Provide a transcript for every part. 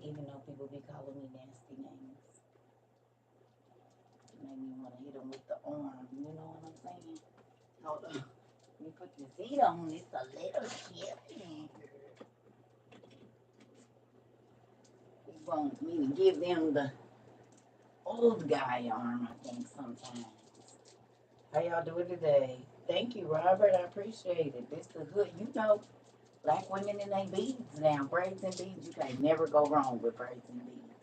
even though people be calling me nasty names. It made me want to hit them with the arm. You know what I'm saying? Hold on. Let me put this heat on. It's a little chilly. He wants me to give them the old guy arm, I think, sometimes. How y'all doing today? Thank you, Robert. I appreciate it. This is good. You know, black women in their beads now. Braids and beads. You can never go wrong with braids and beads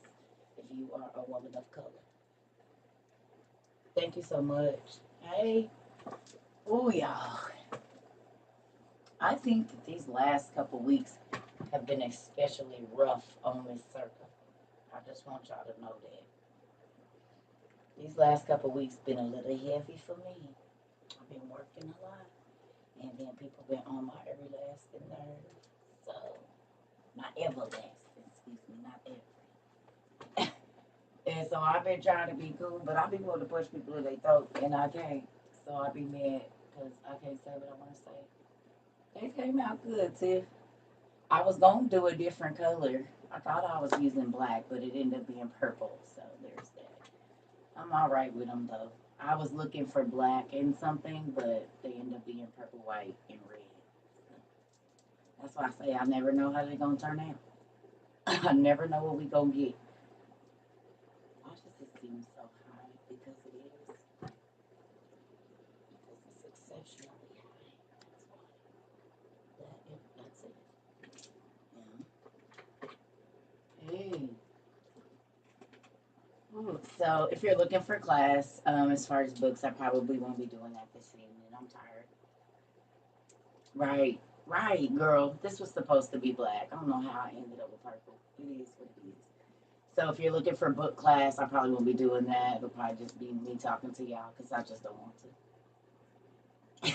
if you are a woman of color. Thank you so much. Hey. Oh, y'all. I think that these last couple weeks have been especially rough on Miss Circa. I just want y'all to know that. These last couple weeks been a little heavy for me. I've been working a lot. And then people been on my everlasting nerve. So, not everlasting, excuse me, not every. And so I've been trying to be cool, but I be wanting to push people in their throat, and I can't. So I be mad because I can't say what I want to say. They came out good, Tiff. I was going to do a different color. I thought I was using black, but it ended up being purple. So there's that. I'm all right with them, though. I was looking for black and something, but they end up being purple, white, and red. That's why I say I never know how they're going to turn out. I never know what we going to get. Why does it seem so high? Because it is. Because it's exceptionally high. That's why. That's it. Yeah. Hey. Ooh, so if you're looking for class, as far as books, I probably won't be doing that this evening. I'm tired. Right, right, girl. This was supposed to be black. I don't know how I ended up with purple. It is what it is. So if you're looking for book class, I probably won't be doing that. It'll probably just be me talking to y'all because I just don't want to.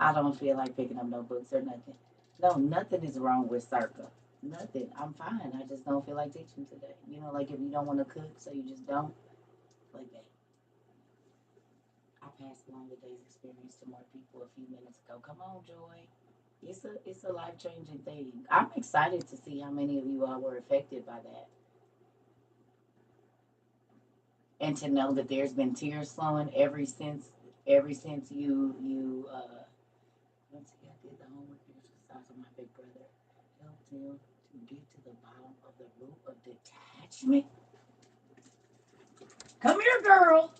I don't feel like picking up no books or nothing. No, nothing is wrong with Circa. Nothing. I'm fine. I just don't feel like teaching today. You know, like if you don't want to cook, so you just don't. Like that. I passed along the day's experience to more people a few minutes ago. Come on, Joy. It's a life changing thing. I'm excited to see how many of you all were affected by that, and to know that there's been tears flowing ever since you. Once again, I did the homework exercise with my big brother. Helped him to get to the bottom of the root of detachment. Come here, girl.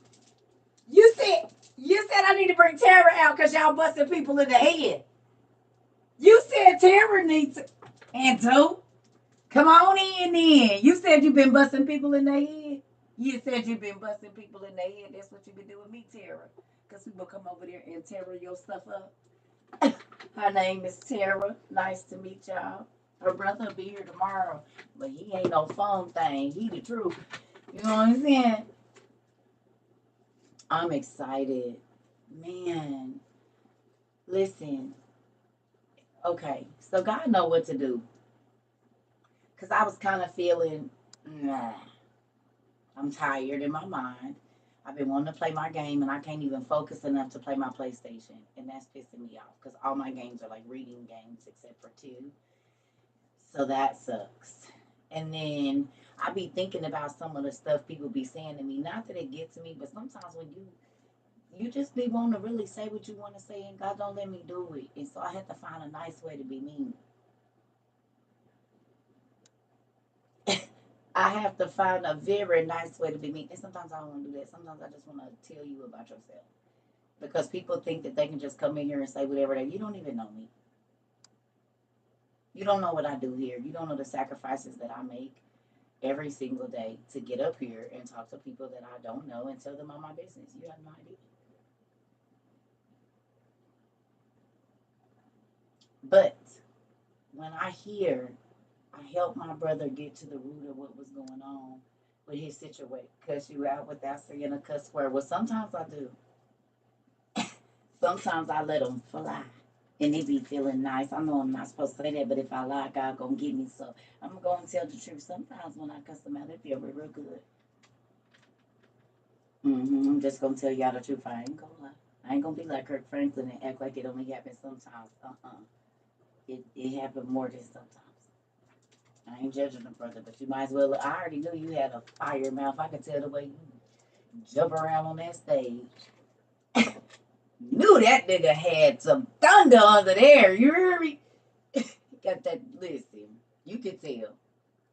You said you said I need to bring Tara out because y'all busting people in the head. You said Tara needs to, and two. Come on in then. You said you've been busting people in the head. You said you've been busting people in the head. That's what you've been doing with me, Tara. Because people come over there and tear your stuff up. Her name is Tara. Nice to meet y'all. Her brother will be here tomorrow, but he ain't no phone thing. He the truth. You know what I'm saying? I'm excited. Man, listen. Okay, so God know what to do. Because I was kind of feeling, nah, I'm tired in my mind. I've been wanting to play my game and I can't even focus enough to play my PlayStation. And that's pissing me off because all my games are like reading games except for two. So that sucks. And then I be thinking about some of the stuff people be saying to me. Not that it gets me, but sometimes when you just be wanting to really say what you want to say and God don't let me do it. And so I have to find a nice way to be mean. I have to find a very nice way to be mean. And sometimes I don't want to do that. Sometimes I just want to tell you about yourself. Because people think that they can just come in here and say whatever they you don't even know me. You don't know what I do here. You don't know the sacrifices that I make every single day to get up here and talk to people that I don't know and tell them all my business. You have no idea. But when I helped my brother get to the root of what was going on with his situation. Cuss you out without saying a cuss word. Well, sometimes I do. Sometimes I let them fly. And they be feeling nice. I know I'm not supposed to say that, but if I lie, God gonna get me. So I'm gonna go and tell the truth. Sometimes when I cuss them out, they feel real, real good. I'm just gonna tell y'all the truth. I ain't gonna lie. I ain't gonna be like Kirk Franklin and act like it only happens sometimes. It happened more than sometimes. I ain't judging the brother, but you might as well. I already knew you had a fire mouth. I could tell the way you jump around on that stage. Knew that nigga had some thunder under there. You hear me? Got that. Listen, you could tell.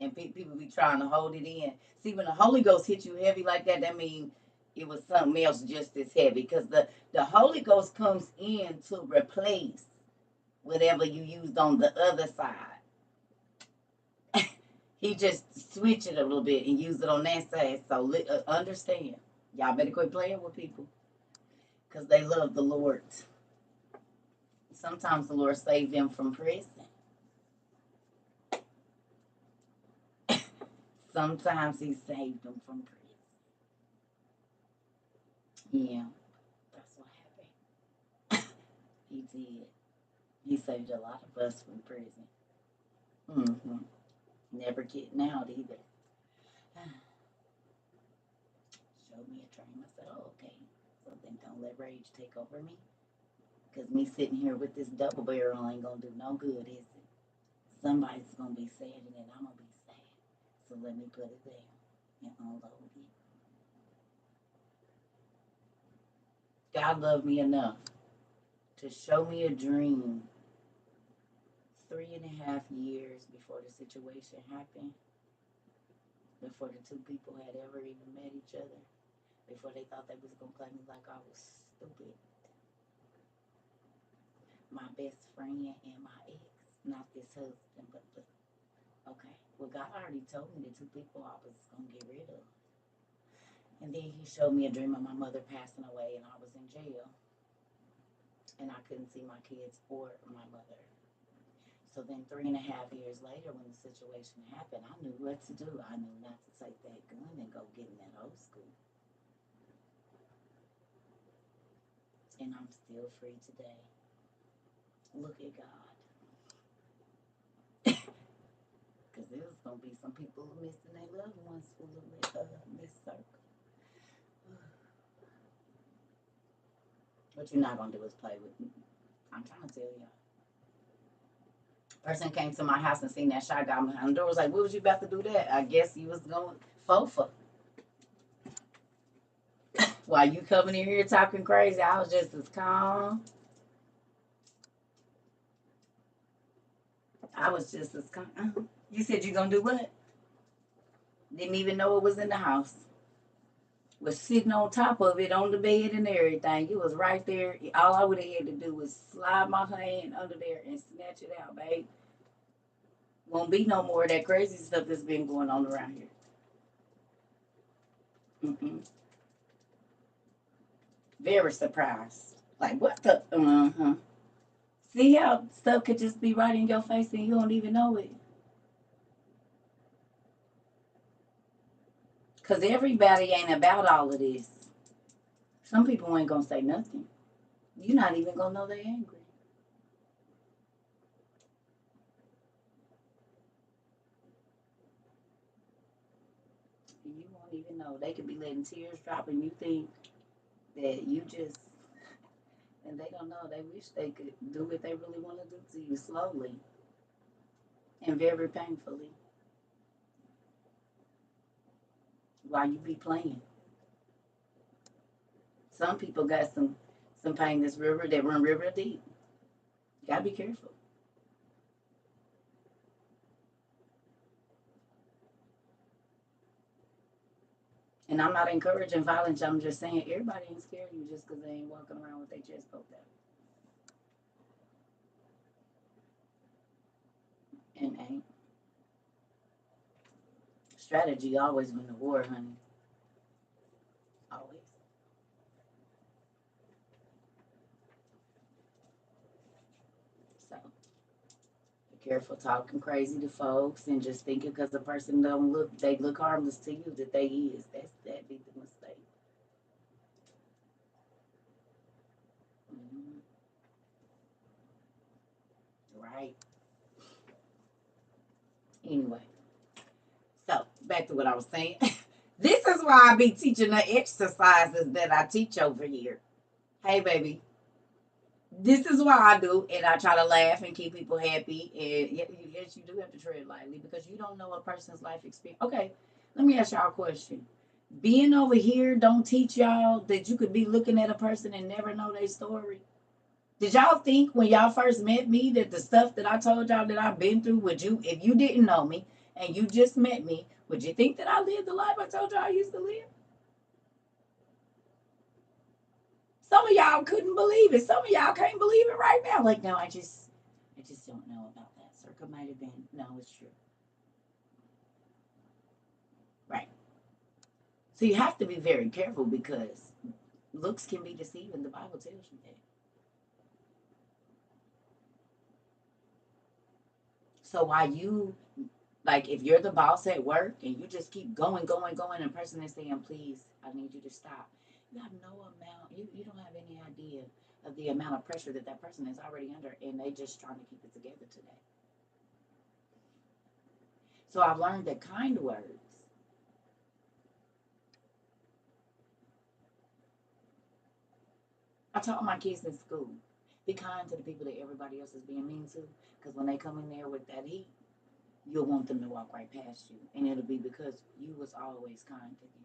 And people be trying to hold it in. See, when the Holy Ghost hit you heavy like that, that means it was something else just as heavy. Because the Holy Ghost comes in to replace whatever you used on the other side. He just switch it a little bit and use it on that side. So understand. Y'all better quit playing with people. Because they love the Lord. Sometimes the Lord saved them from prison. Sometimes he saved them from prison. Yeah, that's what happened. He did. He saved a lot of us from prison. Mm-hmm. Never getting out either. Showed me a dream. I said, oh, okay. So then don't let rage take over me. Because me sitting here with this double barrel ain't going to do no good, is it? Somebody's going to be sad and then I'm going to be sad. So let me put it there and unload it. God loved me enough to show me a dream 3.5 years before the situation happened, before the two people had ever even met each other, before they thought they was going to play me like I was stupid. My best friend and my ex, not this husband, but okay. Well, God already told me the two people I was going to get rid of. And then he showed me a dream of my mother passing away and I was in jail. And I couldn't see my kids or my mother. So then 3.5 years later, when the situation happened, I knew what to do. I knew not to take that gun and go get in that old school. And I'm still free today. Look at God. Because there's going to be some people missing their loved ones who miss CERCA. What you're not going to do is play with me. I'm trying to tell y'all. Person came to my house and seen that shotgun behind the door. Was like, what was you about to do that? I guess you was going fofa. While you coming in here talking crazy, I was just as calm. I was just as calm. You said you gonna do what? Didn't even know it was in the house. Was sitting on top of it on the bed and everything. It was right there. All I would have had to do was slide my hand under there and snatch it out, babe. Won't be no more of that crazy stuff that's been going on around here. Mm-mm. Very surprised. Like, what the? Uh-huh. See how stuff could just be right in your face and you don't even know it. Because everybody ain't about all of this. Some people ain't going to say nothing. You're not even going to know they're angry. You won't even know. They could be letting tears drop and you think that you just, and they don't know. They wish they could do what they really want to do to you slowly and very painfully while you be playing. Some people got some pain that's river that run river deep. You gotta be careful. And I'm not encouraging violence. I'm just saying everybody ain't scared of you just because they ain't walking around with their chest poked out. And ain't. Strategy always win the war, honey. Always. So be careful talking crazy to folks and just thinking because a person don't look, they look harmless to you that they is. That be the mistake. Mm-hmm. Right. Anyway, so back to what I was saying. This is why I be teaching the exercises that I teach over here. Hey, baby. This is why I do, and I try to laugh and keep people happy. And yes, you do have to tread lightly because you don't know a person's life experience. Okay, let me ask y'all a question. Being over here don't teach y'all that you could be looking at a person and never know their story. Did y'all think when y'all first met me that the stuff that I told y'all that I've been through, would you, if you didn't know me and you just met me, would you think that I lived the life I told y'all I used to live? Some of y'all couldn't believe it. Some of y'all can't believe it right now. Like, no, I just don't know about that. Circa might have been. No, it's true. Right. So you have to be very careful because looks can be deceiving. The Bible tells you that. So while you, like, if you're the boss at work and you just keep going, going, going, and the person is saying, please, I need you to stop. You have no amount, you don't have any idea of the amount of pressure that that person is already under, and they just trying to keep it together today. So I've learned that kind words, I taught my kids in school, be kind to the people that everybody else is being mean to, because when they come in there with that heat, you'll want them to walk right past you, and it'll be because you was always kind to them.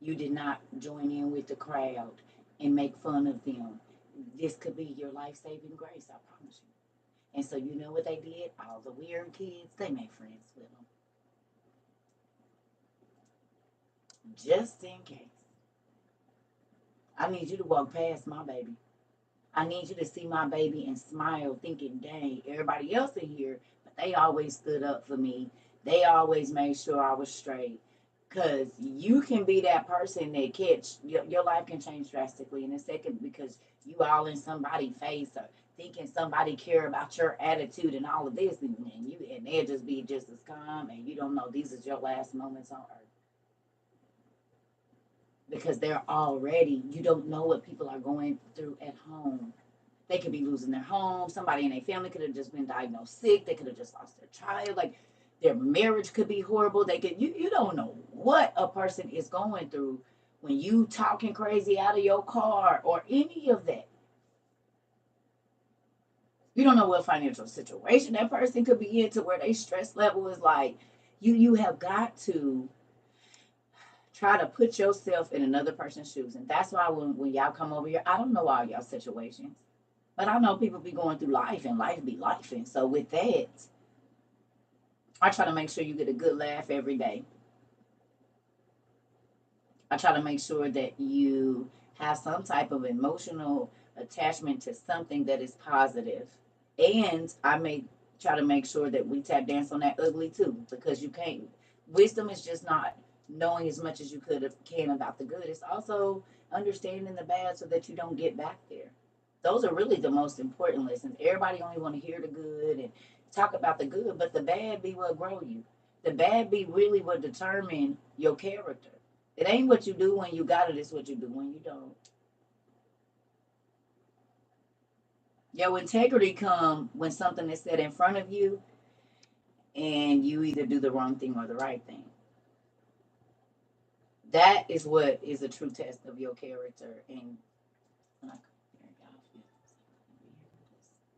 You did not join in with the crowd and make fun of them. This could be your life saving grace, I promise you. And so, you know what they did? All the weird kids, they made friends with them. Just in case. I need you to walk past my baby. I need you to see my baby and smile, thinking, dang, everybody else in here, but they always stood up for me. They always made sure I was straight. Because you can be that person that your life can change drastically in a second because you all in somebody's face or thinking somebody care about your attitude and all of this, and they'll just be just as calm, and you don't know these is your last moments on earth because they're already, you don't know what people are going through at home. They could be losing their home. Somebody in their family could have just been diagnosed sick. They could have just lost their child. Like their marriage could be horrible. You don't know what a person is going through when you talking crazy out of your car or any of that. You don't know what financial situation that person could be in to where their stress level is like. You have got to try to put yourself in another person's shoes. And that's why when y'all come over here, I don't know all y'all situations. But I know people be going through life and life be life. And so with that, I try to make sure you get a good laugh every day. I try to make sure that you have some type of emotional attachment to something that is positive. And I may try to make sure that we tap dance on that ugly too, because you can't. Wisdom is just not knowing as much as you can about the good. It's also understanding the bad so that you don't get back there. Those are really the most important lessons. Everybody only want to hear the good and talk about the good, but the bad be what grow you. The bad be really what determine your character. It ain't what you do when you got it, it's what you do when you don't. Your integrity come when something is set in front of you and you either do the wrong thing or the right thing. That is what is a true test of your character. And when I come here, y'all feel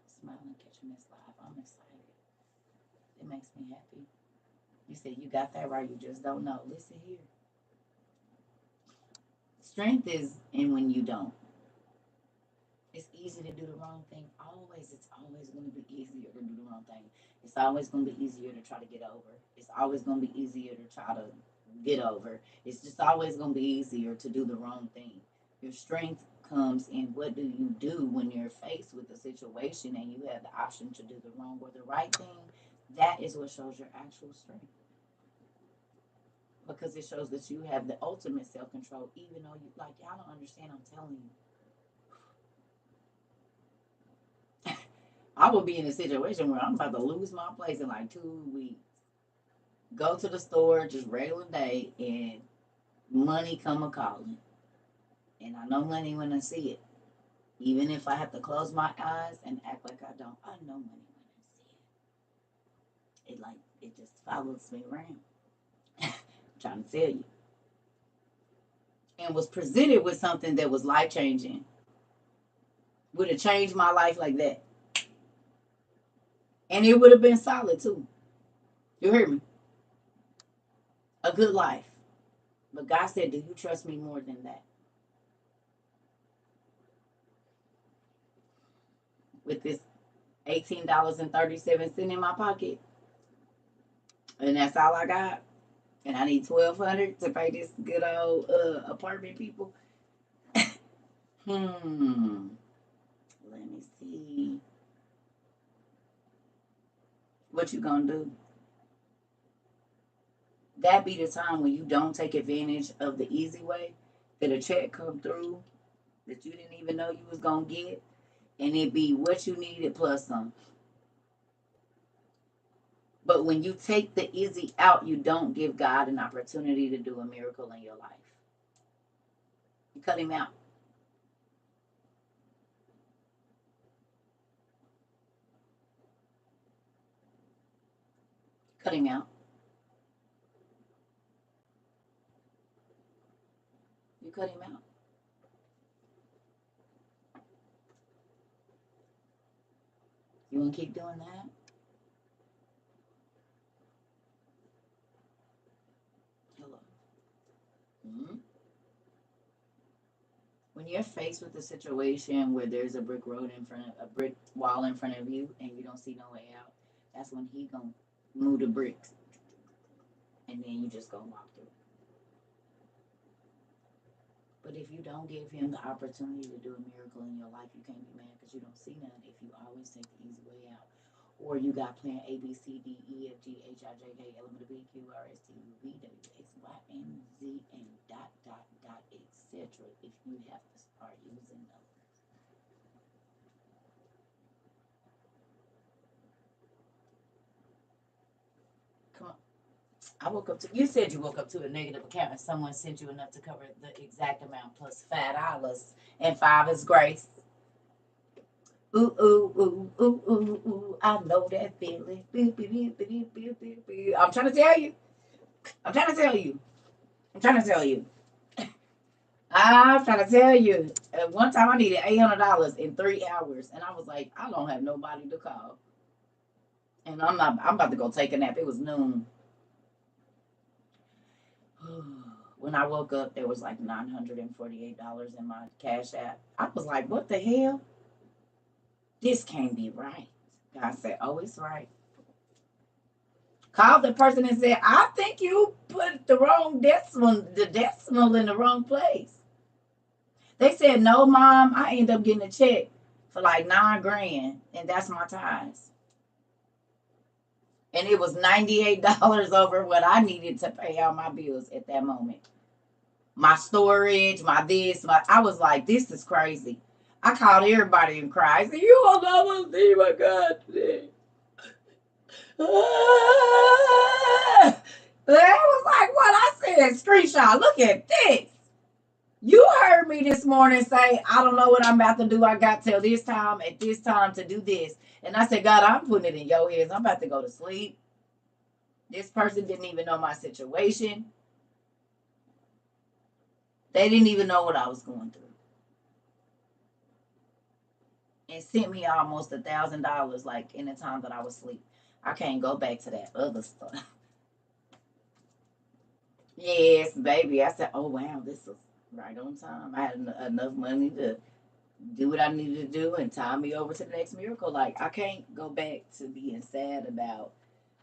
just smiling, catching this live. I'm excited. It makes me happy. You said you got that right. You just don't know. Listen here. Strength is in when you don't. It's easy to do the wrong thing. It's always going to be easier to do the wrong thing. It's always going to be easier to try to get over. It's always going to be easier to try to get over. It's just always going to be easier to do the wrong thing. Your strength comes in what do you do when you're faced with a situation and you have the option to do the wrong or the right thing. That is what shows your actual strength because it shows that you have the ultimate self control, even though you like y'all don't understand. I'm telling you, I will be in a situation where I'm about to lose my place in like 2 weeks. Go to the store, just regular day, and money come a calling. And I know money when I see it. Even if I have to close my eyes and act like I don't, I know money when I see it. It just follows me around. I'm trying to tell you. And was presented with something that was life changing would have changed my life like that. And it would have been solid too. You hear me? A good life. But God said, do you trust me more than that? With this $18.37 in my pocket. And that's all I got. And I need $1,200 to pay this good old apartment people. Let me see. What you gonna do? That be the time when you don't take advantage of the easy way, that a check come through that you didn't even know you was gonna get, and it be what you needed plus some. But when you take the easy out, you don't give God an opportunity to do a miracle in your life. You cut him out. Cut him out. You cut him out. You want to keep doing that? Hello. Mm-hmm. When you're faced with a situation where there's a brick road in front of a brick wall in front of you and you don't see no way out, that's when he gonna move the bricks, and then you just gonna walk through. But if you don't give him the opportunity to do a miracle in your life, you can't be mad because you don't see none. If you always take the easy way out, or you got plan A, B, C, D, E, F, G, H, I, J, K, L, M, N, P, Q, R, S, T, U, V, W, X, Y, and Z, and dot, dot, dot, etc. If you have to start using those. Come on. I woke up to, you said you woke up to a negative account and someone sent you enough to cover the exact amount plus $5, and 5 is grace. Ooh, ooh, ooh, ooh, ooh, ooh, I know that feeling. I'm trying to tell you. I'm trying to tell you. I'm trying to tell you. I'm trying to tell you. At one time I needed $800 in 3 hours, and I was like, I don't have nobody to call. And I'm about to go take a nap. It was noon. When I woke up, there was like $948 in my cash app. I was like, what the hell? This can't be right. God said, oh, it's right. Called the person and said, I think you put the decimal in the wrong place. They said, no, mom, I ended up getting a check for like $9,000, and that's my tithes. And it was $98 over what I needed to pay all my bills at that moment. My storage, my this, I was like, this is crazy. I called everybody and cried. I said, you will never see what God did. That was like what I said. Screenshot. Look at this. You heard me this morning say, I don't know what I'm about to do. I got till this time at this time to do this. And I said, God, I'm putting it in your hands. I'm about to go to sleep. This person didn't even know my situation. They didn't even know what I was going through. And sent me almost $1,000 like in the time that I was asleep. I can't go back to that other stuff. Yes, baby. I said, oh, wow, this is right on time. I had enough money to do what I needed to do and tie me over to the next miracle. Like, I can't go back to being sad about,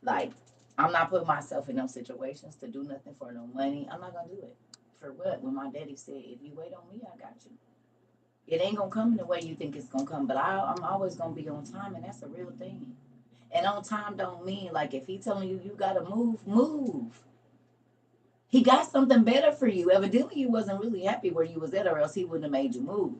like, I'm not putting myself in those situations to do nothing for no money. I'm not going to do it. For what? When my daddy said, if you wait on me, I got you. It ain't going to come the way you think it's going to come, but I'm always going to be on time, and that's a real thing. And on time don't mean, like, if he telling you got to move, move. He got something better for you. Evidently, you wasn't really happy where you was at, or else he wouldn't have made you move.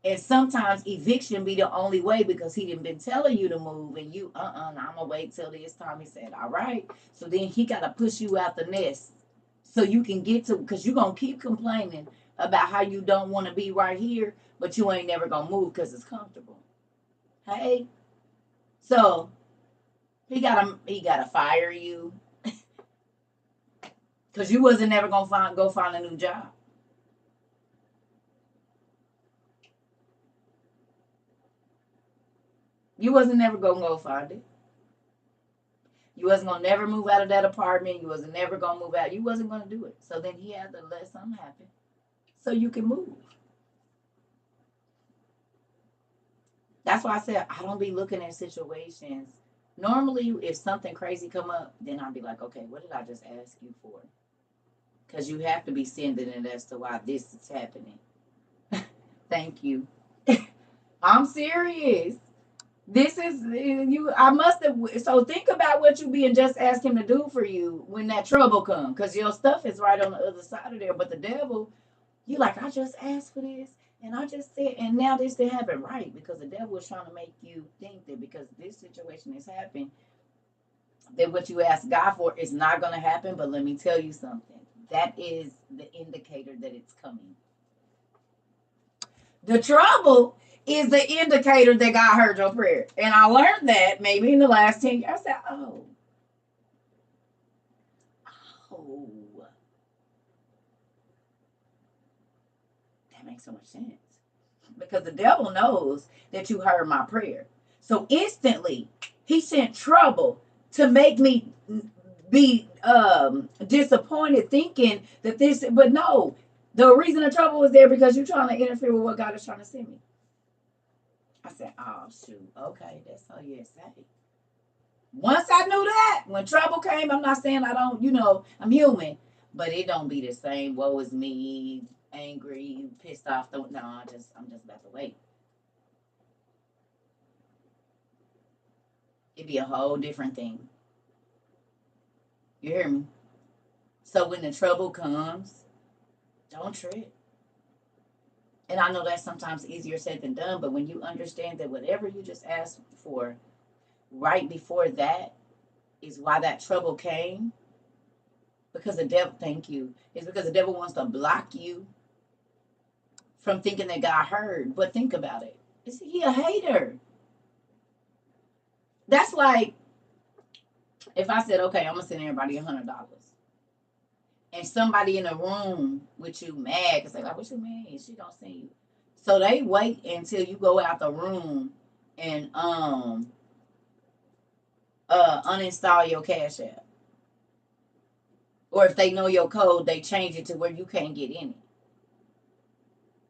And sometimes eviction be the only way because he didn't been telling you to move, and you, I'm gonna wait till this time. He said, all right. So then he gotta push you out the nest so you can get to, because you're gonna keep complaining about how you don't want to be right here, but you ain't never gonna move because it's comfortable. Hey, so he gotta fire you because you wasn't never gonna go find a new job. You wasn't never gonna go find it. You wasn't gonna never move out of that apartment. You wasn't never gonna move out. You wasn't gonna do it. So then he had to let something happen so you can move. That's why I said I don't be looking at situations. Normally, if something crazy come up, then I'll be like, okay, what did I just ask you for? Because you have to be sending it as to why this is happening. Thank you. I'm serious. This is you. I must have. So think about what you being just asked him to do for you when that trouble come, because your stuff is right on the other side of there. But the devil, you like, I just asked for this, and I just said, and now this didn't happen, right? Because the devil is trying to make you think that because this situation has happened, that what you asked God for is not going to happen. But let me tell you something. That is the indicator that it's coming. The trouble is the indicator that God heard your prayer. And I learned that maybe in the last 10 years. I said, oh, that makes so much sense. Because the devil knows that you heard my prayer. So instantly, he sent trouble to make me be disappointed thinking that this, but no, the reason the trouble was there because you're trying to interfere with what God is trying to send me. I said, oh, shoot. Okay, that's all you say. Once I knew that, when trouble came, I'm not saying I don't, I'm human, but it don't be the same. Woe is me, angry, pissed off. No, I'm just about to wait. It'd be a whole different thing. You hear me? So when the trouble comes, don't trip. And I know that's sometimes easier said than done, but when you understand that whatever you just asked for right before that is why that trouble came, because the devil, thank you, is because the devil wants to block you from thinking that God heard. But think about it. Is he a hater? That's like if I said, okay, I'm gonna send everybody $100, and somebody in the room with you mad because they like, what you mean? She don't see you. So they wait until you go out the room and uninstall your Cash App. Or if they know your code, they change it to where you can't get in it.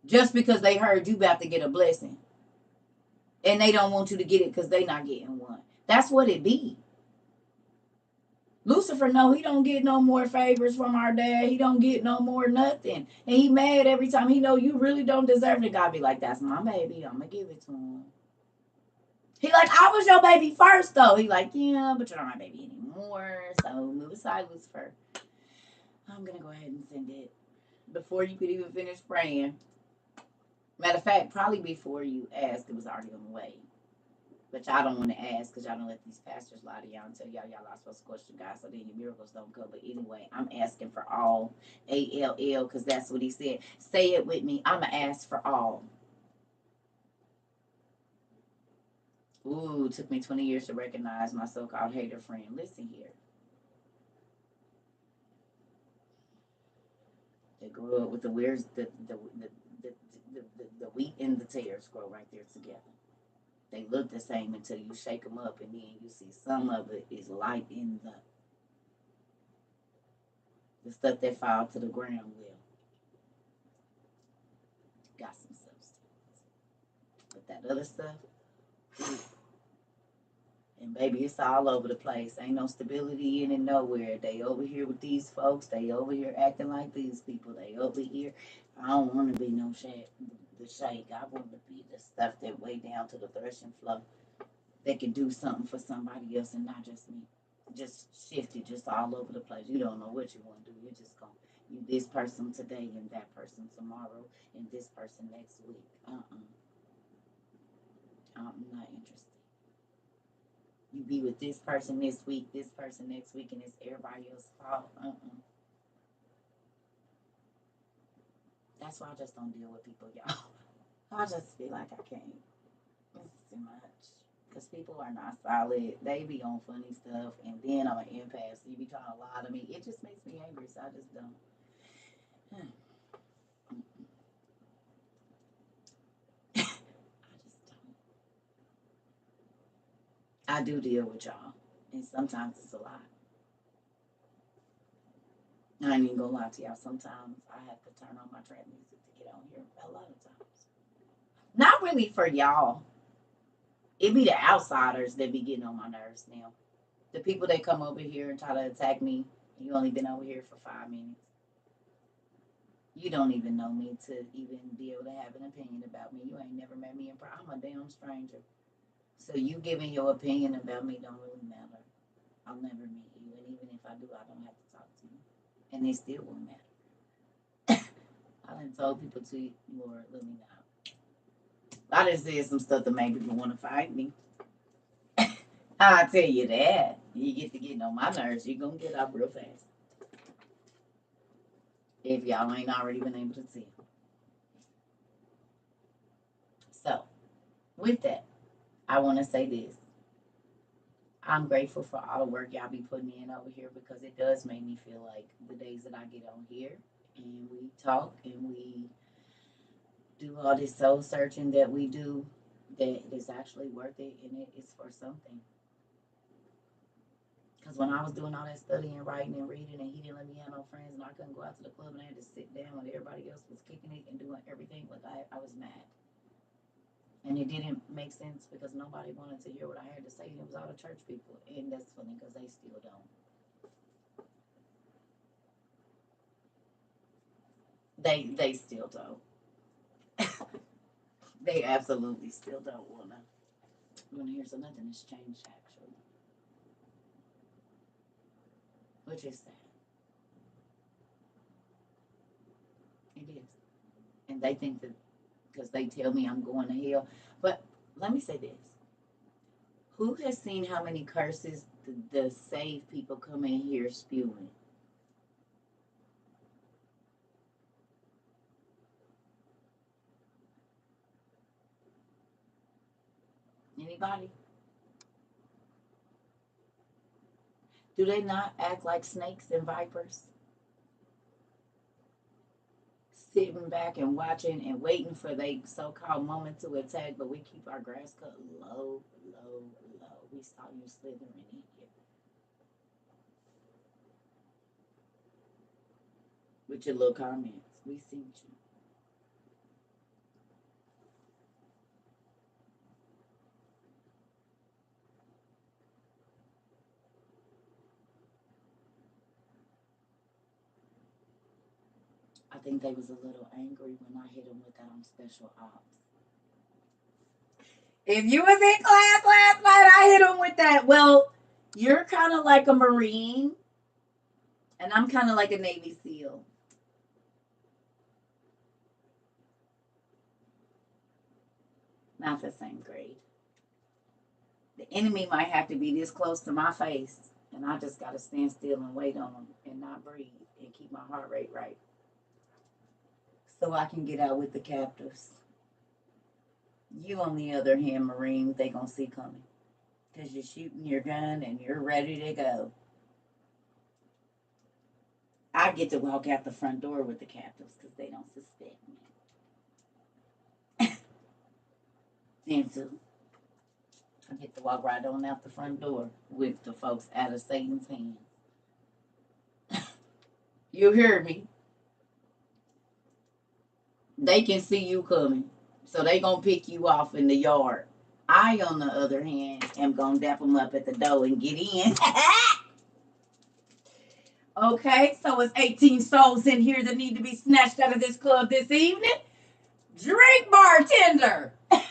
Just because they heard you about to get a blessing. And they don't want you to get it because they not getting one. That's what it be. Lucifer, no, he don't get no more favors from our dad. He don't get no more nothing. And he mad every time he know you really don't deserve it. God be like, that's my baby. I'm going to give it to him. He like, I was your baby first, though. He like, yeah, but you're not my baby anymore. So move aside, Lucifer. I'm going to go ahead and send it. Before you could even finish praying. Matter of fact, probably before you ask, it was already on the way. But y'all don't want to ask because y'all don't let these pastors lie to y'all and tell y'all not supposed to question God so then your miracles don't come. But anyway, I'm asking for all. ALL, because that's what he said. Say it with me. I'm going to ask for all. Ooh, it took me 20 years to recognize my so-called hater friend. Listen here. They grew up with the weird, the wheat and the tares grow right there together. They look the same until you shake them up, and then you see some of it is light in the stuff that fall to the ground will got some substance. But that other stuff, and baby, it's all over the place. Ain't no stability in it nowhere. They over here with these folks. They over here acting like these people. They over here. I don't want to be no shake. The shake. I want to be the stuff that way down to the threshing floor. That can do something for somebody else and not just me. Just shifted, just all over the place. You don't know what you want to do. You're just going to you this person today and that person tomorrow and this person next week. I'm not interested. You be with this person this week, this person next week, and it's everybody else's fault. That's why I just don't deal with people, y'all. I just feel like I can't. It's too much. Because people are not solid. They be on funny stuff, and then I'm an empath. So you be trying to lie to me. It just makes me angry, so I just don't. I just don't. I do deal with y'all, and sometimes it's a lot. I ain't even gonna lie to y'all. Sometimes I have to turn on my trap music to get on here. A lot of times, not really for y'all. It be the outsiders that be getting on my nerves now. The people that come over here and try to attack me. You only been over here for 5 minutes. You don't even know me to even be able to have an opinion about me. You ain't never met me in person. I'm a damn stranger. So you giving your opinion about me don't really matter. I'll never meet you, and even if I do, I don't have to talk to you, and it still won't matter. I done told people to Lord, let me know. I just said some stuff to make people want to fight me. I'll tell you that. You get to getting on my nerves, you're gonna get up real fast. If y'all ain't already been able to see. So, with that, I want to say this. I'm grateful for all the work y'all be putting in over here because it does make me feel like the days that I get on here and we talk and we do all this soul searching that we do, that is actually worth it and it is for something. Because when I was doing all that studying, writing, and reading, and he didn't let me have no friends, and I couldn't go out to the club, and I had to sit down when everybody else was kicking it and doing everything, like I was mad. And it didn't make sense because nobody wanted to hear what I had to say. It was all the church people, and that's funny because they still don't. They still don't. They absolutely still don't wanna hear. So nothing has changed actually, which is sad. It is, and they think that because they tell me I'm going to hell. But let me say this: who has seen how many curses the saved people come in here spewing? Anybody? Do they not act like snakes and vipers? Sitting back and watching and waiting for their so-called moment to attack, but we keep our grass cut low, low, low. We saw you slithering in here with your little comments. We seen you. I think they was a little angry when I hit them with that on special ops. If you was in class last night, I hit them with that. Well, you're kind of like a Marine, and I'm kind of like a Navy SEAL. Not the same grade. The enemy might have to be this close to my face, and I just got to stand still and wait on them and not breathe and keep my heart rate right so I can get out with the captives. You, on the other hand, Marine, they going to see coming because you're shooting your gun and you're ready to go. I get to walk out the front door with the captives because they don't suspect me. And so I get to walk right on out the front door with the folks out of Satan's hands. You hear me? They can see you coming. So they gonna pick you off in the yard. I, on the other hand, am gonna dap them up at the door and get in. Okay, so it's 18 souls in here that need to be snatched out of this club this evening. Drink, bartender. Hey,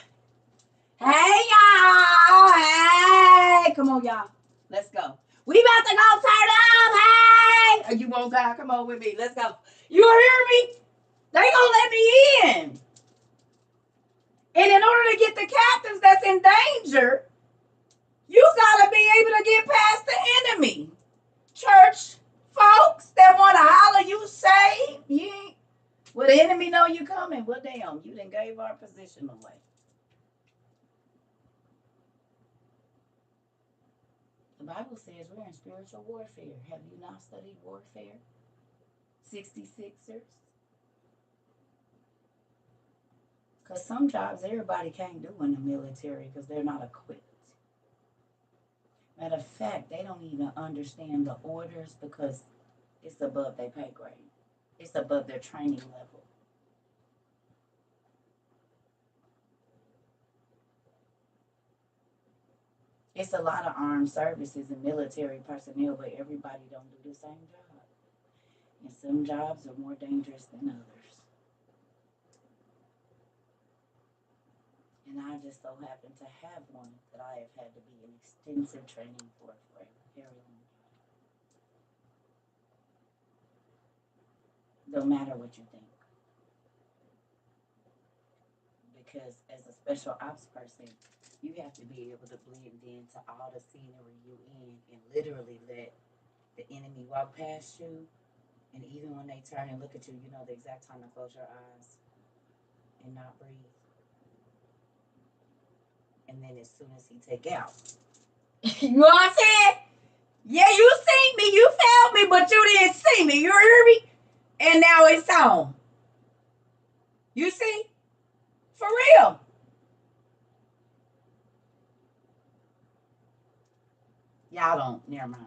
y'all. Hey, come on, y'all. Let's go. We about to go turn up. Hey. Oh, you won't die. Come on with me. Let's go. You hear me? They gonna let me in. And in order to get the captives that's in danger, you gotta be able to get past the enemy. Church folks that wanna holler you saved, you ain't. Well, the enemy know you coming. Well, damn, you done gave our position away. The Bible says we're in spiritual warfare. Have you not studied warfare? 66ers? Because some jobs everybody can't do in the military because they're not equipped. Matter of fact, they don't even understand the orders because it's above their pay grade. It's above their training level. It's a lot of armed services and military personnel, but everybody don't do the same job. And some jobs are more dangerous than others. And I just so happen to have one that I have had to be in extensive training for a very long time. No matter what you think. Because as a special ops person, you have to be able to blend into all the scenery you in and literally let the enemy walk past you. And even when they turn and look at you, you know the exact time to close your eyes and not breathe. And then as soon as he take out, you know what I'm saying? Yeah, you seen me, you felt me, but you didn't see me. You hear me? And now it's on. You see? For real. Y'all don't. Never mind.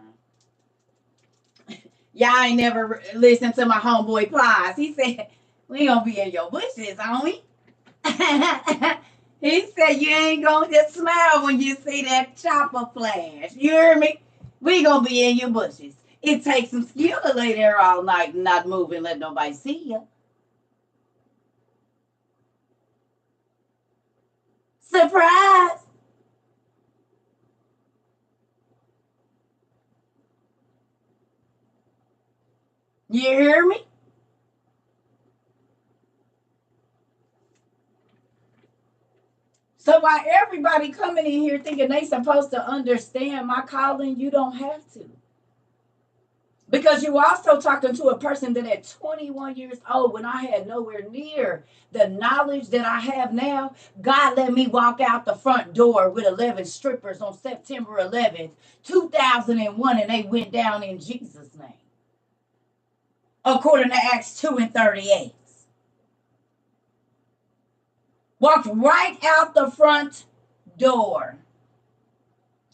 Y'all ain't never listened to my homeboy Plies. He said, we gonna be in your bushes, aren't we? He said, you ain't gonna just smile when you see that chopper flash. You hear me? We gonna be in your bushes. It takes some skill to lay there all night and not move and let nobody see you. Surprise! You hear me? So while everybody coming in here thinking they supposed to understand my calling, you don't have to. Because you also talking to a person that at 21 years old, when I had nowhere near the knowledge that I have now, God let me walk out the front door with 11 strippers on September 11th, 2001, and they went down in Jesus' name. According to Acts 2 and 38. Walked right out the front door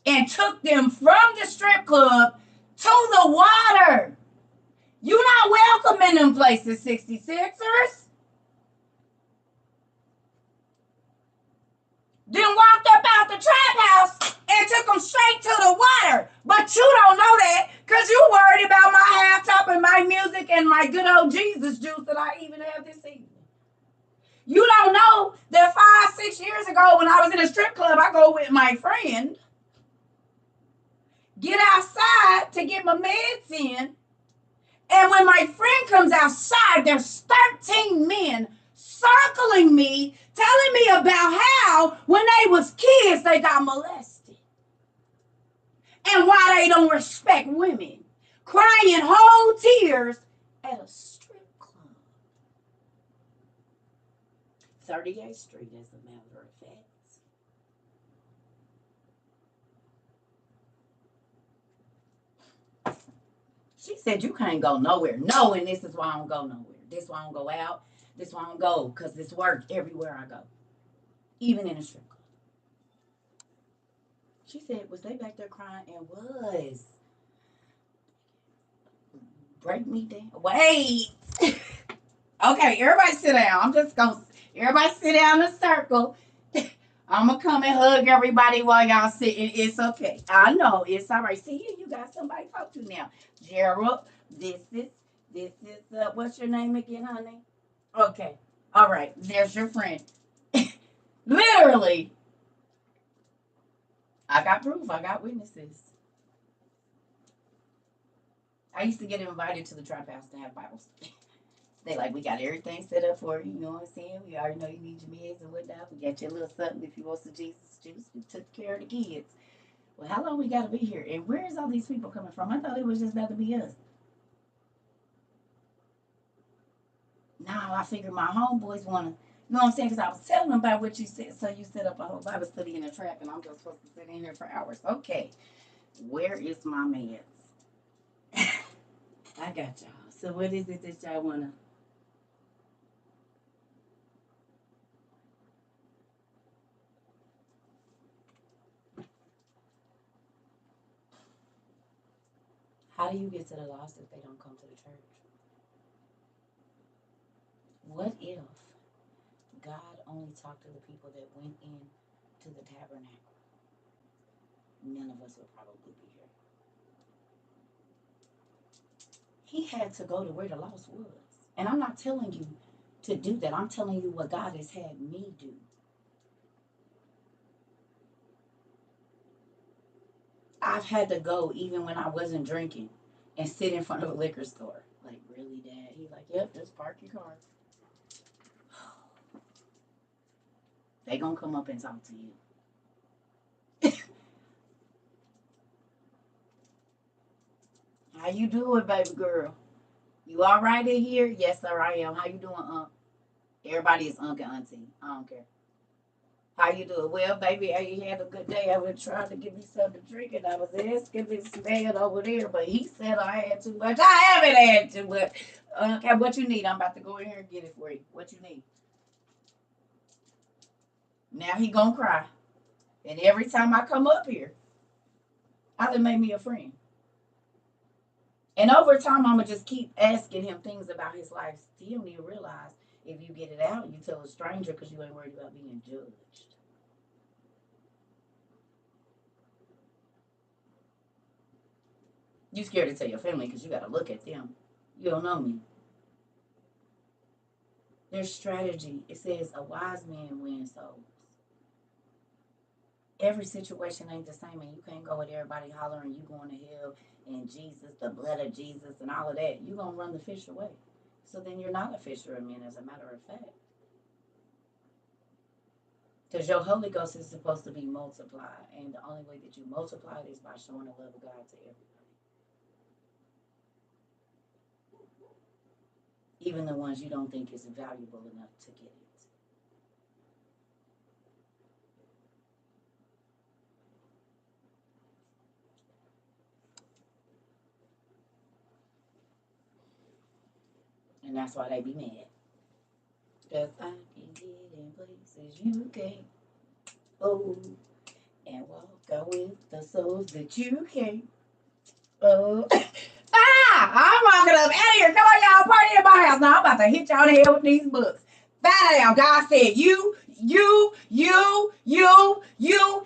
and took them from the strip club to the water. You not welcome in them places, 66ers. Then walked up out the trap house and took them straight to the water. But you don't know that because you worried about my half top and my music and my good old Jesus juice that I even have this evening. You don't know that 5-6 years ago when I was in a strip club, I go with my friend, get outside to get my meds in. And when my friend comes outside, there's 13 men circling me, telling me about how when they was kids they got molested. And why they don't respect women. Crying whole tears at a strip club. 38th Street, as a matter of fact. She said, you can't go nowhere. No, and this is why I don't go nowhere. This is why I don't go out. This is why I don't go, because this work everywhere I go. Even in a strip club. She said, was they back there crying? And was. Break me down. Wait. Okay, everybody sit down. I'm just going to, everybody sit down in a circle. I'm going to come and hug everybody while y'all sitting. It's okay. I know. It's all right. See, you got somebody to talk to now. Gerald, this is, what's your name again, honey? Okay. All right. There's your friend. Literally. I got proof. I got witnesses. I used to get invited to the trap house to have Bible study. They like, we got everything set up for you. You know what I'm saying? We already know you need your meds and whatnot. We got your little something if you want some Jesus juice. We took care of the kids. Well, how long we got to be here? And where is all these people coming from? I thought it was just about to be us. Now I figure my homeboys want to, you know what I'm saying? Because I was telling them about what you said. So you set up a whole Bible study in the trap, and I'm just supposed to sit in here for hours. Okay. Where is my meds? I got y'all. So what is it that y'all want to? How do you get to the lost if they don't come to the church? What if God only talked to the people that went in to the tabernacle? None of us would probably be here. He had to go to where the lost was. And I'm not telling you to do that. I'm telling you what God has had me do. I've had to go even when I wasn't drinking and sit in front of a liquor store. Like, really, Dad? He's like, yep, just park your car. They gonna come up and talk to you. How you doing, baby girl? You all right in here? Yes, sir, I am. How you doing, Everybody is Uncle Auntie. I don't care. How you doing? Well, baby, you had a good day. I was trying to give me something to drink, and I was asking this man over there, but he said I had too much. I haven't had too much. Okay, what you need? I'm about to go in here and get it for you. What you need? Now he gonna cry. And every time I come up here, I done made me a friend. And over time, I'm going to just keep asking him things about his life. He don't even realize if you get it out, you tell a stranger because you ain't worried about being judged. You scared to tell your family because you got to look at them. You don't know me. There's strategy. It says a wise man wins souls. Every situation ain't the same, and you can't go with everybody hollering you going to hell and Jesus, the blood of Jesus, and all of that. You're going to run the fish away. So then you're not a fisher of men, as a matter of fact. Because your Holy Ghost is supposed to be multiplied, and the only way that you multiply it is by showing the love of God to everybody. Even the ones you don't think is valuable enough to get it. And that's why they be mad. Because I can get in places you can't. Oh, and walk out with the souls that you can't. Oh. I'm walking up out of here. Come on, y'all, party in my house. Now I'm about to hit y'all in the head with these books. Bam! God said, you.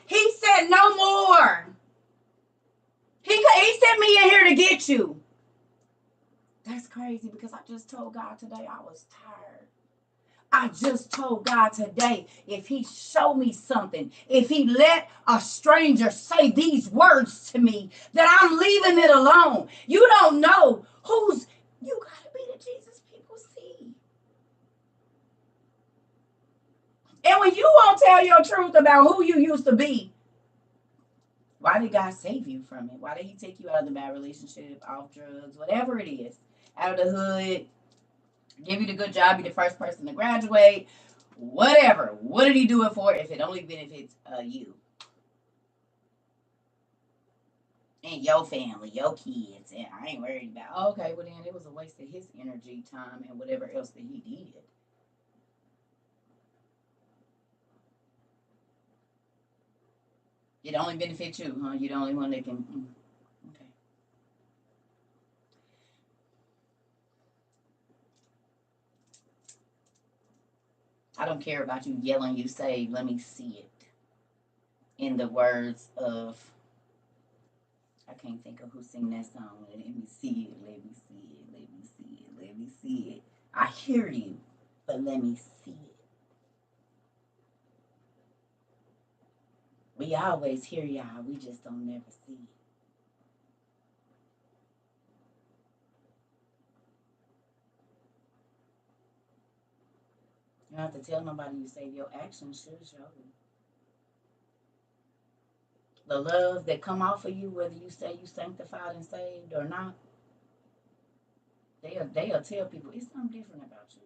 He said no more. He sent me in here to get you. That's crazy because I just told God today I was tired. I just told God today, if he showed me something, if he let a stranger say these words to me, that I'm leaving it alone. You don't know you got to be the Jesus people see. And when you won't tell your truth about who you used to be, why did God save you from it? Why did he take you out of the bad relationship, off drugs, whatever it is, out of the hood, give you the good job, be the first person to graduate, whatever. What did he do it for if it only benefits you and your family, your kids? And I ain't worried about, okay, well then it was a waste of his energy, time, and whatever else that he did. It only benefits you, huh? You're the only one that can. Okay. I don't care about you yelling, you say, let me see it. In the words of, I can't think of who sing that song. Let me see it, let me see it, let me see it, let me see it. I hear you, but let me see it. We always hear y'all, we just don't never see it. You don't have to tell nobody you save. Your actions should show you. The love that come off of you, whether you say you sanctified and saved or not, they'll tell people it's something different about you.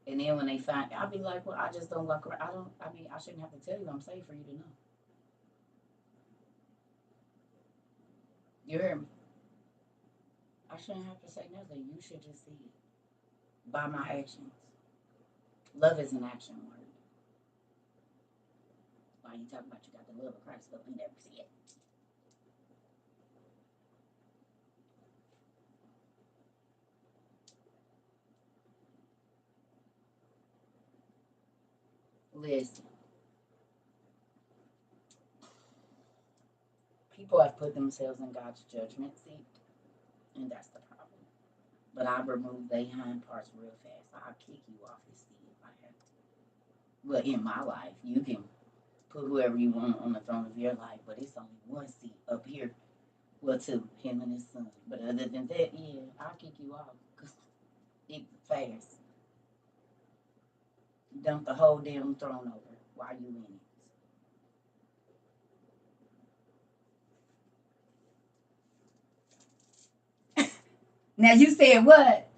And then when they find, I'll be like, well, I just don't walk around. I shouldn't have to tell you I'm safe for you to know. You hear me? I shouldn't have to say nothing. You should just see it by my actions. Love is an action word. Why you talking about you got the love of Christ, but we never see it? Listen, people have put themselves in God's judgment seat, and that's the problem. But I remove their hind parts real fast. I'll kick you off the seat if I have to. Well, in my life, you can put whoever you want on the throne of your life, but it's only one seat up here. Well, two, him and his son. But other than that, yeah, I'll kick you off. Because it fast. Dump the whole damn throne over while you in it. Now, you said what?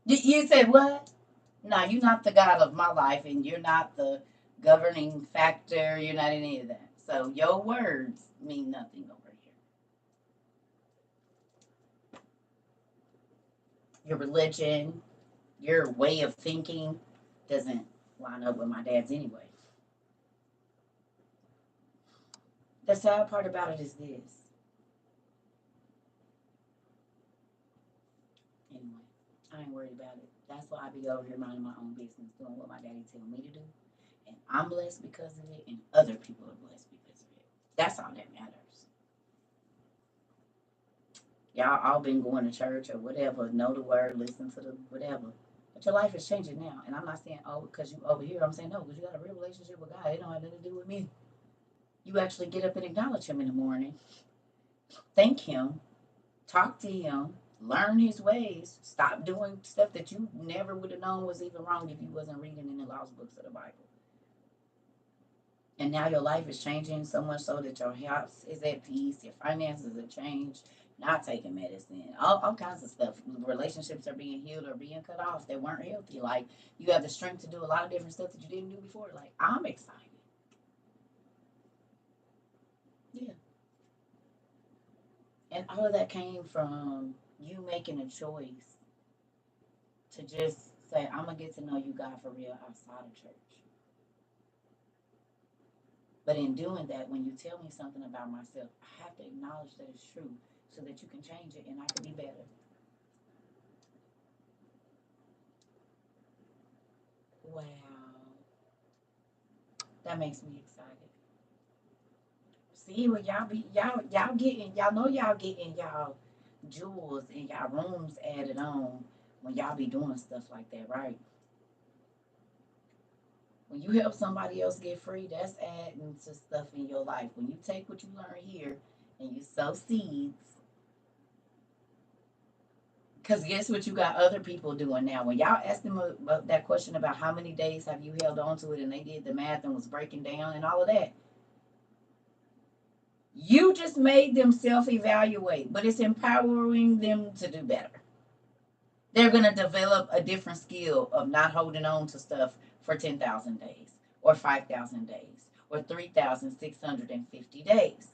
You said what? No, you're not the God of my life, and you're not the governing factor. You're not any of that. So your words mean nothing over here. Your religion, your way of thinking doesn't line up with my dad's anyway. The sad part about it is this. Anyway, I ain't worried about it. That's why I be over here minding my own business, doing what my daddy tell me to do. And I'm blessed because of it, and other people are blessed because of it. That's all that matters. Y'all all been going to church or whatever, know the word, listen to the whatever. But your life is changing now. And I'm not saying, oh, because you over here. I'm saying, no, because you got a real relationship with God. It don't have nothing to do with me. You actually get up and acknowledge Him in the morning, thank Him, talk to Him, learn His ways, stop doing stuff that you never would have known was even wrong if you wasn't reading in the lost books of the Bible. And now your life is changing so much so that your house is at peace, your finances have changed, not taking medicine, all kinds of stuff. Relationships are being healed or being cut off that weren't healthy. Like, you have the strength to do a lot of different stuff that you didn't do before. Like, I'm excited. Yeah. And all of that came from you making a choice to just say, I'm going to get to know you, God, for real outside of church. But in doing that, when you tell me something about myself, I have to acknowledge that it's true so that you can change it and I can be better. Wow. That makes me excited. See what y'all getting, y'all know y'all getting y'all jewels and y'all rooms added on when y'all be doing stuff like that, right? When you help somebody else get free, that's adding to stuff in your life. When you take what you learn here and you sow seeds, because guess what you got other people doing now? When y'all asked them about that question about how many days have you held on to it and they did the math and was breaking down and all of that, you just made them self-evaluate, but it's empowering them to do better. They're going to develop a different skill of not holding on to stuff for 10,000 days or 5,000 days or 3,650 days.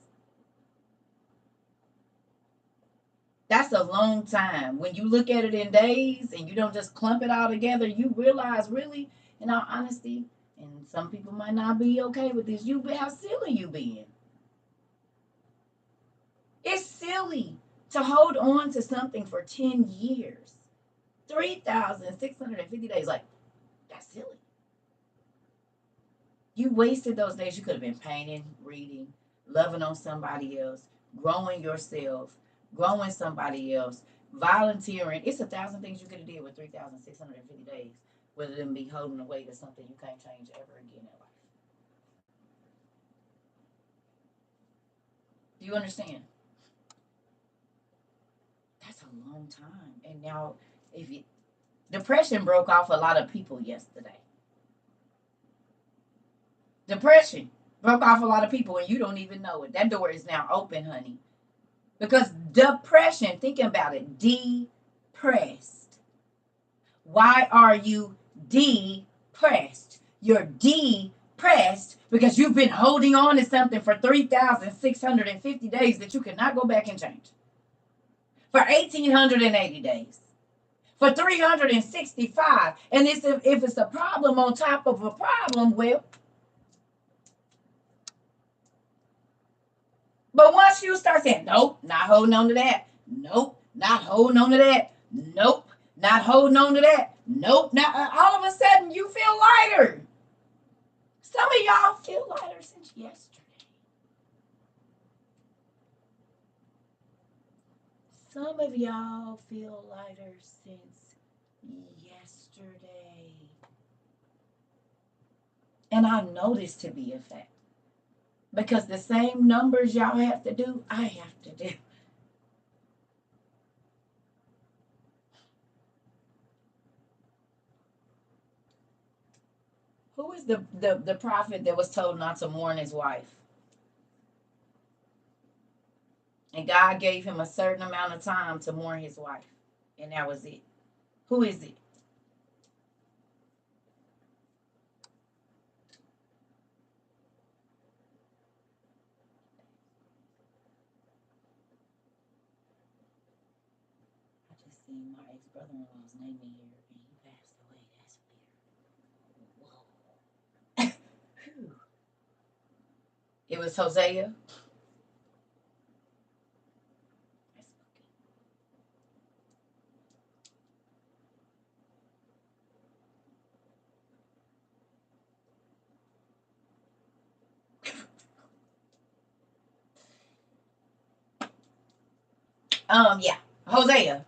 That's a long time. When you look at it in days and you don't just clump it all together, you realize really, in all honesty, and some people might not be okay with this, how silly you being. It's silly to hold on to something for 10 years. 3,650 days. Like, that's silly. You wasted those days. You could have been painting, reading, loving on somebody else, growing yourself, growing somebody else, volunteering. It's 1,000 things you could have did with 3,650 days, rather than be holding away to something you can't change ever again in life. Do you understand? That's a long time. And now, if you, depression broke off a lot of people yesterday. Depression broke off a lot of people, and you don't even know it. That door is now open, honey. Because depression, thinking about it, depressed. Why are you depressed? You're depressed because you've been holding on to something for 3,650 days that you cannot go back and change. For 1,880 days. For 365. And if it's a problem on top of a problem, well, but once you start saying, nope, not holding on to that. Nope, not holding on to that. Nope, not holding on to that. Nope. Now all of a sudden you feel lighter. Some of y'all feel lighter since yesterday. Some of y'all feel lighter since yesterday. And I know this to be a fact. Because the same numbers y'all have to do, I have to do. Who is the prophet that was told not to mourn his wife? And God gave him a certain amount of time to mourn his wife. And that was it. Who is it? I just seen my ex-brother-in-law's name in here and he passed away. That's weird. Whoa. It was Hosea. Yeah. Hosea.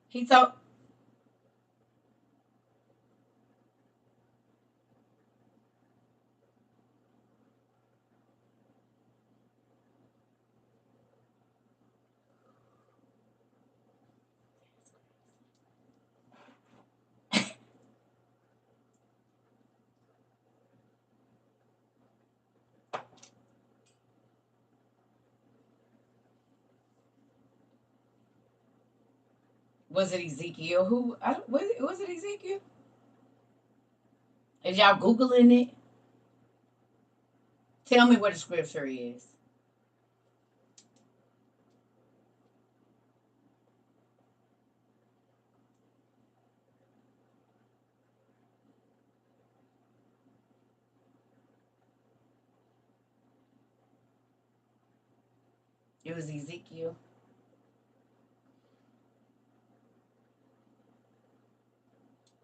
He told was it Ezekiel? Who I don't, was it Ezekiel? Is y'all Googling it? Tell me what the scripture is. It was Ezekiel.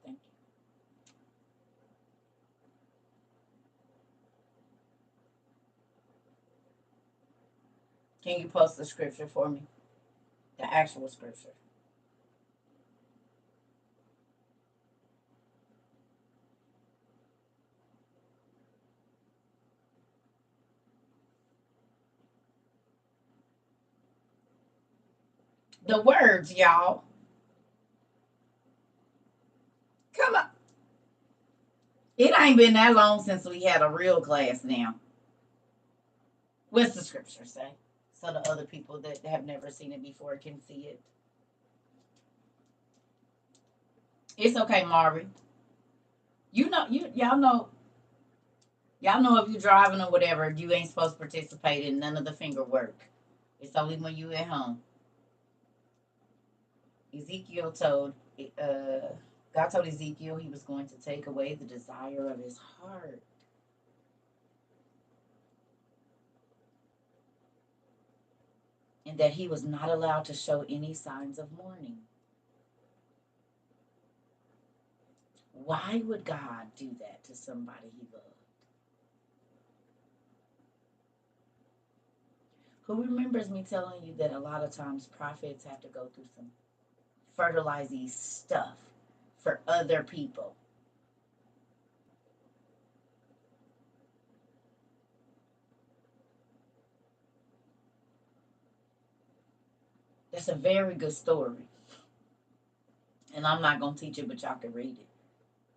Thank you. Can you post the scripture for me? The actual scripture. The words, y'all. Come on. It ain't been that long since we had a real class now. What's the scripture say? So the other people that have never seen it before can see it. It's okay, Marvin. You know, y'all know if you're driving or whatever, you ain't supposed to participate in none of the finger work. It's only when you at home. Ezekiel told, God told Ezekiel he was going to take away the desire of his heart. And that he was not allowed to show any signs of mourning. Why would God do that to somebody he loved? Who remembers me telling you that a lot of times prophets have to go through some fertilizing stuff for other people? That's a very good story. And I'm not going to teach it, but y'all can read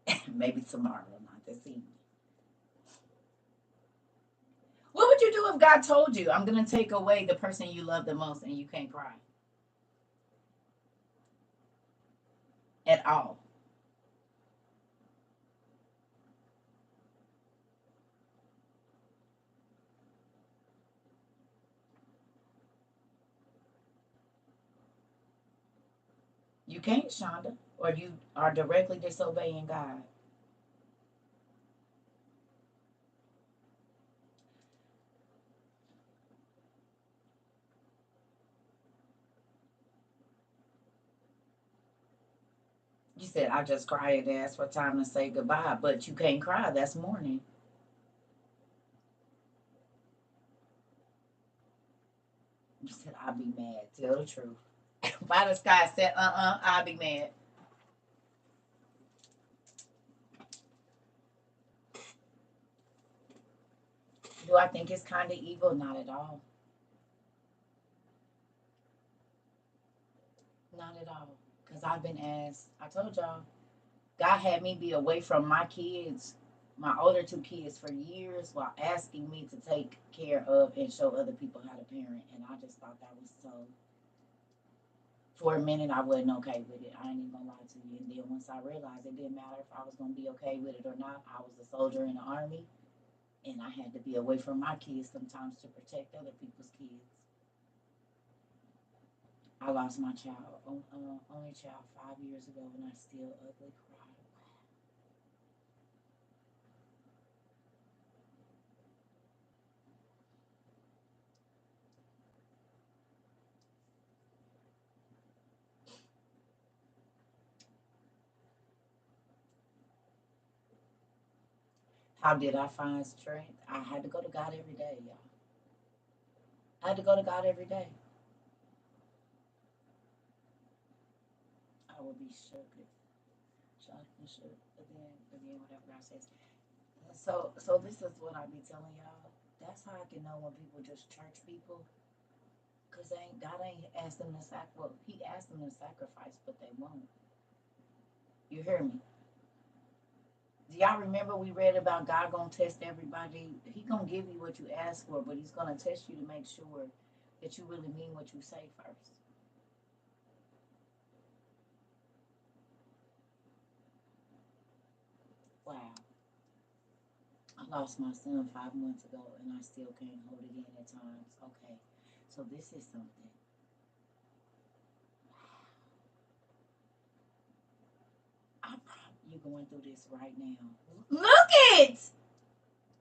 it. Maybe tomorrow, not this evening. What would you do if God told you, I'm going to take away the person you love the most and you can't cry at all? You can't, Shonda, or you are directly disobeying God. You said I just cried and asked for time to say goodbye, but you can't cry. That's mourning. You said I'll be mad. Tell the truth. Why the sky said, I'll be mad. Do I think it's kind of evil? Not at all. Not at all. Because I've been asked, I told y'all, God had me be away from my kids, my older two kids, for years while asking me to take care of and show other people how to parent. And I just thought that was so. For a minute, I wasn't okay with it. I ain't even gonna lie to you. And then once I realized it didn't matter if I was gonna be okay with it or not, I was a soldier in the army, and I had to be away from my kids sometimes to protect other people's kids. I lost my child, only child, 5 years ago, and I still ugly cry. How did I find strength? I had to go to God every day, y'all. I had to go to God every day. I would be shook, shocked and shook. But then, whatever God says. So this is what I be telling y'all. That's how I can know when people just church people, cause God ain't asked them to Well, He asked them to sacrifice, but they won't. You hear me? Do y'all remember we read about God gonna test everybody? He gonna give you what you ask for, but He's gonna test you to make sure that you really mean what you say first. Wow. I lost my son 5 months ago, and I still can't hold it in at times. Okay, so this is something. I'm probably going through this right now. Look it!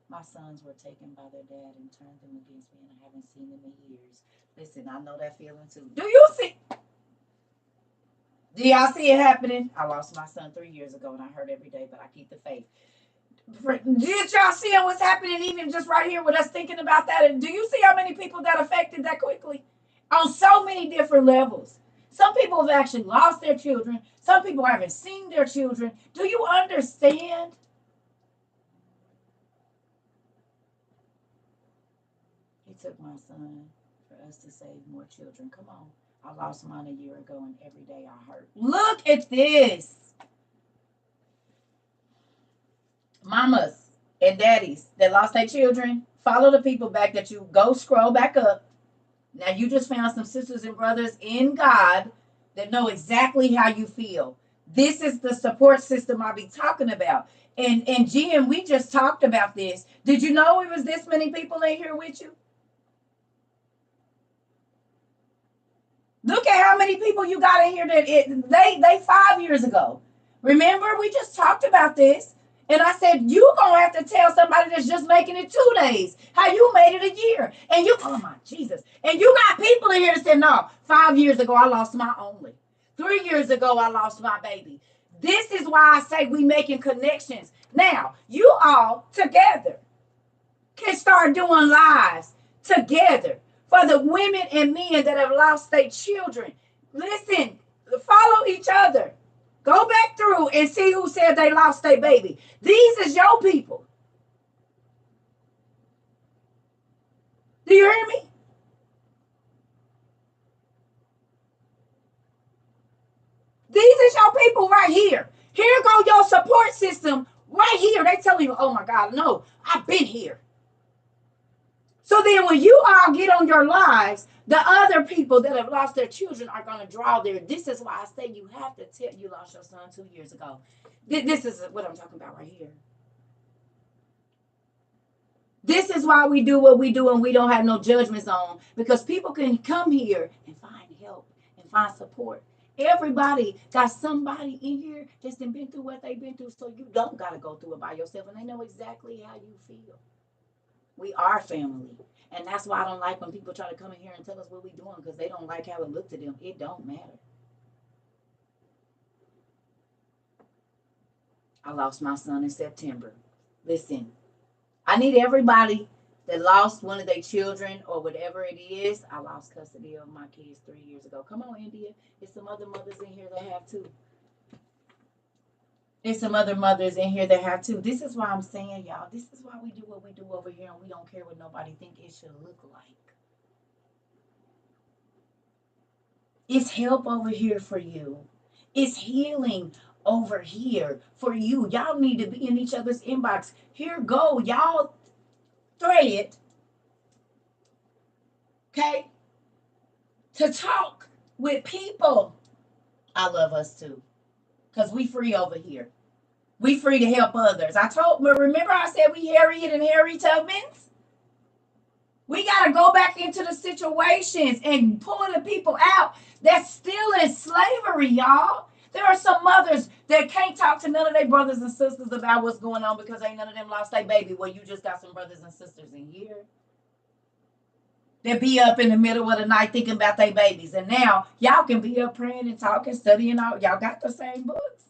My sons were taken by their dad and turned them against me, and I haven't seen them in years. Listen, I know that feeling too. Do you see? Do y'all see it happening? I lost my son 3 years ago, and I hurt every day, but I keep the faith. Did y'all see what's happening even just right here with us thinking about that? And do you see how many people that affected that quickly? On so many different levels. Some people have actually lost their children. Some people haven't seen their children. Do you understand? He took my son for us to save more children. Come on. I lost mine a year ago, and every day I hurt. Look at this. Mamas and daddies that lost their children, follow the people back that you go scroll back up. Now you just found some sisters and brothers in God that know exactly how you feel. This is the support system I be talking about. And Jim, we just talked about this. Did you know it was this many people in here with you? Look at how many people you got in here they 5 years ago. Remember, we just talked about this. And I said, you gonna have to tell somebody that's just making it 2 days how you made it a year. And you, oh my Jesus. And you got people in here that said, no, 5 years ago I lost my only. 3 years ago I lost my baby. This is why I say we making connections. Now, you all together can start doing lives together for the women and men that have lost their children. Listen, follow each other. Go back through and see who said they lost their baby. These is your people. Do you hear me? These is your people right here. Here go your support system right here. They telling you, oh my God, no, I've been here. So then when you all get on your lives, the other people that have lost their children are going to draw there. This is why I say you have to tell you lost your son 2 years ago. This is what I'm talking about right here. This is why we do what we do and we don't have no judgments on, because people can come here and find help and find support. Everybody got somebody in here that's been through what they've been through, so you don't got to go through it by yourself, and they know exactly how you feel. We are family. And that's why I don't like when people try to come in here and tell us what we doing, because they don't like how it looked to them. It don't matter. I lost my son in September. Listen, I need everybody that lost one of their children or whatever it is. I lost custody of my kids 3 years ago. Come on, India. There's some other mothers in here that have too. There's some other mothers in here that have too. This is why I'm saying, y'all, this is why we do what we do over here and we don't care what nobody think it should look like. It's help over here for you. It's healing over here for you. Y'all need to be in each other's inbox. Here go. Y'all thread, okay, to talk with people. I love us too. Because we free over here. We free to help others. Remember I said we Harriet and Harry Tubmans? We got to go back into the situations and pull the people out that's still in slavery, y'all. There are some mothers that can't talk to none of their brothers and sisters about what's going on because ain't none of them lost their baby. Well, you just got some brothers and sisters in here that be up in the middle of the night thinking about their babies. And now y'all can be up praying and talking, studying all. Y'all got the same books.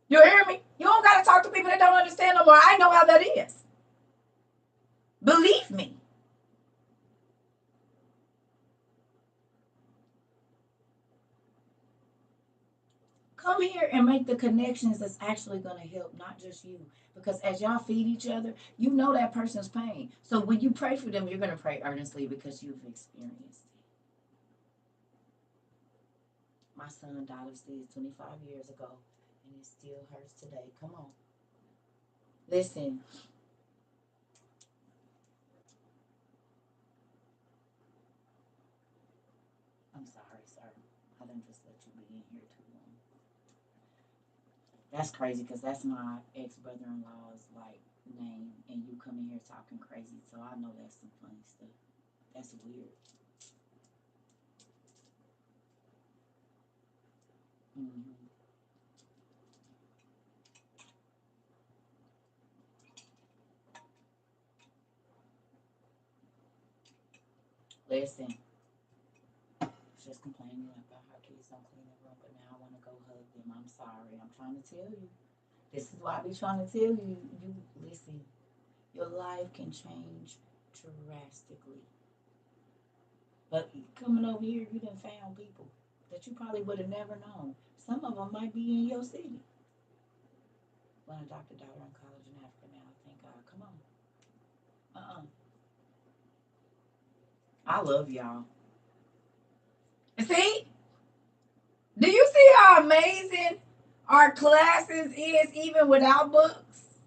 You hear me? You don't got to talk to people that don't understand no more. I know how that is. Believe me. Come here and make the connections that's actually going to help, not just you. Because as y'all feed each other, you know that person's pain. So when you pray for them, you're going to pray earnestly because you've experienced it. My son died of SIDS 25 years ago, and it still hurts today. Come on. Listen. I'm sorry, sir. I didn't just let you be in here too long. That's crazy because that's my ex-brother-in-law's like name, and you come in here talking crazy, so I know that's some funny stuff. That's weird. Mm-hmm. Listen, just complaining about how kids don't clean the room, but now I want to go hug them. I'm sorry. I'm trying to tell you. This is why I be trying to tell you. You listen. Your life can change drastically. But coming over here, you done found people that you probably would have never known. Some of them might be in your city. One adopted daughter in college in Africa now. Thank God. Come on. I love y'all. See? Do you see how amazing our classes is even without books?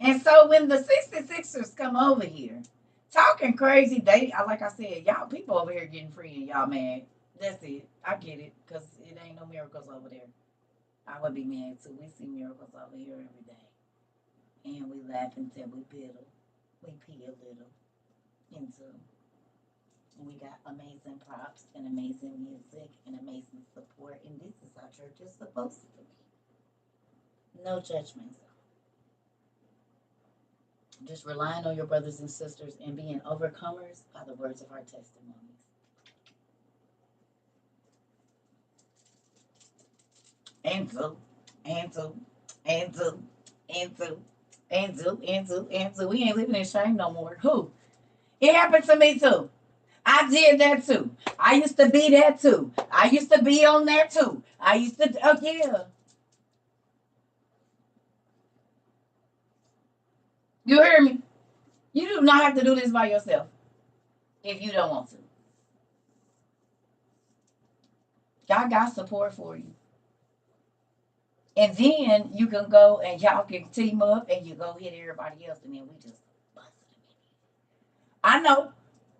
And so when the 66ers come over here, talking crazy, like I said, y'all people over here getting free and y'all mad. That's it. I get it, because it ain't no miracles over there. I would be mad too. We see miracles over here every day. And we laugh until we piddle. We pee a little into. And we got amazing props and amazing music and amazing support. And this is how church is supposed to be. No judgments. Just relying on your brothers and sisters and being overcomers by the words of our testimonies. And so, and so, and so, and so, and so, and so, and so. We ain't living in shame no more. Who? It happened to me too. I did that too. I used to be that too. I used to be on that too. I used to, oh yeah. You hear me? You do not have to do this by yourself if you don't want to. God got support for you. And then you can go and y'all can team up and you go hit everybody else and then we just bust it. I know.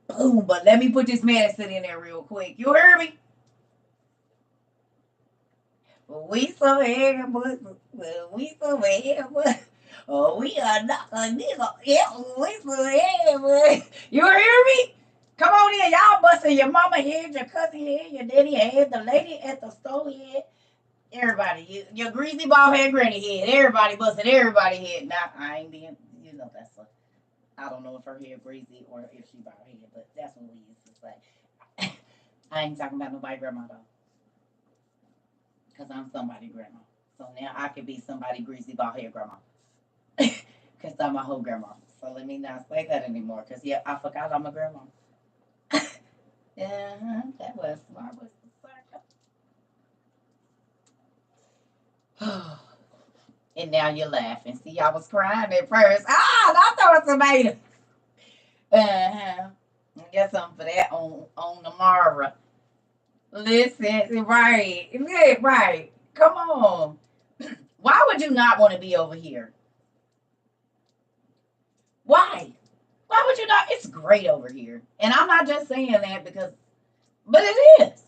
Boom, but let me put this medicine in there real quick. You heard me? We so here, but we so here, but oh, we are not a nigga. Yeah, we so here, but you hear me? Come on in, y'all busting your mama head, your cousin head, your daddy head, the lady at the store head. Everybody, your greasy bald head granny head. Everybody busting everybody head. Now I ain't being, that's a. I don't know if her hair greasy or if she bald head, but that's what we used to say. I ain't talking about nobody grandma though. because I'm somebody grandma. So now I could be somebody greasy bald head grandma. Because I'm a whole grandma. So let me not say that anymore. Because, yeah, I forgot I'm a grandma. Yeah, that was smart. Was the And now you're laughing. See, I was crying at first. Ah, I throw a tomato. Uh-huh. I got something for that on tomorrow. Listen, right. Yeah, right. Come on. Why would you not want to be over here? Why? Why would you not? It's great over here. And I'm not just saying that because, but it is.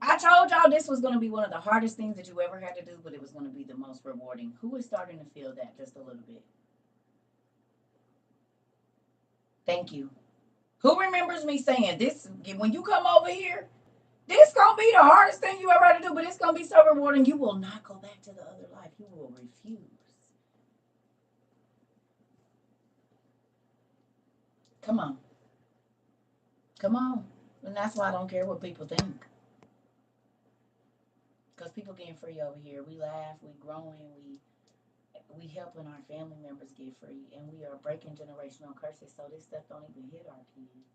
I told y'all this was going to be one of the hardest things that you ever had to do, but it was going to be the most rewarding. Who is starting to feel that just a little bit? Thank you. Who remembers me saying this when you come over here? This gonna be the hardest thing you ever had to do, but it's gonna be so rewarding. You will not go back to the other life. You will refuse. Come on, come on, and that's why I don't care what people think. Because people getting free over here. We laugh, we growing, we helping our family members get free, and we are breaking generational curses. So this stuff don't even hit our kids.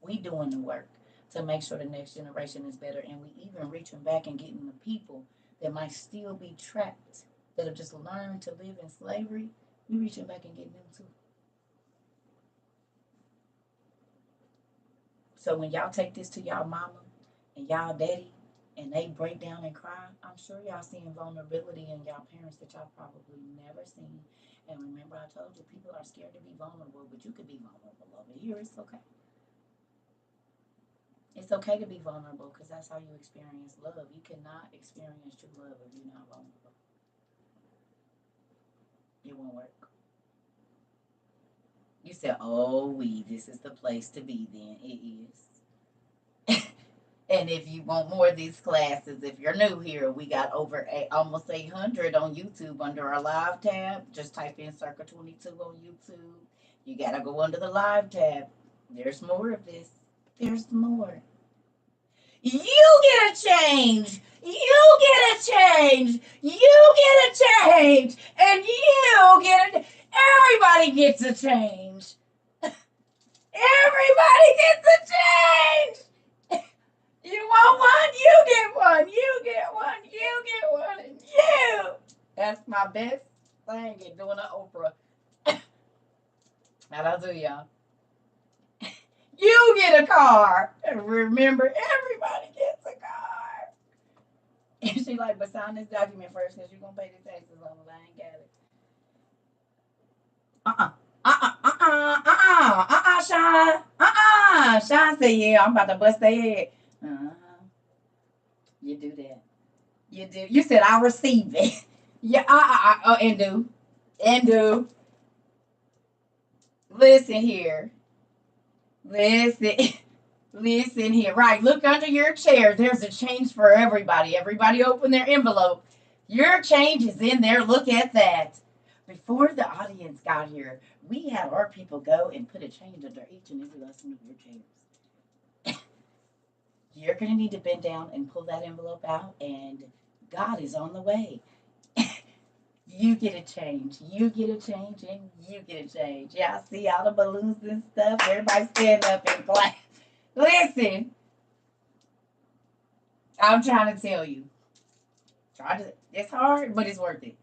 We doing the work to make sure the next generation is better, and we even reaching back and getting the people that might still be trapped, that have just learned to live in slavery. We reaching back and getting them too. So when y'all take this to y'all mama and y'all daddy, and they break down and cry, I'm sure y'all seeing vulnerability in y'all parents that y'all probably never seen. And remember, I told you people are scared to be vulnerable, but you could be vulnerable over here. It's okay. It's okay to be vulnerable because that's how you experience love. You cannot experience true love if you're not vulnerable. It won't work. You said, "Oh, this is the place to be." Then it is. And if you want more of these classes, if you're new here, we got over almost 800 on YouTube under our live tab. Just type in Circa 22 on YouTube. You got to go under the live tab. There's more of this. There's more. You get a change. You get a change. You get a change. And you get a. Everybody gets a change. Everybody gets a change. You want one? You get one. You get one. You get one. And you. That's my best thing in doing an Oprah. How'd I do, y'all? You get a car. And remember, everybody gets a car. And she like, but sign this document first because you're going to pay the taxes on it. I ain't got it. Sean. Sean said, yeah, I'm about to bust their head. Uh-huh. You do that. You do. You said, I'll receive it. Yeah, and do. And do. Listen here. Listen. Listen here. Right. Look under your chair. There's a change for everybody. Everybody open their envelope. Your change is in there. Look at that. Before the audience got here, we had our people go and put a change under each and every last one of your chairs. You're going to need to bend down and pull that envelope out, and God is on the way. You get a change. You get a change, and you get a change. Y'all see all the balloons and stuff? Everybody stand up and clap. Listen, I'm trying to tell you. It's hard, but it's worth it.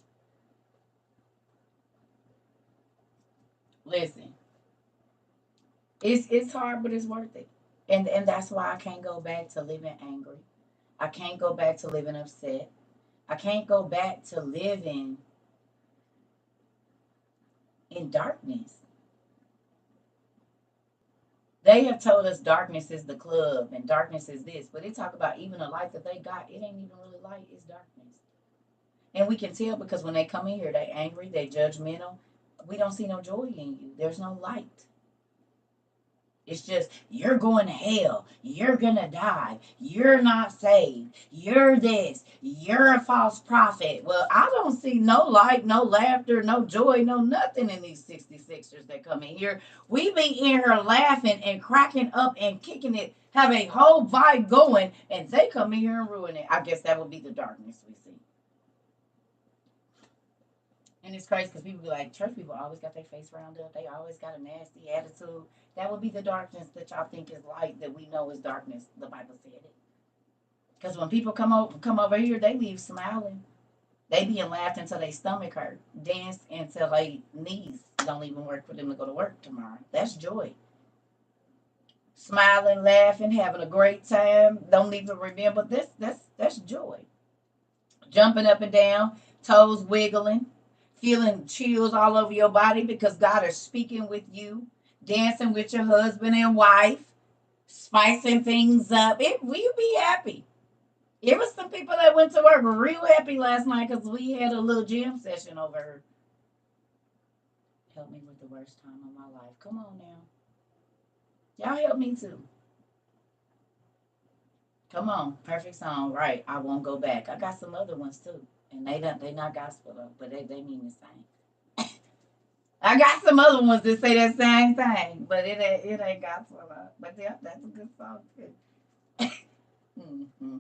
Listen, it's hard, but it's worth it. And that's why I can't go back to living angry. I can't go back to living upset. I can't go back to living in darkness. They have told us darkness is the club and darkness is this, but they talk about even the light that they got, it ain't even really light, it's darkness. And we can tell because when they come in here, they angry, they judgmental. We don't see no joy in you. There's no light. It's just, you're going to hell. You're going to die. You're not saved. You're this. You're a false prophet. Well, I don't see no light, no laughter, no joy, no nothing in these 66ers that come in here. We be in here laughing and cracking up and kicking it have a whole vibe going, and they come in here and ruin it. I guess that would be the darkness we see. And it's crazy because people be like, church people always got their face round up. They always got a nasty attitude. That would be the darkness that y'all think is light that we know is darkness. The Bible said it. Because when people come over here, they leave smiling. They be laughed until their stomach hurt. Dance until their knees don't even work for them to go to work tomorrow. That's joy. Smiling, laughing, having a great time. Don't even remember this. That's joy. Jumping up and down, toes wiggling, feeling chills all over your body because God is speaking with you, dancing with your husband and wife, spicing things up. We'll be happy. There was some people that went to work real happy last night because we had a little jam session over her. Help me with the worst time of my life. Come on now. Y'all help me too. Come on. Perfect song. Right. I won't go back. I got some other ones too. And they not gospel though, but they mean the same. I got some other ones that say that same thing, but it ain't gospel though. But yeah, that's a good song too. Mm-hmm.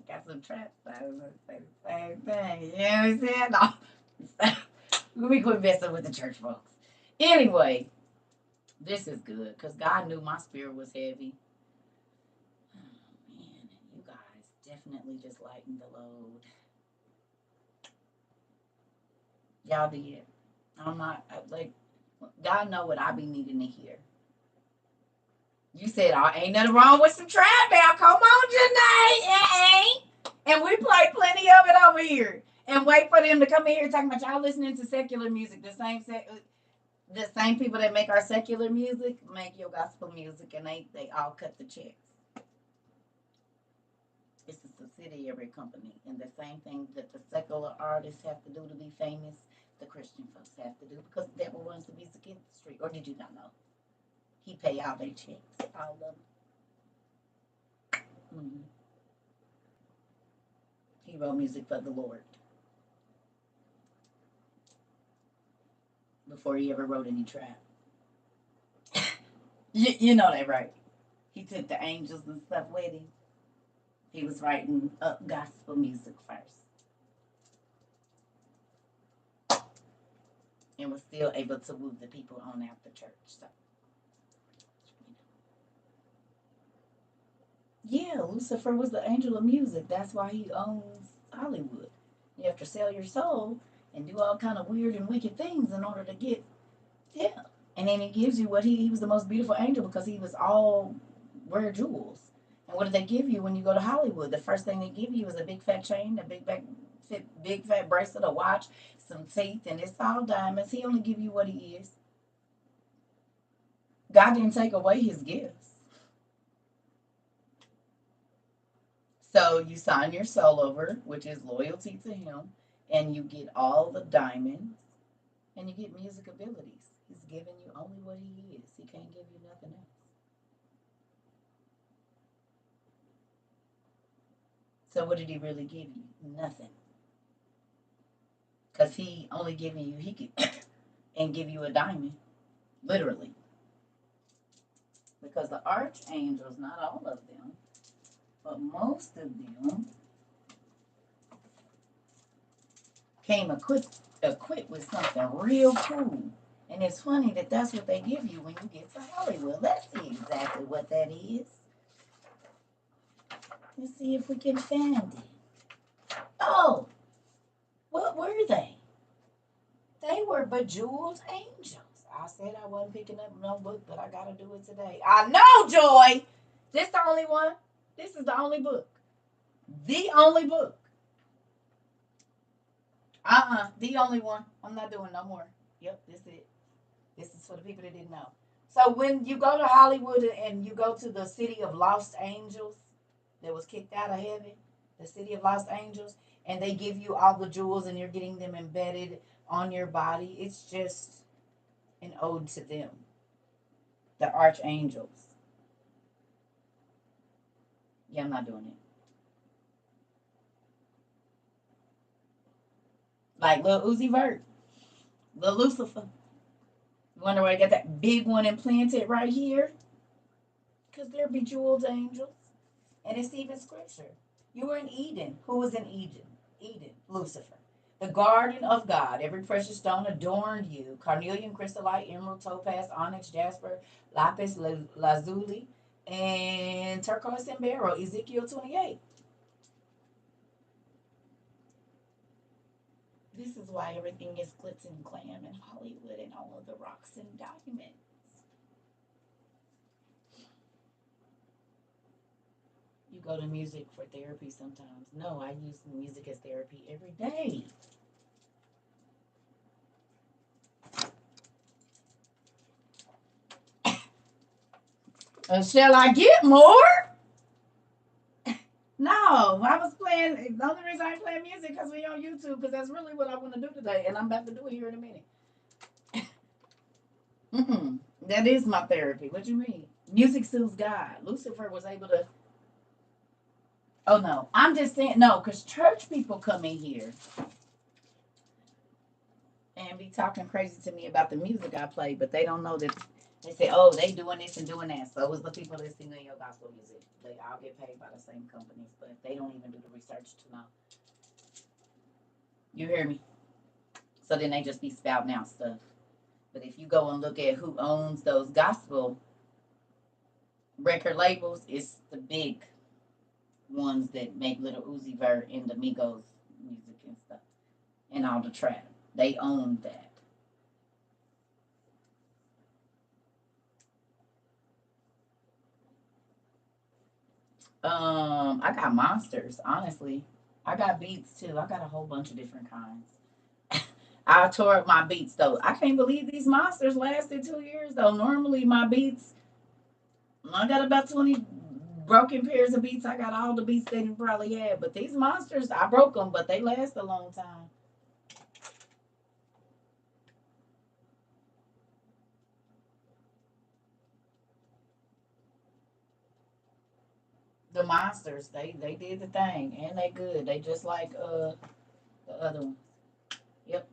Got some trap songs that say the same thing. You know what I'm saying? No. We quit messing with the church folks. Anyway, this is good because God knew my spirit was heavy. Oh man, you guys definitely just lightened the load. Y'all did. I'm not like God know what I be needing to hear. You said, "Oh, ain't nothing wrong with some trap now. Come on, Janae, it ain't." And we play plenty of it over here. And wait for them to come in here talking about y'all listening to secular music. The same people that make our secular music make your gospel music, and they all cut the checks. It's a subsidiary company, and the same thing that the secular artists have to do to be famous, the Christian folks have to do because the devil runs the music industry. Or did you not know? He pay all their checks, all of them. Mm-hmm. He wrote music for the Lord before he ever wrote any trap. You know that, right? He took the angels and stuff with him. He was writing up gospel music first and was still able to move the people on out the church. So, yeah, Lucifer was the angel of music. That's why he owns Hollywood. You have to sell your soul and do all kind of weird and wicked things in order to get, yeah. And then he gives you what he was the most beautiful angel because he was all rare jewels. And what do they give you when you go to Hollywood? The first thing they give you is a big fat chain, a big fat bracelet, a watch, some teeth, and it's all diamonds. He only give you what he is. God didn't take away his gifts. So you sign your soul over, which is loyalty to him, and you get all the diamonds, and you get music abilities. He's giving you only what he is. He can't give you nothing else. So what did he really give you? Nothing. Because he only giving you, he could and give you a diamond, literally. Because the archangels, not all of them, but most of them came equipped with something real cool. And it's funny that that's what they give you when you get to Hollywood. Let's see exactly what that is. Let's see if we can find it. Oh, what were they? They were bejeweled angels. I said I wasn't picking up no book, but I gotta do it today. I know, Joy. This the only one. This is the only book. The only book. The only one. I'm not doing no more. Yep, this is it. This is for the people that didn't know. So when you go to Hollywood and you go to the city of lost angels that was kicked out of heaven, the city of lost angels, and they give you all the jewels and you're getting them embedded on your body, it's just an ode to them, the archangels. Yeah, I'm not doing it. Like Lil Uzi Vert, Lil Lucifer. You wonder why I got that big one implanted right here? Because they're bejeweled angels. And it's even scripture. You were in Eden. Who was in Eden? Eden, Lucifer. The garden of God. Every precious stone adorned you. Carnelian, chrysolite, emerald, topaz, onyx, jasper, lapis lazuli, and turquoise and beryl. Ezekiel 28. This is why everything is glitz and glam in Hollywood and all of the rocks and diamonds. You go to music for therapy sometimes. No, I use music as therapy every day. Shall I get more? No, I was playing. The only reason I ain't playing music because we on YouTube, because that's really what I want to do today, and I'm about to do it here in a minute. That is my therapy. What you mean? Music soothes God. Lucifer was able to. Oh no, I'm just saying no, because church people come in here and be talking crazy to me about the music I play, but they don't know that. They say, "Oh, they doing this and doing that." So it's the people that sing your gospel music. They all get paid by the same companies, but they don't even do the research to know. You hear me? So then they just be spouting out stuff. But if you go and look at who owns those gospel record labels, it's the big ones that make Little Uzi Vert and the Migos music and stuff, and all the trap. They own that. I got monsters, honestly. I got beats too. I got a whole bunch of different kinds. I tore up my beats though. I can't believe these monsters lasted 2 years though. Normally my beats, I got about 20 broken pairs of beats. I got all the beats they probably had, but these monsters, I broke them, but they last a long time. The monsters, they did the thing, and they good. They just like the other ones. Yep,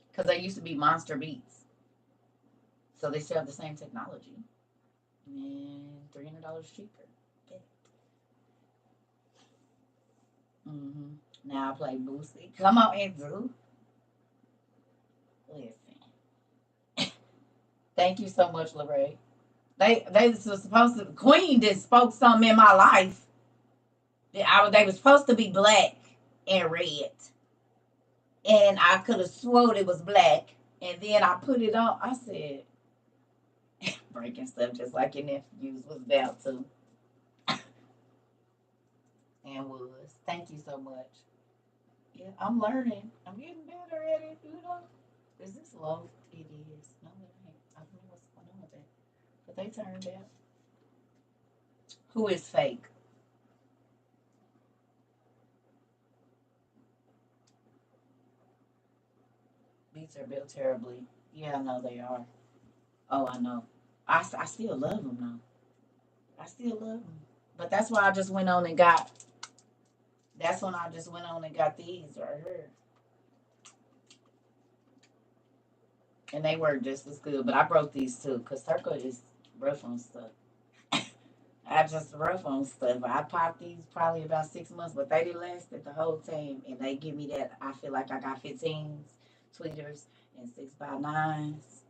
because they used to be monster beats, so they still have the same technology, and $300 cheaper. Yeah. Now I play Boosie. Come on, Andrew. Listen. Thank you so much, Lorraine. They was supposed to. Queen just spoke something in my life. They were supposed to be black and red, and I could have sworn it was black. And then I put it on. I said, breaking stuff just like your nephews was about to, and was. Thank you so much. Yeah, I'm learning. I'm getting better at it. You know. Is this low? It is. No, it ain't. I don't know what's going on with that. But they turned out. Who is fake? Beats are built terribly. Yeah, I know they are. Oh, I know. I still love them though. I still love them. But that's why I just went on and got. That's when I just went on and got these right here, and they work just as good. But I broke these too, cause Circle is rough on stuff. I just rough on stuff. I popped these probably about 6 months, but they didn't last it the whole time, and they give me that. I feel like I got 15s, tweeters, and 6x9s.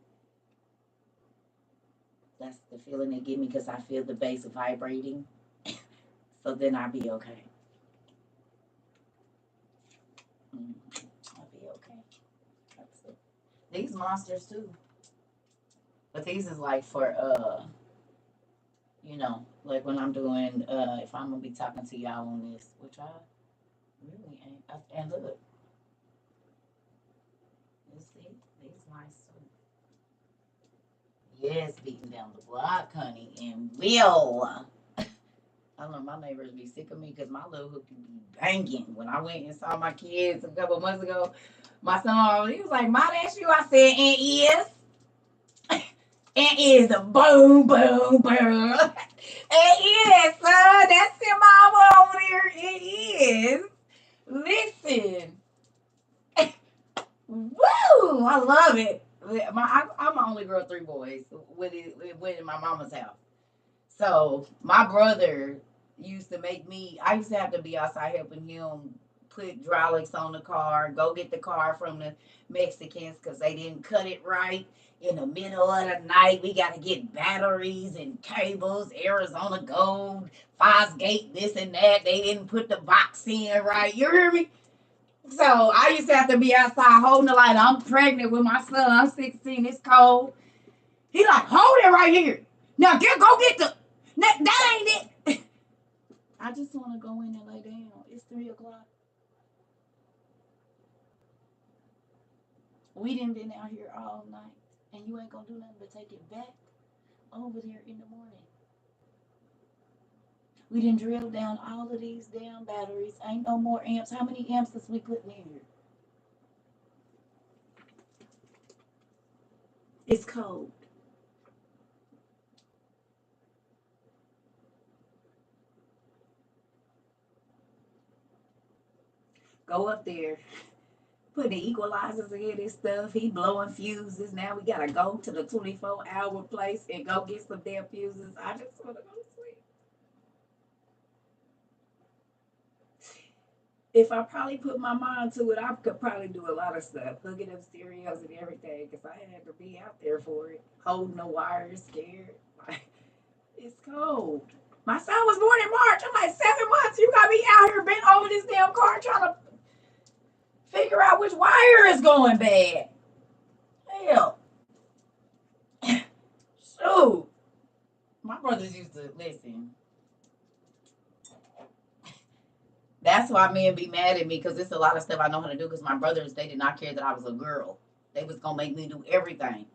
That's the feeling they give me because I feel the bass vibrating. So then I'll be okay. Mm, I'll be okay. That's it. These monsters too. But these is like for like when I'm doing if I'm gonna be talking to y'all on this, which I really ain't. And look, you see, these nice too. Yes, beating down the block, honey, and will. I know my neighbors be sick of me because my little hook can be banging. When I went and saw my kids a couple months ago, my son, he was like, "Ma, that's you." I said, "And is." It is a boom, boom, boom. It is, son. That's your mama over there. It is. Listen. Woo! I love it. I'm the only girl, of 3 boys with in my mama's house. So my brother used to make me. I used to have to be outside helping him put hydraulics on the car, go get the car from the Mexicans because they didn't cut it right. In the middle of the night, we got to get batteries and cables, Arizona Gold, Fosgate, this and that. They didn't put the box in right. You hear me? So I used to have to be outside holding the light. I'm pregnant with my son. I'm 16. It's cold. He like, hold it right here. Now go get the. That ain't it. I just want to go in and lay down. It's 3 o'clock. We done been out here all night, and you ain't gonna do nothing but take it back over there in the morning. We done drilled down all of these damn batteries. Ain't no more amps. How many amps is we putting in here? It's cold. Go up there. Put the equalizers in this stuff. He blowing fuses. Now we gotta go to the 24-hour place and go get some damn fuses. I just wanna go to sleep. If I probably put my mind to it, I could probably do a lot of stuff, hooking up stereos and everything, because I had to be out there for it, holding the wires, scared. Like, it's cold. My son was born in March. I'm like 7 months. You got me out here bent over this damn car trying to figure out which wire is going bad. Hell, shoot. My brothers used to listen. That's why men be mad at me because it's a lot of stuff I know how to do. Because my brothers, they did not care that I was a girl. They was gonna make me do everything,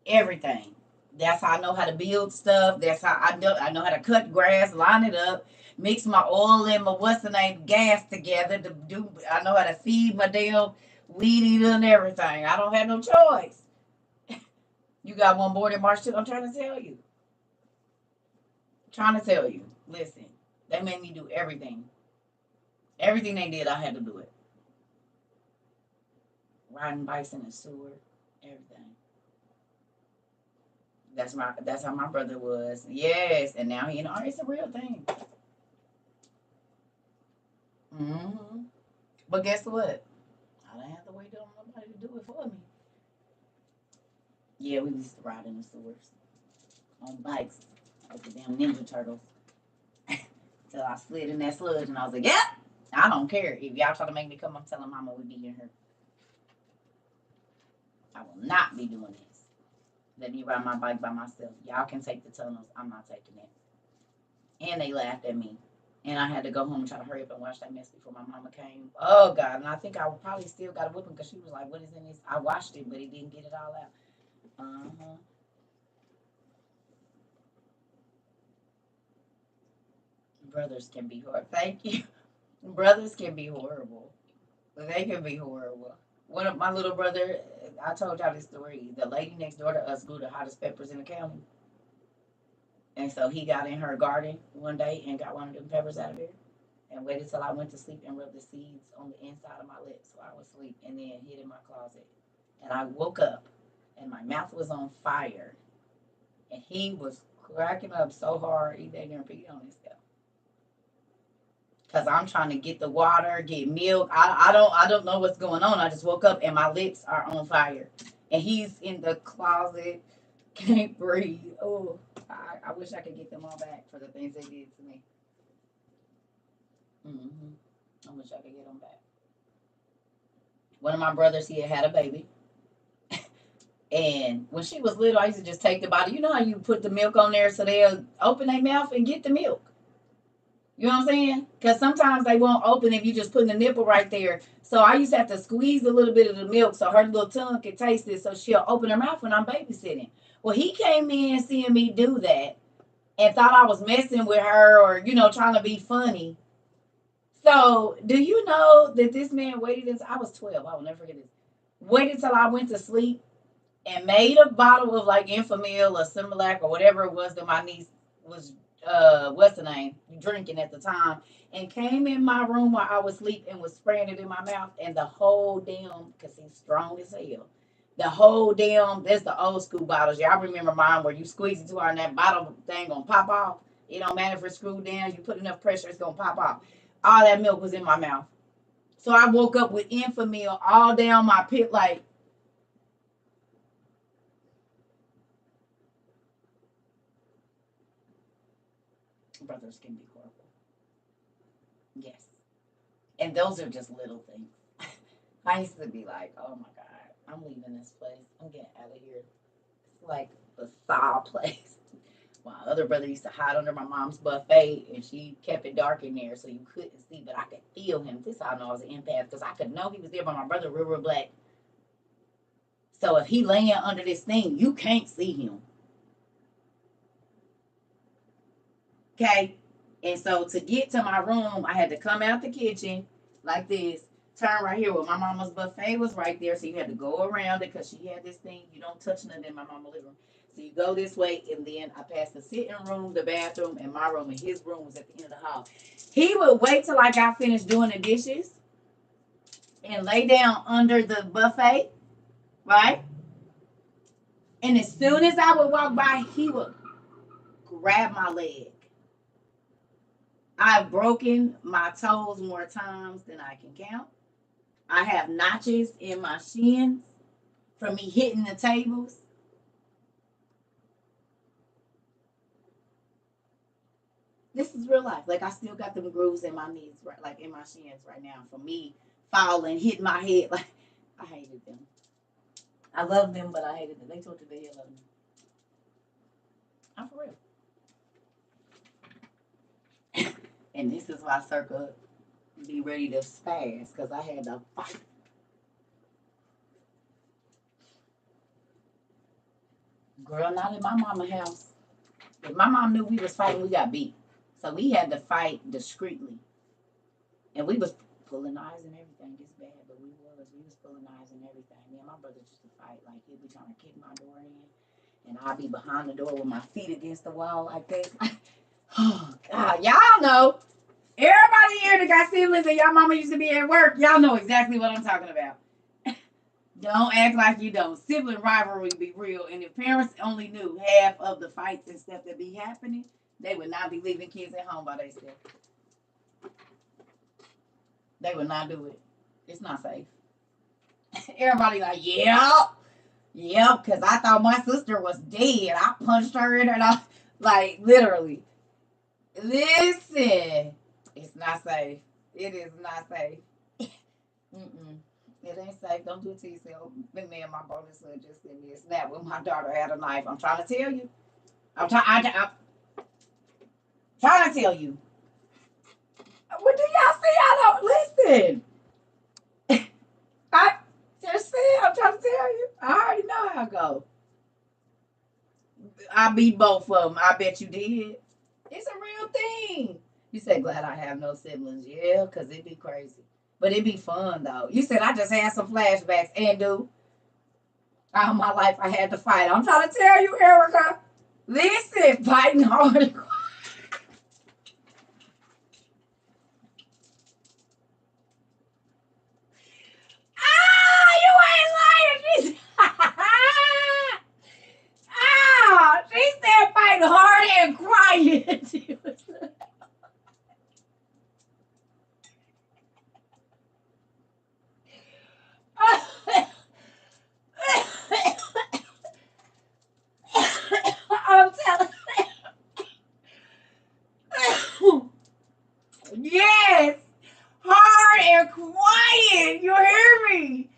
everything. That's how I know how to build stuff. That's how I know how to cut grass, line it up, mix my oil and my what's the name gas together to do. I know how to feed my damn weed eater and everything. I don't have no choice. You got one board in March too. I'm trying to tell you. Trying to tell you. Listen, they made me do everything. Everything they did, I had to do it. Riding bikes in the sewer, everything. That's how my brother was. Yes, and now he in art. It's a real thing. Hmm. But guess what? I didn't have to wait on nobody to do it for me. Yeah, we used to ride in the sewers on bikes like the damn Ninja Turtles. Till I slid in that sludge and I was like, yep, I don't care. If y'all try to make me come, I'm telling mama we be in here. I will not be doing this. Let me ride my bike by myself. Y'all can take the tunnels. I'm not taking it. And they laughed at me. And I had to go home and try to hurry up and wash that mess before my mama came. Oh God! And I think I probably still got a whipping because she was like, "What is in this?" I washed it, but it didn't get it all out. Uh-huh. Brothers can be horrible. Thank you. Brothers can be horrible. They can be horrible. One of my little brother, I told y'all this story. The lady next door to us grew the hottest peppers in the county, and so he got in her garden one day and got one of them peppers out of there, and waited till I went to sleep and rubbed the seeds on the inside of my lips while I was asleep, and then hid in my closet. And I woke up, and my mouth was on fire, and he was cracking up so hard he didn't even peed on himself. Cause I'm trying to get the water, get milk. I don't know what's going on. I just woke up and my lips are on fire, and he's in the closet, can't breathe. Oh, I wish I could get them all back for the things they did to me. Hmm. I wish I could get them back. One of my brothers, he had a baby, and when she was little, I used to just take the bottle. You know how you put the milk on there so they'll open their mouth and get the milk. You know what I'm saying? Because sometimes they won't open if you just put the nipple right there. So I used to have to squeeze a little bit of the milk so her little tongue could taste it so she'll open her mouth when I'm babysitting. Well, he came in seeing me do that and thought I was messing with her or, trying to be funny. So do you know that this man waited until I was 12? I will never forget this. Waited till I went to sleep and made a bottle of like Enfamil or Similac or whatever it was that my niece was what's the name drinking at the time, and came in my room while I was asleep and was spraying it in my mouth, and the whole damn, because he's strong as hell, The whole damn, that's the old school bottles. Y'all remember mine where you squeeze it too hard and that bottle thing gonna pop off. It don't matter if it's screwed down. You put enough pressure, it's gonna pop off. All that milk was in my mouth. So I woke up with Enfamil all down my pit, like, brothers can be horrible. Yes. And those are just little things. I used to be like, oh my God, I'm leaving this place. I'm getting out of here. It's like the foul place. My other brother used to hide under my mom's buffet, and she kept it dark in there so you couldn't see, but I could feel him. This is how I know I was an empath, because I could know he was there, but my brother real black. So if he laying under this thing, you can't see him. Okay? And so to get to my room, I had to come out the kitchen like this, turn right here where my mama's buffet was right there. So you had to go around it because she had this thing. You don't touch nothing in my mama's living room. So you go this way, and then I passed the sitting room, the bathroom, and my room, and his room was at the end of the hall. He would wait till I got finished doing the dishes and lay down under the buffet, right? And as soon as I would walk by, he would grab my leg. I've broken my toes more times than I can count. I have notches in my shins from me hitting the tables. This is real life. Like, I still got them grooves in my knees, right, like in my shins right now, from me falling, hitting my head. Like, I hated them. I love them, but I hated them. They tortured the hell out of me. I'm for real. And this is why CERCA be ready to spaz, because I had to fight. Girl, not in my mama house. If my mom knew we was fighting, we got beat. So we had to fight discreetly. And we was pulling knives and everything. It's bad, but we was pulling knives and everything. Me and my brother used to fight. Like, he'd be trying to kick my door in, and I'd be behind the door with my feet against the wall like this. Oh God, y'all know. Everybody here that got siblings and y'all mama used to be at work, y'all know exactly what I'm talking about. Don't act like you don't. Sibling rivalry be real, and if parents only knew half of the fights and stuff that be happening, they would not be leaving kids at home by themselves. They would not do it. It's not safe. Everybody like, yeah, because I thought my sister was dead. I punched her in her, like, literally. Listen, it's not safe. It is not safe. Mm-mm. It ain't safe. Don't do it to yourself. Me and my bonus son just sent me a snap when my daughter had a knife. I'm trying to tell you. I'm trying to tell you. What do y'all see? I don't listen. I just said, I'm trying to tell you. I already know how it go. I beat both of them. I bet you did. It's a real thing. You said, glad I have no siblings. Yeah, because it'd be crazy. But it'd be fun, though. You said, I just had some flashbacks. And, dude, all my life I had to fight. I'm trying to tell you, Erica. Listen, fighting hard. You ain't lying. She said fighting hard and crying. I'm telling you. Yes. Hard and quiet. You hear me?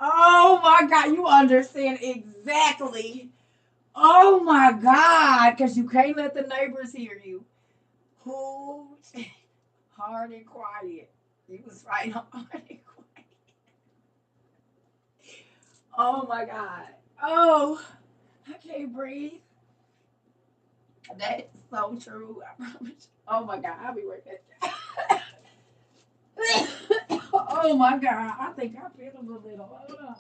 Oh my God. You understand exactly. Oh my God. Because you can't let the neighbors hear you. Who? Hard and quiet. He was right hard and quiet. Oh my God. Oh, I can't breathe. That's so true. I promise you. Oh my God. I'll be right back. Oh my God. I think I feel a little. Hold on.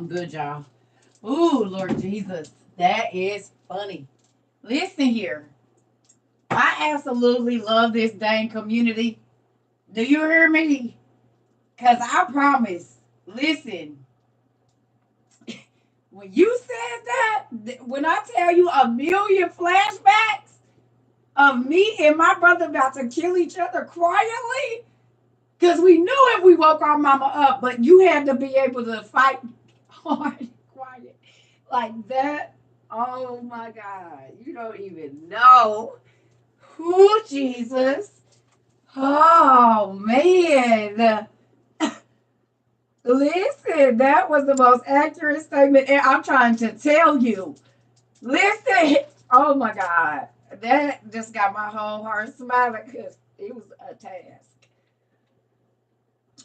I'm good, y'all. Ooh, Lord Jesus. That is funny. Listen here. I absolutely love this dang community. Do you hear me? Because I promise. Listen, when you said that, when I tell you a million flashbacks of me and my brother about to kill each other quietly, because we knew if we woke our mama up, but you had to be able to fight hard and quiet like that. Oh my God. You don't even know who Jesus. Oh man. Listen, that was the most accurate statement. And I'm trying to tell you. Listen. Oh my God. That just got my whole heart smiling because it was a task.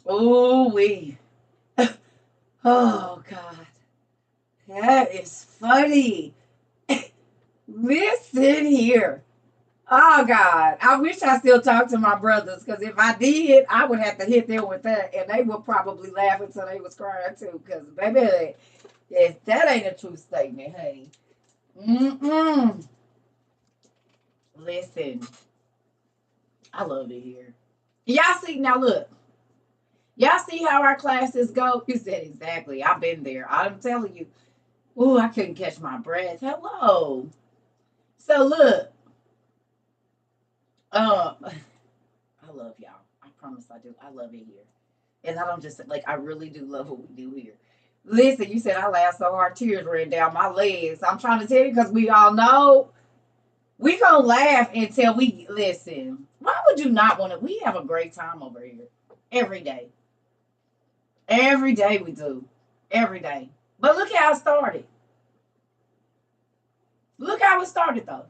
Oh, we. Oh God. That is funny. Listen here. Oh God. I wish I still talked to my brothers because if I did, I would have to hit them with that. And they would probably laugh until they was crying too. Because baby, if that ain't a true statement, honey. Mm-mm. Listen. I love it here. Y'all see now look. Y'all see how our classes go? You said exactly. I've been there. I'm telling you. Ooh, I couldn't catch my breath. Hello. So look. I love y'all. I promise I do. I love it here. And I don't just like I really do love what we do here. Listen, you said I laughed so hard, tears ran down my legs. I'm trying to tell you because we all know we gonna laugh until we listen. Why would you not want to? We have a great time over here every day. Every day we do. Every day. But look how it started. Look how it started though.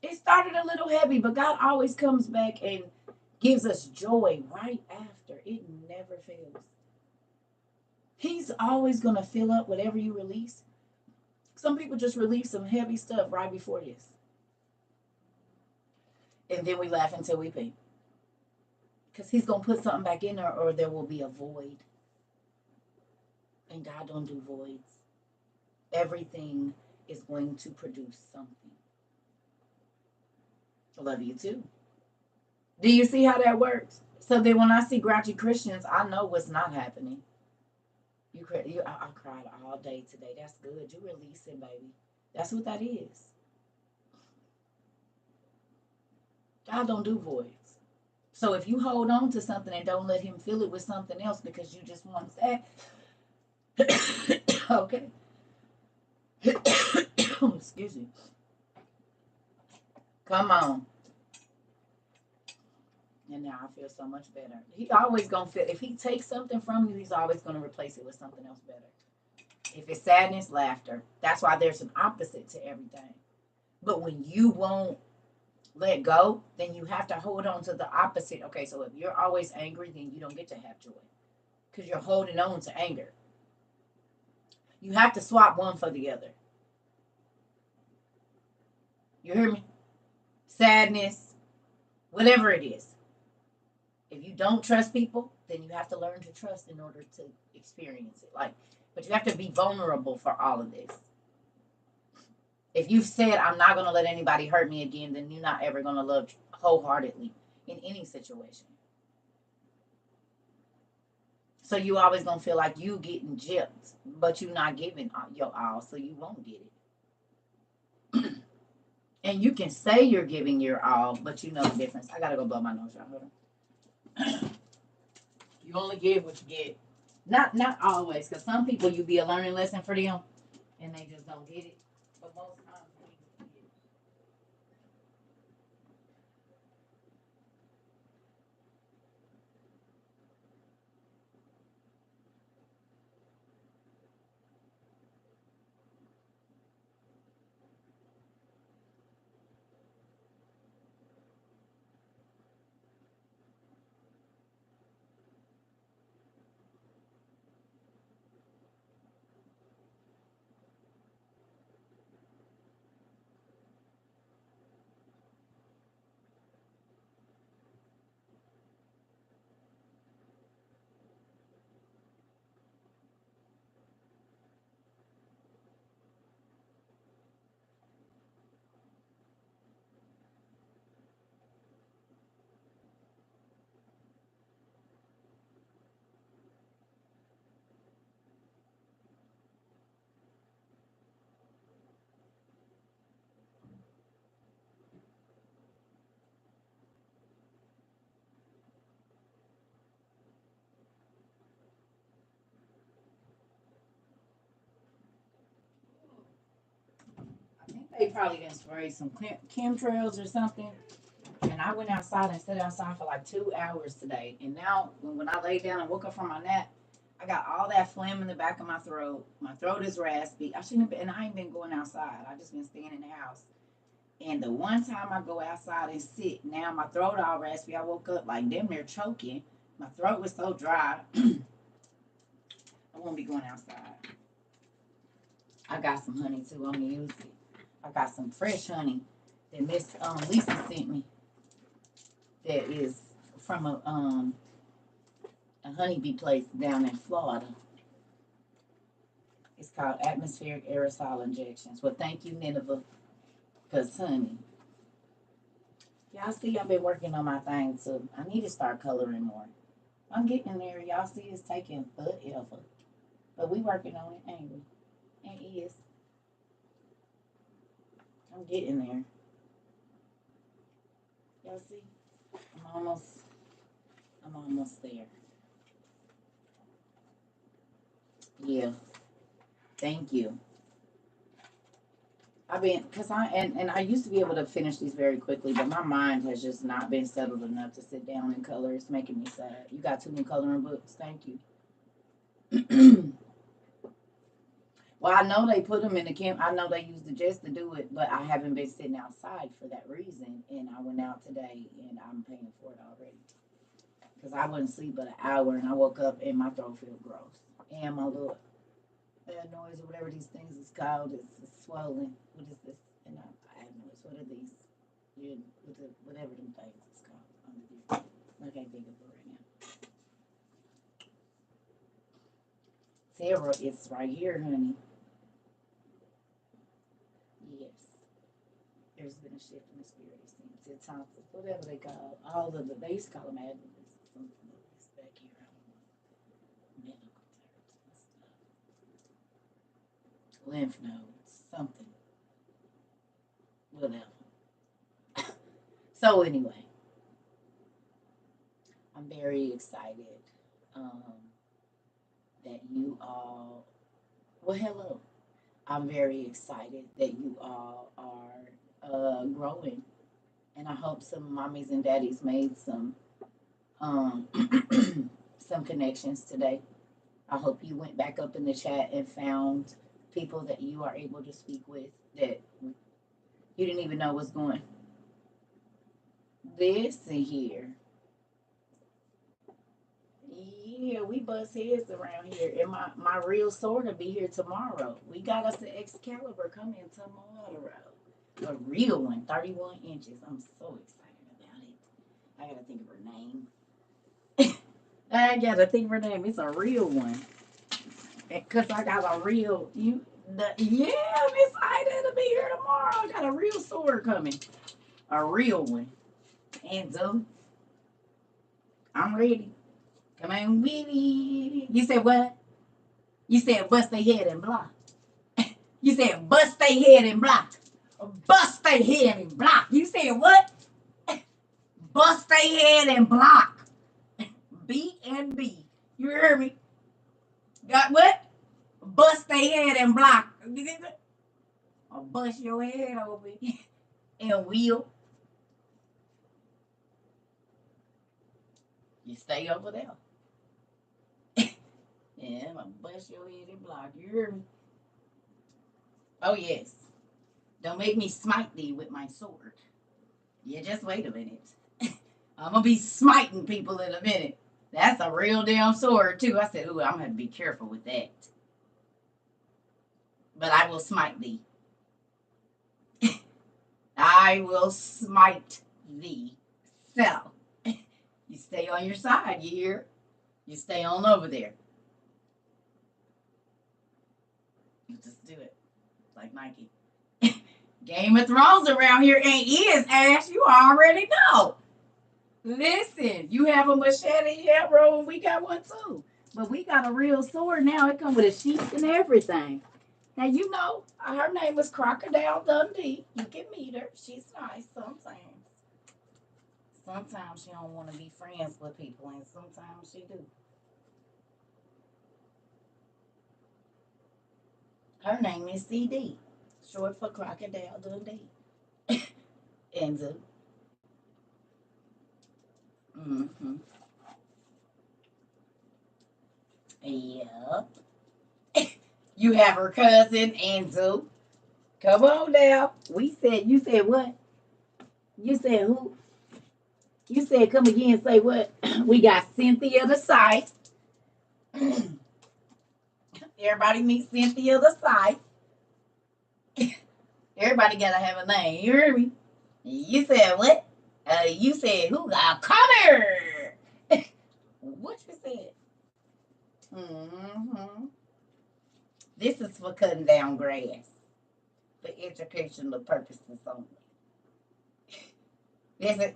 It started a little heavy, but God always comes back and gives us joy right after. It never fails. He's always going to fill up whatever you release. Some people just release some heavy stuff right before this. And then we laugh until we pee. Because he's going to put something back in there or there will be a void. And God don't do voids. Everything is going to produce something. I love you too. Do you see how that works? So then when I see grouchy Christians, I know what's not happening. I cried all day today. That's good. You releasing, baby. That's what that is. God don't do voids. So if you hold on to something and don't let him fill it with something else because you just want that, okay. Excuse me. Come on. And now I feel so much better. He always gonna feel if he takes something from you, he's always gonna replace it with something else better. If it's sadness, laughter. That's why there's an opposite to everything. But when you won't let go, then you have to hold on to the opposite. Okay, so if you're always angry, then you don't get to have joy because you're holding on to anger. You have to swap one for the other. You hear me? Sadness, whatever it is. If you don't trust people, then you have to learn to trust in order to experience it. But you have to be vulnerable for all of this. If you've said, I'm not going to let anybody hurt me again, then you're not ever going to love wholeheartedly in any situation. So you always going to feel like you getting gypped, but you're not giving your all, so you won't get it. And you can say you're giving your all, but you know the difference. I got to go blow my nose out. Hold on. You only give what you get. Not always, because some people you be a learning lesson for them, and they just don't get it. But most times we get it. They probably didn't spray some chemtrails or something. And I went outside and sat outside for like 2 hours today. And now, when I lay down and woke up from my nap, I got all that phlegm in the back of my throat. My throat is raspy. I shouldn't have been, and I ain't been going outside. I just been staying in the house. And the one time I go outside and sit, now my throat all raspy. I woke up like damn near choking. My throat was so dry. I won't be going outside. I got some honey too. I'm gonna use it. I got some fresh honey that Miss Lisa sent me. That is from a honeybee place down in Florida. It's called atmospheric aerosol injections. Well, thank you, Nineveh, because honey. Y'all see, I've been working on my thing too. I need to start coloring more. I'm getting there. Y'all see, it's taking forever, but we working on it, ain't we? It is. I'm getting there. Y'all see, I'm almost there. Yeah. Thank you. I've been, cause and I used to be able to finish these very quickly, but my mind has just not been settled enough to sit down and color. It's making me sad. You got 2 new coloring books. Thank you. Well, I know they put them in the camp. I know they used the just to do it, but I haven't been sitting outside for that reason. And I went out today, and I'm paying for it already. Cause I wouldn't sleep but an hour, and I woke up and my throat felt gross, and my little noise or whatever these things is called is swollen. What is this? And I have noise. What are these? Yeah, whatever them things is called. I can't think of it right now. Sarah, it's right here, honey. Yes. There's been a shift in the spirit, it seems. It's whatever they call all of the, they used to call them admins. Something back here. I don't know. Medical terms and stuff. Lymph nodes. Something. Whatever. So anyway, I'm very excited um, that you all, well, hello. I'm very excited that you all are growing. And I hope some mommies and daddies made um, some connections today. I hope you went back up in the chat and found people that you are able to speak with that you didn't even know was going. Listen here. Yeah, we bust heads around here. And my real sword will be here tomorrow. We got us an Excalibur coming tomorrow. A real one, 31 inches. I'm so excited about it. I gotta think of her name. I gotta think of her name. It's a real one. Cause I got a real yeah, Miss Ida to be here tomorrow. I got a real sword coming. A real one. And so I'm ready. Come on with it. You said what? You said bust their head and block. You said bust their head and block. Bust their head and block. You said what? Bust their head and block. B and B. You heard me? Got what? Bust their head and block. Or bust your head over and wheel. You stay over there. Yeah, I'm gonna bust your head and block. You hear me? Oh yes. Don't make me smite thee with my sword. Yeah, just wait a minute. I'm gonna be smiting people in a minute. That's a real damn sword too. I said, ooh, I'm gonna be careful with that. But I will smite thee. I will smite thee. So you stay on your side, you hear? You stay on over there. You just do it. Like Nike. Game of Thrones around here ain't is, Ash. You already know. Listen, you have a machete, yeah, bro, and we got one too. But we got a real sword now. It comes with a sheath and everything. Now, you know, her name was Crocodile Dundee. You can meet her. She's nice sometimes. Sometimes she don't want to be friends with people, and sometimes she do. Her name is CD. short for Crocodile Dundee. And mm-hmm. Yep. You have her cousin Anzu. Come on now. You said what? You said who? You said come again, say what? We got Cynthia the Sight. Everybody meet Cynthia the Sight. Everybody gotta have a name. You hear me? You said what? You said who? Come here. What you said? Mm-hmm. This is for cutting down grass for educational purposes only. This is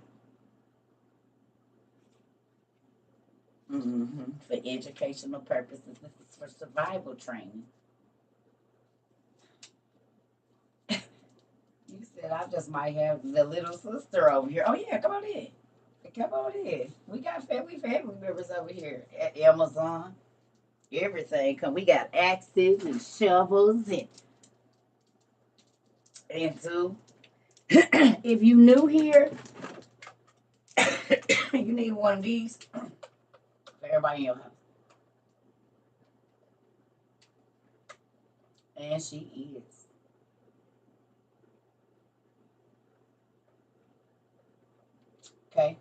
for educational purposes. This is for survival training. You said I just might have the little sister over here. Oh yeah, come on in. Come on in. We got family members over here at Amazon. Everything. Come. We got axes and shovels and so if you new here, you need one of these for everybody in your house. And she is. Okay.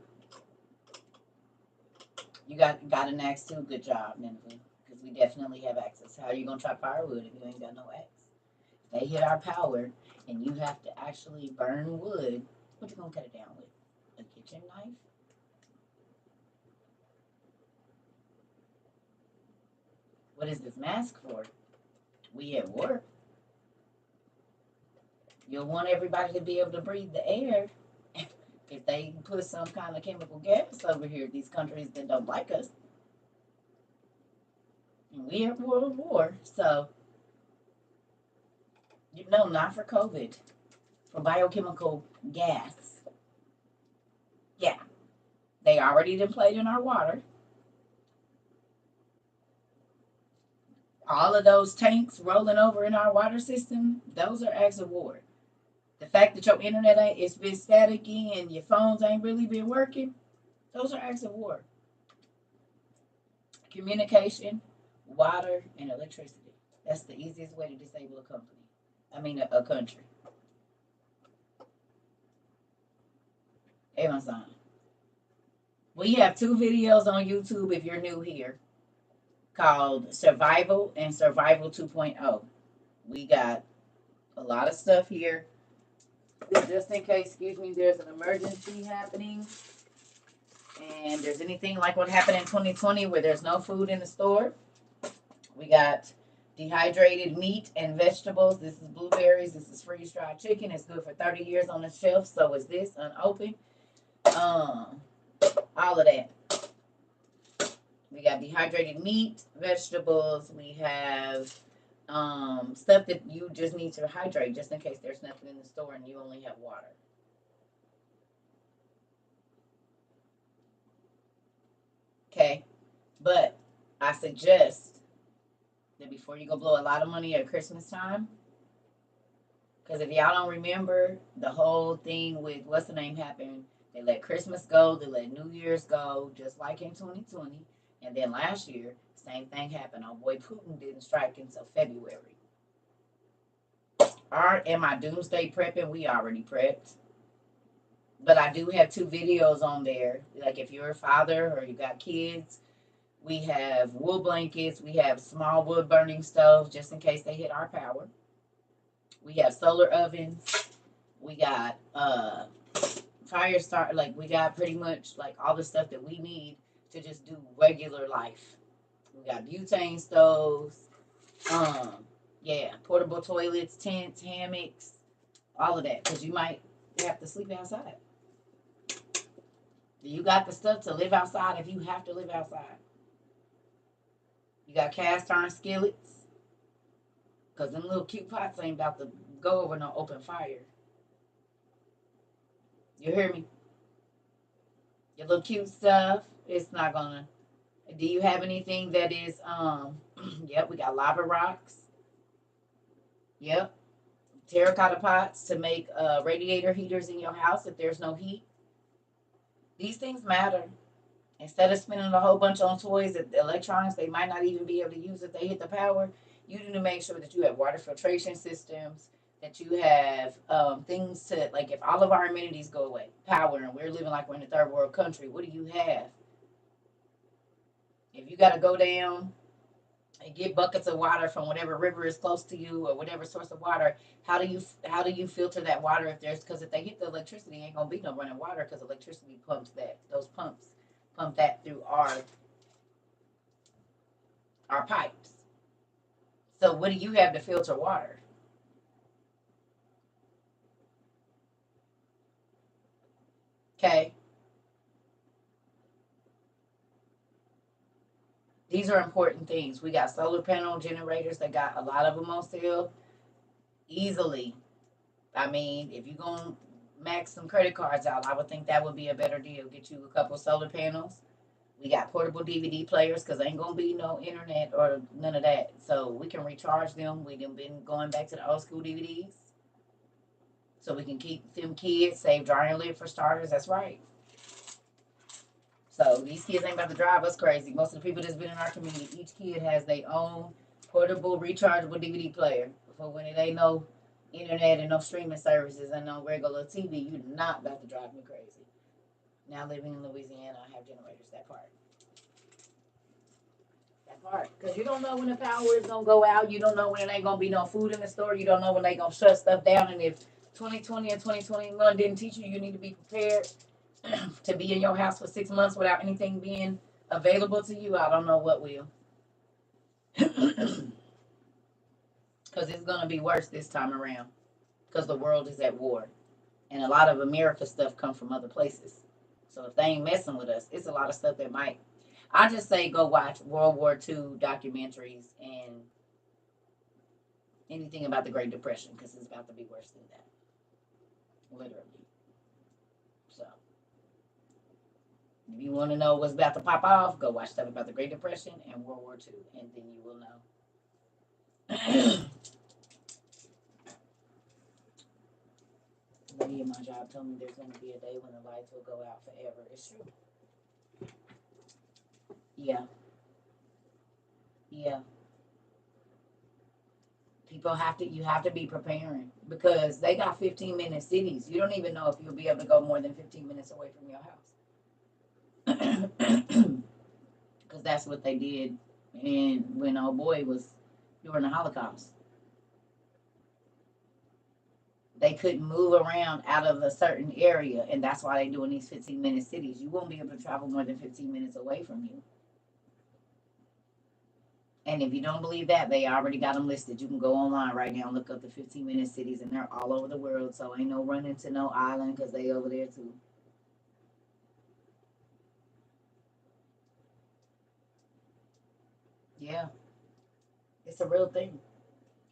You got an axe too. Good job, Nineveh. Because we definitely have access. How are you gonna chop firewood if you ain't got no axe? They hit our power, and you have to actually burn wood. What you gonna cut it down with? A kitchen knife? What is this mask for? We at work. You'll want everybody to be able to breathe the air. If they put some kind of chemical gas over here, these countries that don't like us, and we at World War, so not for COVID, for biochemical gas. Yeah, they already done played in our water. All of those tanks rolling over in our water system, those are acts of war. The fact that your internet ain't it's been staticky and your phones ain't really been working, those are acts of war. Communication, water, and electricity. That's the easiest way to disable a company. I mean a country. Amazon. We have two videos on YouTube if you're new here called Survival and Survival 2.0. We got a lot of stuff here. Just in case, excuse me, there's an emergency happening and there's anything like what happened in 2020 where there's no food in the store. We got dehydrated meat and vegetables. This is blueberries. This is freeze-dried chicken. It's good for 30 years on the shelf. So is this unopened. All of that. We got dehydrated meat, vegetables. We have stuff that you just need to hydrate just in case there's nothing in the store and you only have water. Okay, but I suggest that before you go blow a lot of money at Christmas time, because if y'all don't remember, the whole thing with what's the name happened, they let Christmas go, they let New Year's go, just like in 2020. And then last year, same thing happened. Our boy Putin didn't strike until February. Am I doomsday prepping? We already prepped. But I do have two videos on there. Like if you're a father or you got kids, we have wool blankets. We have small wood burning stoves just in case they hit our power. We have solar ovens. We got fire start. Like we got pretty much like all the stuff that we need to just do regular life. We got butane stoves. Yeah, portable toilets, tents, hammocks, all of that. Because you might have to sleep outside. You got the stuff to live outside if you have to live outside. You got cast iron skillets. Because them little cute pots ain't about to go over no open fire. You hear me? Your little cute stuff, it's not gonna. Do you have anything that is, yep, we got lava rocks. Yep. terracotta pots to make radiator heaters in your house if there's no heat. These things matter. Instead of spending a whole bunch on toys, electronics they might not even be able to use if they hit the power, you need to make sure that you have water filtration systems, that you have things to, like if all of our amenities go away, power, and we're living like we're in a third world country, what do you have? If you got to go down and get buckets of water from whatever river is close to you or whatever source of water, how do you filter that water if there's, because if they hit the electricity ain't gonna be no running water because electricity pumps that, those pumps pump that through our pipes. So what do you have to filter water? Okay, these are important things. We got solar panel generators that got a lot of them on sale easily. I mean, if you're gonna max some credit cards out, I would think that would be a better deal. Get you a couple solar panels. We got portable DVD players because ain't gonna be no internet or none of that. So we can recharge them. We done been going back to the old school DVDs. So we can keep them kids, save dry and live for starters. That's right. So these kids ain't about to drive us crazy. Most of the people that's been in our community, each kid has their own portable, rechargeable DVD player. For when it ain't no internet and no streaming services and no regular TV, you're not about to drive me crazy. Now living in Louisiana, I have generators. That part. That part. Because you don't know when the power is going to go out. You don't know when it ain't going to be no food in the store. You don't know when they going to shut stuff down. And if 2020 and 2021 didn't teach you, you need to be prepared to be in your house for 6 months without anything being available to you. I don't know what will. Because it's going to be worse this time around. Because the world is at war. And a lot of America stuff come from other places. So if they ain't messing with us, it's a lot of stuff that might. I just say go watch World War II documentaries and anything about the Great Depression because it's about to be worse than that. Literally. So if you want to know what's about to pop off, go watch stuff about the Great Depression and World War II, and then you will know. The lady in my job told me there's going to be a day when the lights will go out forever. It's true. Yeah. Yeah. You have to be preparing because they got 15-minute cities. You don't even know if you'll be able to go more than 15 minutes away from your house. Because that's what they did. And when old boy was during the Holocaust, they couldn't move around out of a certain area. And that's why they're doing these 15-minute cities. You won't be able to travel more than 15 minutes away from you. And if you don't believe that, they already got them listed. You can go online right now and look up the 15-minute cities, and they're all over the world. So ain't no running to no island because they over there too. Yeah, it's a real thing.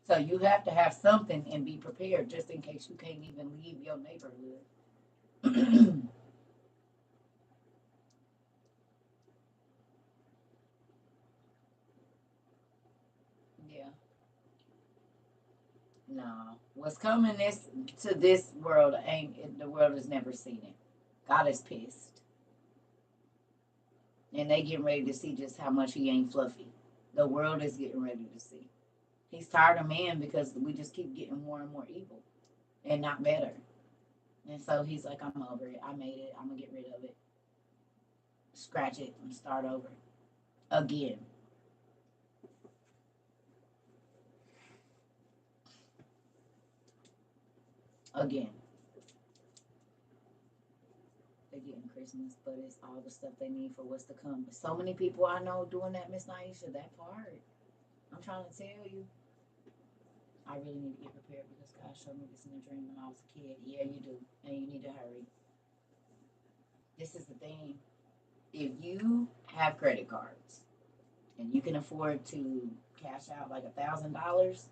So you have to have something and be prepared just in case you can't even leave your neighborhood. Yeah. No. What's coming this world ain't the world has never seen it. God is pissed. And they getting ready to see just how much he ain't fluffy. The world is getting ready to see. He's tired of man because we just keep getting more and more evil and not better. And so he's like, I'm over it. I made it. I'm gonna get rid of it. Scratch it and start over. Again. Again. They're getting Christmas, but it's all the stuff they need for what's to come. So many people I know doing that, Miss Naisha, that part. I'm trying to tell you. I really need to get prepared because God showed me this in a dream when I was a kid. Yeah, you do. And you need to hurry. This is the thing. If you have credit cards and you can afford to cash out like $1,000,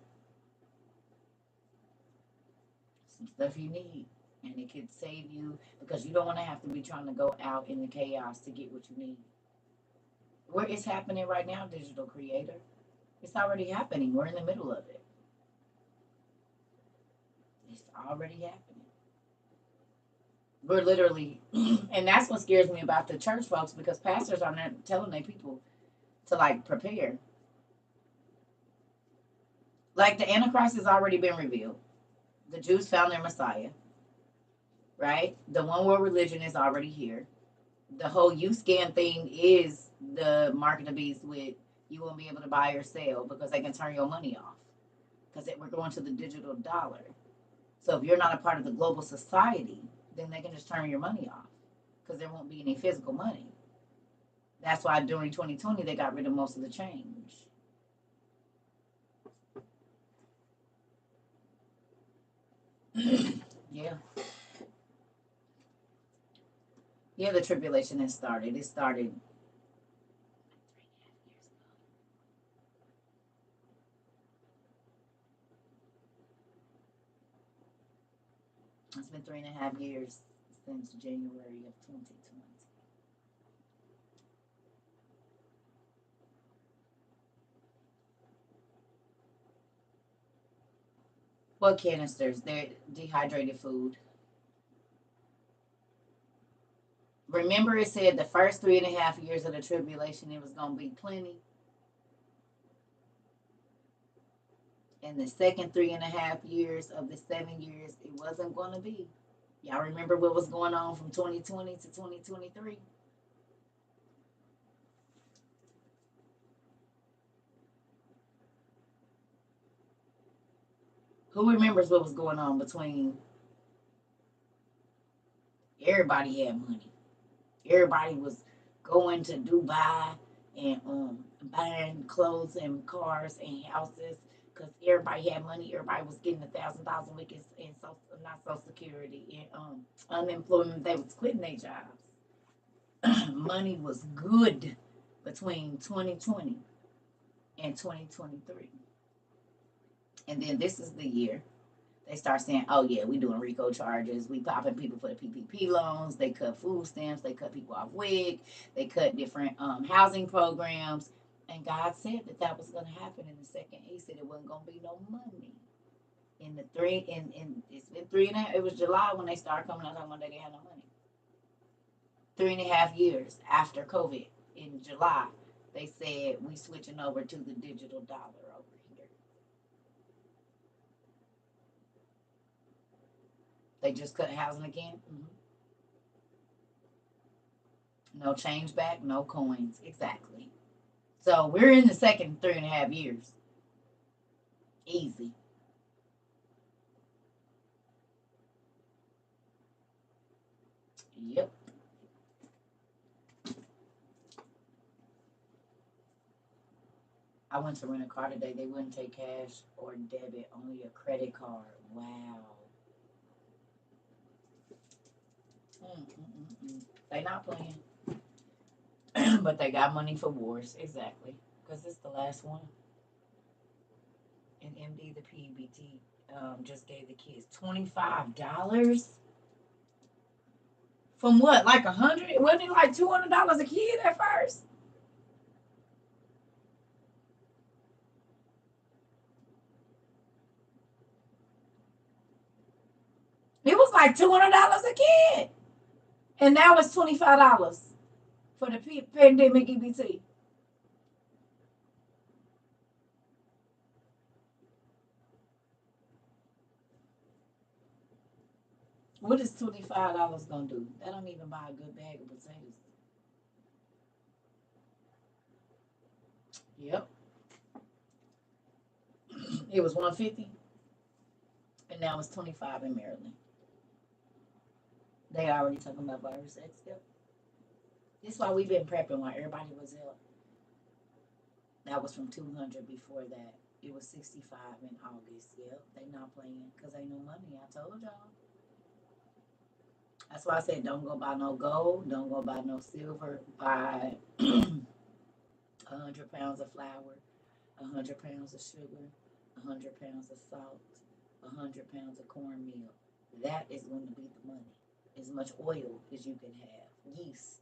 some stuff you need. And it could save you because you don't want to have to be trying to go out in the chaos to get what you need. Where it's happening right now, digital creator. It's already happening. We're in the middle of it. already happening. We're literally, and that's what scares me about the church folks, because pastors are not telling their people to like prepare. Like the Antichrist has already been revealed. The Jews found their Messiah, right? The one world religion is already here. The whole you scan thing is the mark of the beast, with you won't be able to buy or sell because they can turn your money off, because we're going to the digital dollar. So if you're not a part of the global society, then they can just turn your money off because there won't be any physical money. That's why during 2020 they got rid of most of the change. Yeah. Yeah, the tribulation has started. It started 3.5 years ago. It's been 3.5 years since January of 2020. What canisters? They're dehydrated food. Remember, it said the first 3.5 years of the tribulation, it was going to be plenty. And the second 3.5 years of the 7 years, it wasn't going to be. Y'all remember what was going on from 2020 to 2023? Who remembers what was going on between? Everybody had money. Everybody was going to Dubai and buying clothes and cars and houses because everybody had money. Everybody was getting $1,000 a week in not Social Security and unemployment. They was quitting their jobs. Money was good between 2020 and 2023. And then this is the year they start saying, oh, yeah, we doing RICO charges. We popping people for the PPP loans. They cut food stamps. They cut people off WIC. They cut different housing programs. And God said that was going to happen in the second. He said it wasn't going to be no money. In it's been 3.5. It was July when they started coming out talking about they didn't have no money. 3.5 years after COVID, in July, they said we switching over to the digital dollar over here. They just cut housing again. No change back, no coins. Exactly. So we're in the second 3.5 years. Easy. Yep. I went to rent a car today. They wouldn't take cash or debit, only a credit card. Wow. They not playing. But they got money for wars. Exactly. Because it's the last one. And MD, the PBT, just gave the kids $25. From what? Like 100? Wasn't it like $200 a kid at first? It was like $200 a kid. And now it's $25 for the pandemic EBT. What is $25 gonna do? That don't even buy a good bag of potatoes. Yep. It was 150, and now it's 25 in Maryland. They already talking about virus X. Yep. That's why we've been prepping while everybody was ill. That was from 200 before that. It was 65 in August. Yep. They not playing because ain't no money. I told y'all. That's why I said don't go buy no gold. Don't go buy no silver. Buy 100 pounds of flour, 100 pounds of sugar, 100 pounds of salt, 100 pounds of cornmeal. That is going to be the money. As much oil as you can have. Yeast.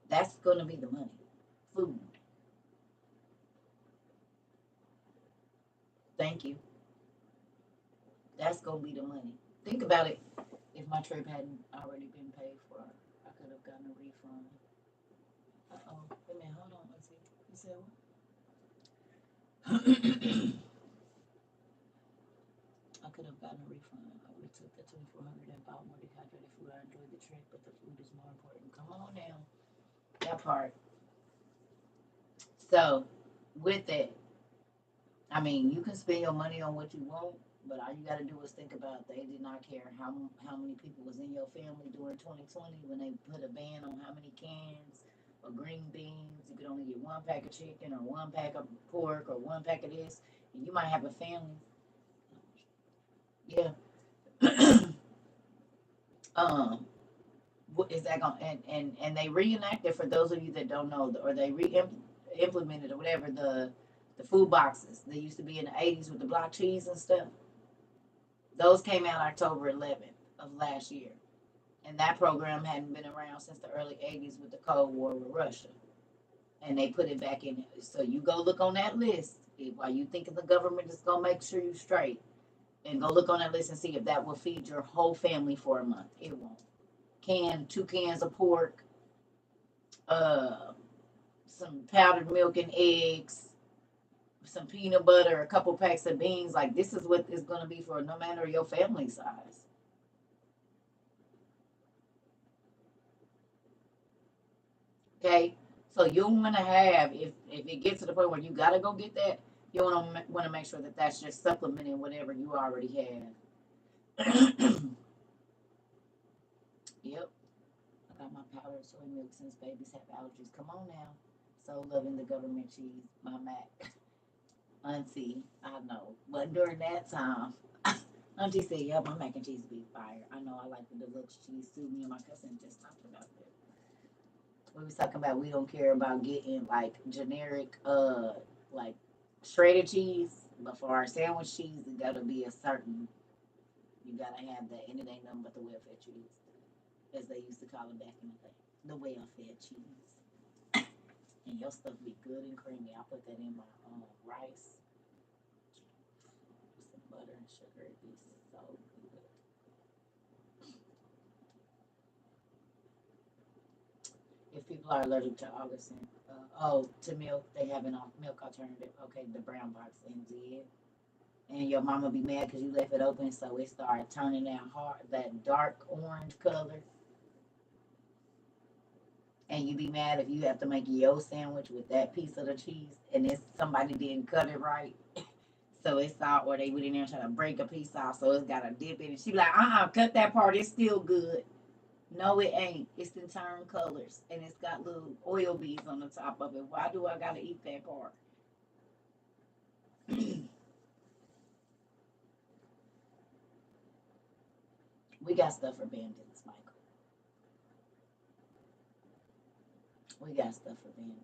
That's going to be the money. Food. Thank you. That's gonna be the money. Think about it. If my trip hadn't already been paid for, I could have gotten a refund. Uh-oh. Wait a minute, hold on. Let's see. You said what? I could have gotten a refund. I would have took the 2,400 and bought more dehydrated food. I enjoyed the trip, but the food is more important. Come on now. That part. So, with that, I mean, you can spend your money on what you want, but all you got to do is think about they did not care how many people was in your family during 2020 when they put a ban on how many cans of green beans. You could only get one pack of chicken or one pack of pork or one pack of this, and you might have a family. Yeah. um, what is that going? And they reenacted for those of you that don't know, or they implemented or whatever the food boxes that used to be in the 80s with the block cheese and stuff. Those came out October 11th of last year. And that program hadn't been around since the early 80s with the Cold War with Russia. And they put it back in. So you go look on that list while you thinking the government is going to make sure you straight. And go look on that list and see if that will feed your whole family for a month. It won't. 2 cans of pork, uh, some powdered milk and eggs, some peanut butter, a couple packs of beans. Like, this is what it's going to be for no matter your family size. Okay, so you want to have if it gets to the point where you gotta go get that, you want to make sure that that's just supplementing whatever you already have. Yep, I got my powdered soy milk since babies have allergies. Come on now, so loving the government cheese, my Mac. Auntie, I know, but during that time, Auntie said, "Yeah, my mac and cheese be fire." I know I like the deluxe cheese too. Me and my cousin just talked about that. We was talking about we don't care about getting like generic like shredded cheese, but for our sandwich cheese it gotta be a certain, you gotta have that, and it ain't nothing but the welfare cheese, as they used to call it back in the day. The welfare cheese. And your stuff be good and creamy. I put that in my rice with some butter and sugar. It be so good. If people are allergic to August and to milk, they have an milk alternative. Okay, the brown box ends it. And your mama be mad because you left it open, so it started turning that dark orange color. And you be mad if you have to make your sandwich with that piece of the cheese, and it's somebody didn't cut it right, so it's out, or they went in there trying to break a piece off, so it's got a dip in it. She be like, cut that part. It's still good. No, it ain't. It's the turn colors, and it's got little oil beads on the top of it. Why do I gotta eat that part? We got stuff for bandits, Michael. We got stuff for bandits.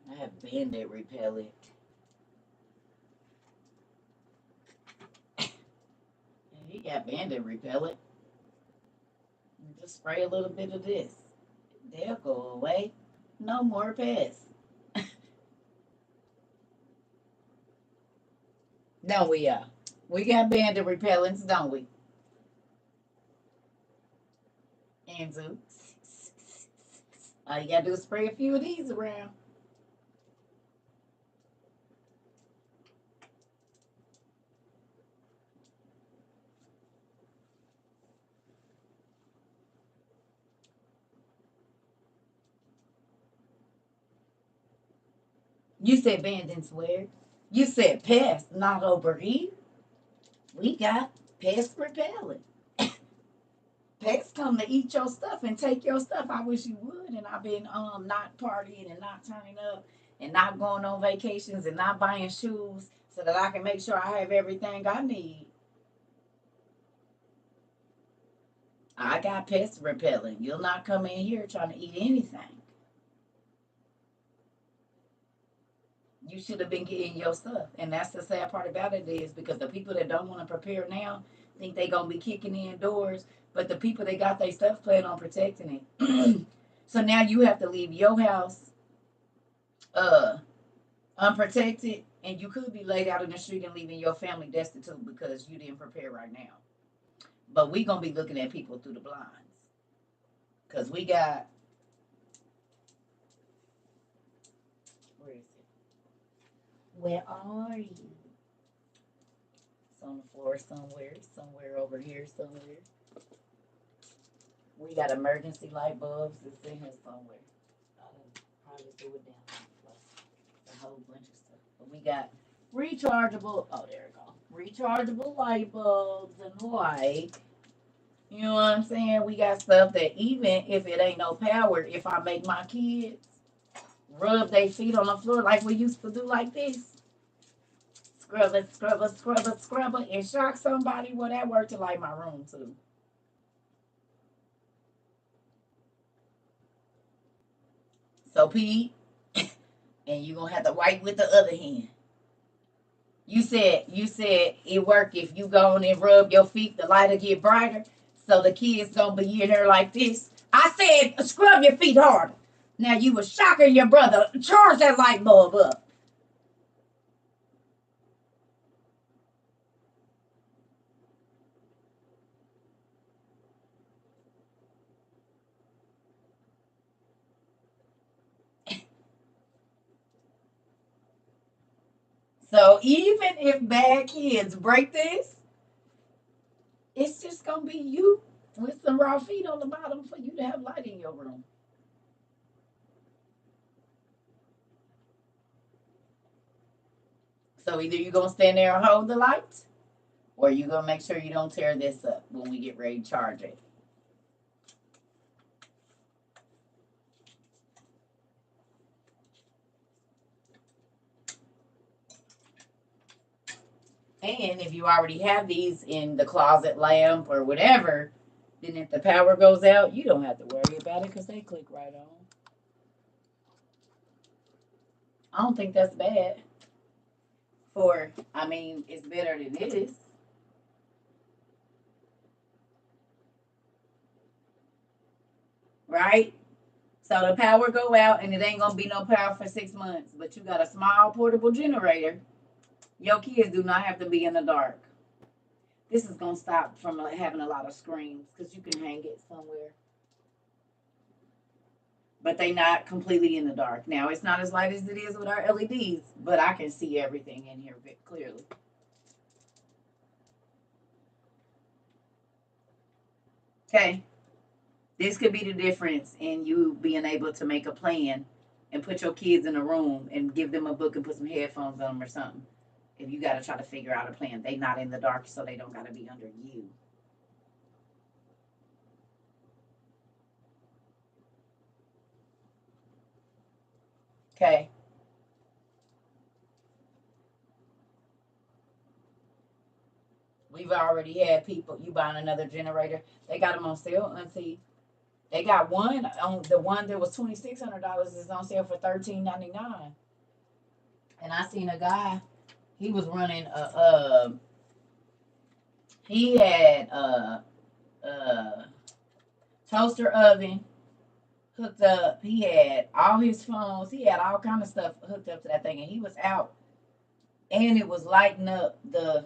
I have bandit repellent. And he got bandit repellent. Just spray a little bit of this. They'll go away. No more pests. Don't we, We got bandit repellents, don't we? Anzu. All you gotta do is spray a few of these around. You said bandits where? You said pests, not over here. We got pest repellent. Pests come to eat your stuff and take your stuff. I wish you would. And I've been not partying and not turning up and not going on vacations and not buying shoes so that I can make sure I have everything I need. I got pest repellent. You'll not come in here trying to eat anything. You should have been getting your stuff. And that's the sad part about it is because the people that don't want to prepare now, Think they gonna be kicking in doors, but the people that got their stuff plan on protecting it. So now you have to leave your house uh unprotected, and you could be laid out in the street and leaving your family destitute because you didn't prepare right now. But we gonna be looking at people through the blinds because we got, where is it? Where are you? It's on the floor somewhere over here somewhere. We got emergency light bulbs. It's in here somewhere. I'll probably do it down. Plus a whole bunch of stuff. But we got rechargeable. Oh, there we go. Rechargeable light bulbs and light. You know what I'm saying? We got stuff that even if it ain't no power, if I make my kids rub their feet on the floor like we used to do like this, scrub it, scrub it, scrub it, scrub it, and shock somebody, well, that worked to light my room too. So Pete, and you gonna have to wipe with the other hand. You said it work if you go on and rub your feet, the lighter get brighter. So the kids gonna be in there like this. I said scrub your feet harder. Now you was shocking your brother. Charge that light bulb up. So even if bad kids break this, it's just gonna be you with some raw feet on the bottom for you to have light in your room. So either you gonna stand there and hold the light, or you gonna make sure you don't tear this up when we get ready to charge it. And if you already have these in the closet lamp or whatever, then if the power goes out, you don't have to worry about it because they click right on. I don't think that's bad. I mean, it's better than this, right? So the power go out and it ain't gonna be no power for 6 months, but you got a small portable generator. Your kids do not have to be in the dark. This is gonna stop from having a lot of screens because you can hang it somewhere. But they not completely in the dark. Now it's not as light as it is with our LEDs, but I can see everything in here clearly. Okay, this could be the difference in you being able to make a plan and put your kids in a room and give them a book and put some headphones on them or something. If you got to try to figure out a plan, they not in the dark, so they don't got to be under you. Okay. We've already had people. You buying another generator? They got them on sale, auntie. They got one on the one that was $2,600 is on sale for $13.99. And I seen a guy. He was running he had a toaster oven hooked up. He had all his phones. He had all kind of stuff hooked up to that thing, and he was out, and it was lighting up the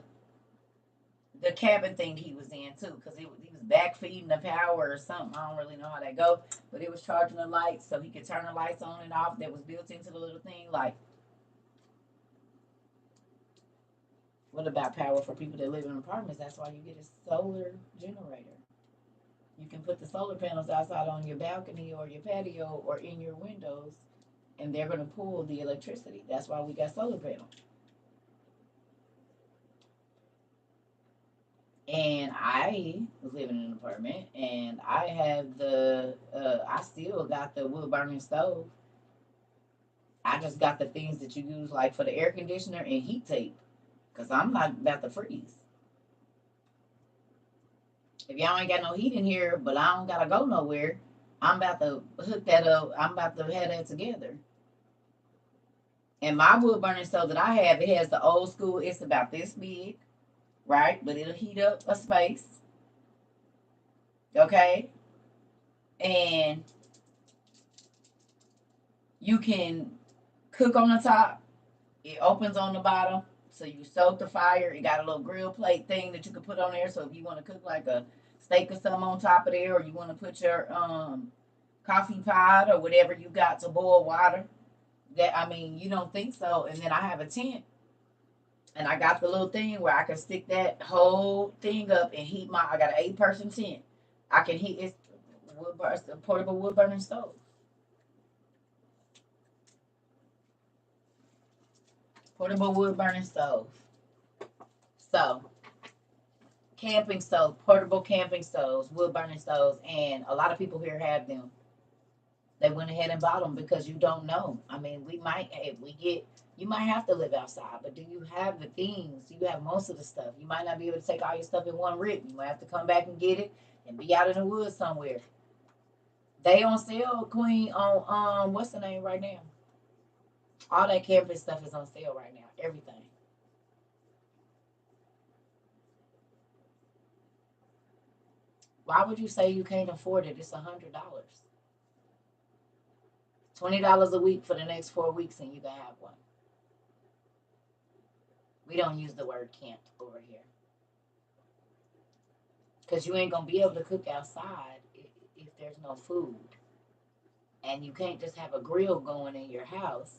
cabin thing he was in too, because he was back feeding the power or something. I don't really know how that go, but it was charging the lights so he could turn the lights on and off. That was built into the little thing. Like, what about power for people that live in apartments? That's why you get a solar generator. You can put the solar panels outside on your balcony or your patio or in your windows, and they're going to pull the electricity. That's why we got solar panels. And I was living in an apartment, and I have I still got the wood burning stove. I just got the things that you use like for the air conditioner and heat tape, because I'm not about to freeze. If y'all ain't got no heat in here, but I don't gotta go nowhere, I'm about to hook that up. I'm about to have that together. And my wood burning stove that I have, it has the old school. It's about this big, right? But it'll heat up a space, okay? And you can cook on the top. It opens on the bottom. So you soak the fire. It got a little grill plate thing that you can put on there. So if you want to cook like a steak or something on top of there, or you want to put your coffee pot or whatever you got to boil water. That I mean, you don't think so. And then I have a tent, and I got the little thing where I can stick that whole thing up and heat my. I got an 8-person tent. I can heat it's a portable wood burning stove. Portable wood burning stove. So camping stoves, portable camping stoves, wood burning stoves, and a lot of people here have them. They went ahead and bought them because you don't know. I mean, we might, if we get, you might have to live outside, but do you have the things? You have most of the stuff. You might not be able to take all your stuff in one rip. You might have to come back and get it and be out in the woods somewhere. They on sale, Queen, on what's the name right now? All that camping stuff is on sale right now. Everything. Why would you say you can't afford it? It's $100. $20 a week for the next 4 weeks, and you can have one. We don't use the word can't over here because you ain't gonna be able to cook outside if there's no food, and you can't just have a grill going in your house.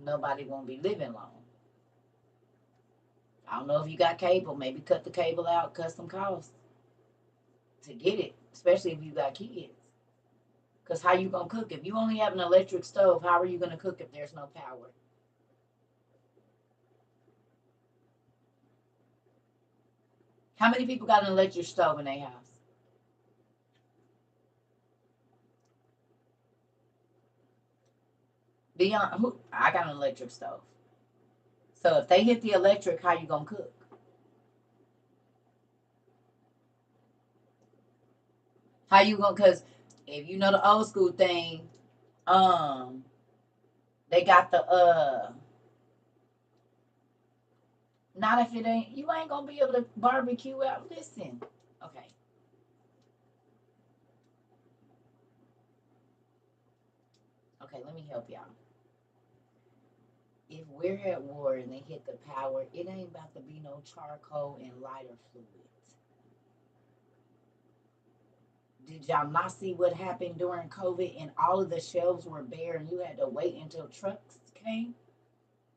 Nobody won't be living long. I don't know if you got cable. Maybe cut the cable out, cut some costs to get it, especially if you got kids. Because how you gonna cook if you only have an electric stove? How are you gonna cook if there's no power? How many people got an electric stove in their house? Beyond who? I got an electric stove. So if they hit the electric, how you gonna cook? How you gonna? Because if you know the old school thing, um, they got the Not if it ain't. You ain't gonna be able to barbecue out. Listen, okay, okay. Let me help y'all. If we're at war and they hit the power, it ain't about to be no charcoal and lighter fluid. Did y'all not see what happened during COVID and all of the shelves were bare and you had to wait until trucks came?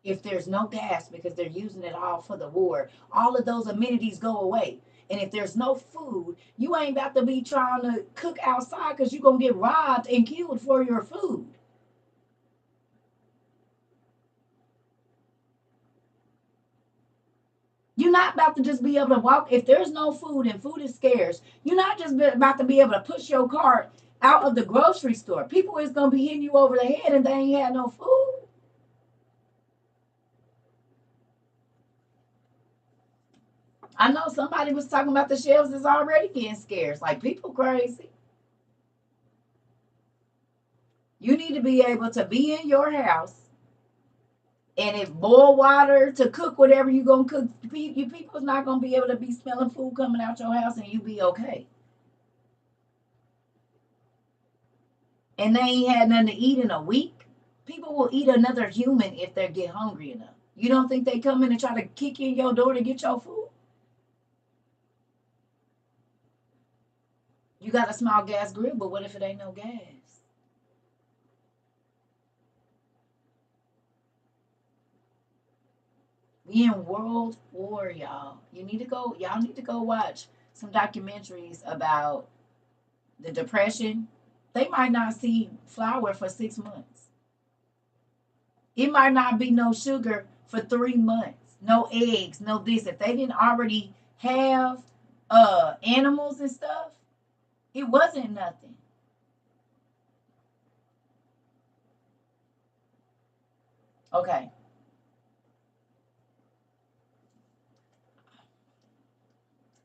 If there's no gas because they're using it all for the war, all of those amenities go away. And if there's no food, you ain't about to be trying to cook outside because you're going to get robbed and killed for your food. You're not about to just be able to walk. If there's no food and food is scarce, you're not just about to be able to push your cart out of the grocery store. People is going to be hitting you over the head and they ain't had no food. I know somebody was talking about the shelves is already getting scarce. Like people crazy. You need to be able to be in your house and if boil water to cook whatever you're gonna cook, you people's not gonna be able to be smelling food coming out your house and you be okay. And they ain't had nothing to eat in a week. People will eat another human if they get hungry enough. You don't think they come in and try to kick in your door to get your food? You got a small gas grill, but what if it ain't no gas? We in World War, y'all. Y'all need to go watch some documentaries about the Depression. They might not see flour for 6 months. It might not be no sugar for 3 months. No eggs, no this. If they didn't already have animals and stuff, it wasn't nothing. Okay.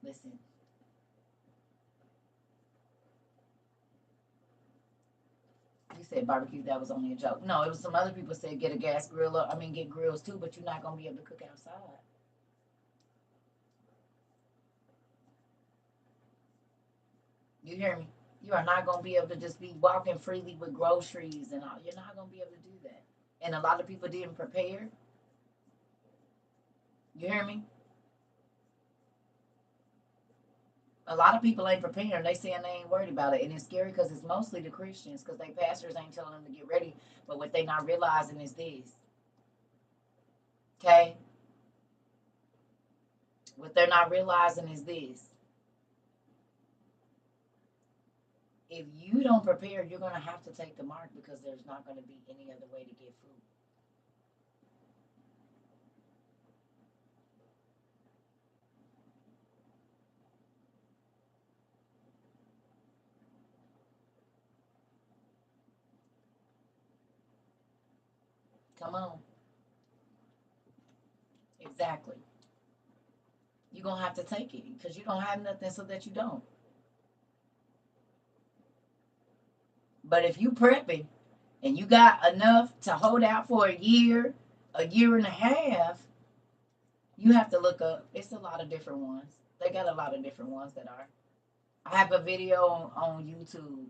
Listen. You said barbecue, that was only a joke. No, it was some other people said get a gas grill. I mean, get grills too, but you're not gonna be able to cook outside. You hear me? You are not gonna be able to just be walking freely with groceries and all. You're not gonna be able to do that. And a lot of people didn't prepare. You hear me? A lot of people ain't preparing. They saying they ain't worried about it, and it's scary because it's mostly the Christians because they pastors ain't telling them to get ready. But what they not realizing is this. Okay, what they're not realizing is this. If you don't prepare, you're gonna have to take the mark because there's not gonna be any other way to get food. Come on, exactly. You're gonna have to take it because you don't have nothing so that you don't. But if you prepping and you got enough to hold out for a year and a half, you have to look up. It's a lot of different ones. They got a lot of different ones that are. I have a video on YouTube,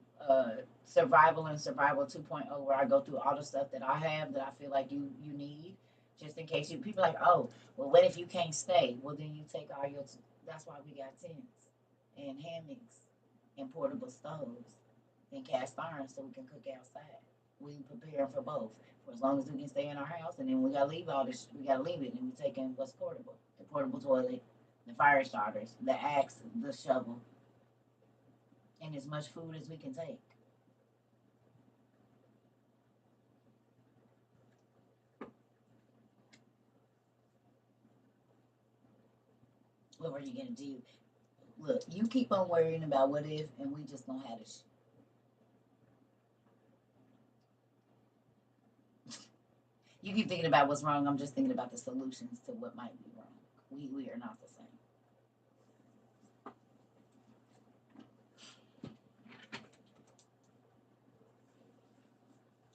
Survival and Survival 2.0, where I go through all the stuff that I have that I feel like you need, just in case you people are like, oh, well, what if you can't stay? Well, then you take all your. That's why we got tents and hammocks and portable stoves and cast iron so we can cook outside. We prepare for both for as long as we can stay in our house, and then we gotta leave all this. We gotta leave it, and we taking what's portable: the portable toilet, the fire starters, the axe, the shovel, and as much food as we can take. What are you gonna do? Look, you keep on worrying about what if, and we just gonna have this. You keep thinking about what's wrong. I'm just thinking about the solutions to what might be wrong. We are not the same.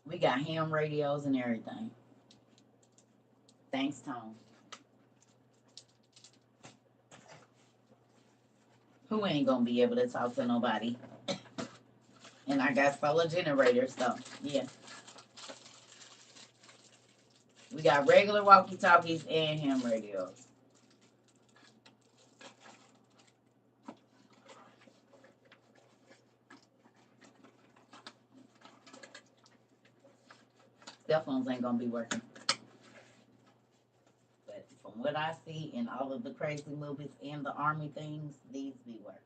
We got ham radios and everything. Thanks, Tom. Who ain't gonna be able to talk to nobody? And I got solar generators, so yeah. We got regular walkie talkies and ham radios. Cell phones ain't gonna be working. But from what I see in all of the crazy movies and the army things, these be working.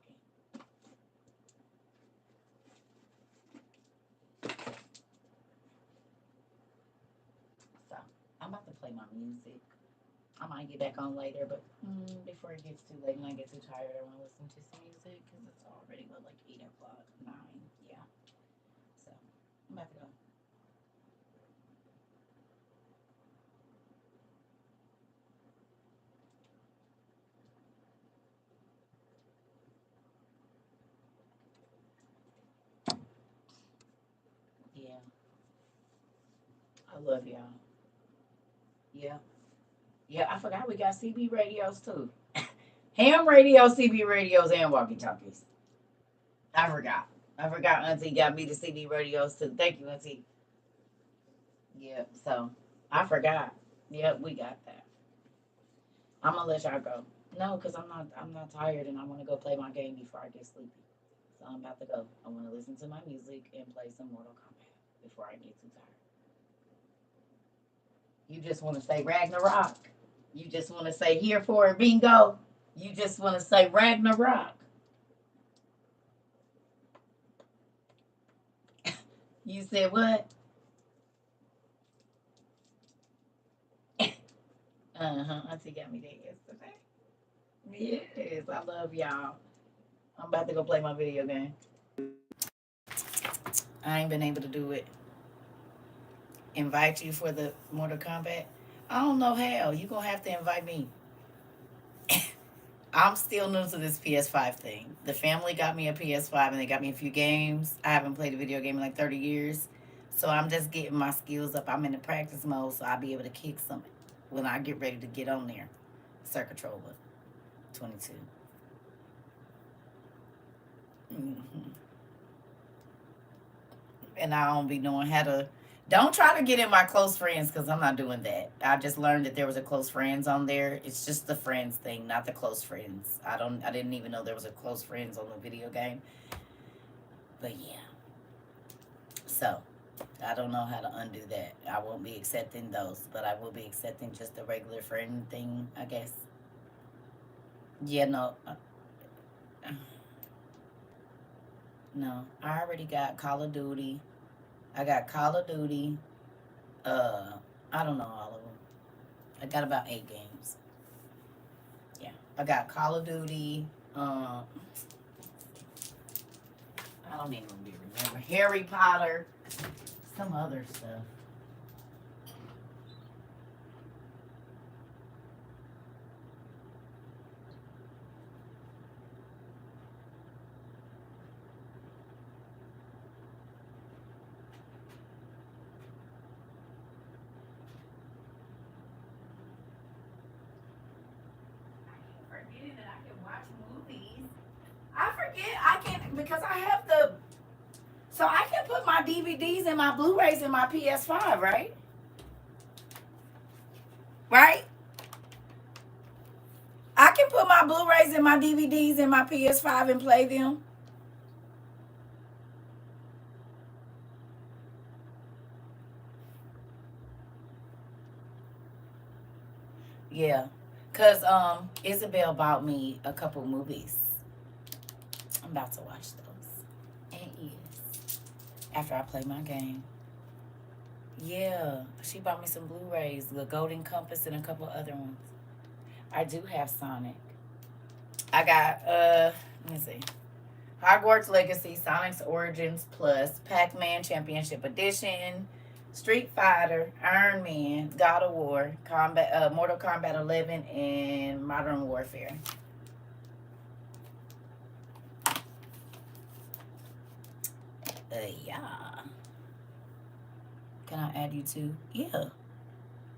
So I'm about to play my music. I might get back on later, but before it gets too late and I get too tired, I want to listen to some music because it's already what, like 8 o'clock, 9. Yeah. So I'm about to go. Yeah. I love y'all. Yeah. Yeah, I forgot we got CB radios too. Ham radio, CB radios, and walkie talkies. I forgot. I forgot Auntie got me the CB radios too. Thank you, Auntie. Yep. So I forgot. Yep, we got that. I'm gonna let y'all go. No, cause I'm not tired and I want to go play my game before I get sleepy. So I'm about to go. I want to listen to my music and play some Mortal Kombat before I get too tired. You just want to say Ragnarok. You just want to say here for it, bingo. You just want to say Ragnarok. You said what? Auntie got me there yesterday. Yes, I love y'all. I'm about to go play my video game. I ain't been able to do it. Invite you for the Mortal Kombat. I don't know how. You gonna have to invite me. I'm still new to this PS5 thing. The family got me a PS5 and they got me a few games. I haven't played a video game in like 30 years. So I'm just getting my skills up. I'm in the practice mode, so I'll be able to kick some when I get ready to get on there. CERCA TROVA 22. Mhm. And I don't be knowing how to. Don't try to get in my close friends because I'm not doing that. I just learned that there was a close friends on there. It's just the friends thing, not the close friends. I don't. I didn't even know there was a close friends on the video game. But yeah, so I don't know how to undo that. I won't be accepting those, but I will be accepting just the regular friend thing, I guess. Yeah, no, no. I already got Call of Duty. I got Call of Duty. Uh, I don't know all of them. I got about 8 games. Yeah, I got Call of Duty. I don't even remember Harry Potter. Some other stuff. Forgetting that I can watch movies. I forget I can because I have the so I can put my DVDs and my Blu-rays in my PS5, right? Right? I can put my Blu-rays and my DVDs in my PS5 and play them. Yeah. Cause Isabel bought me a couple movies. I'm about to watch those. And yes. After I play my game. Yeah. She bought me some Blu-rays, the Golden Compass and a couple other ones. I do have Sonic. I got let me see. Hogwarts Legacy, Sonic's Origins Plus, Pac-Man Championship Edition, Street Fighter, Iron Man, God of War, Mortal Kombat 11, and Modern Warfare. Yeah. Can I add you too? Yeah,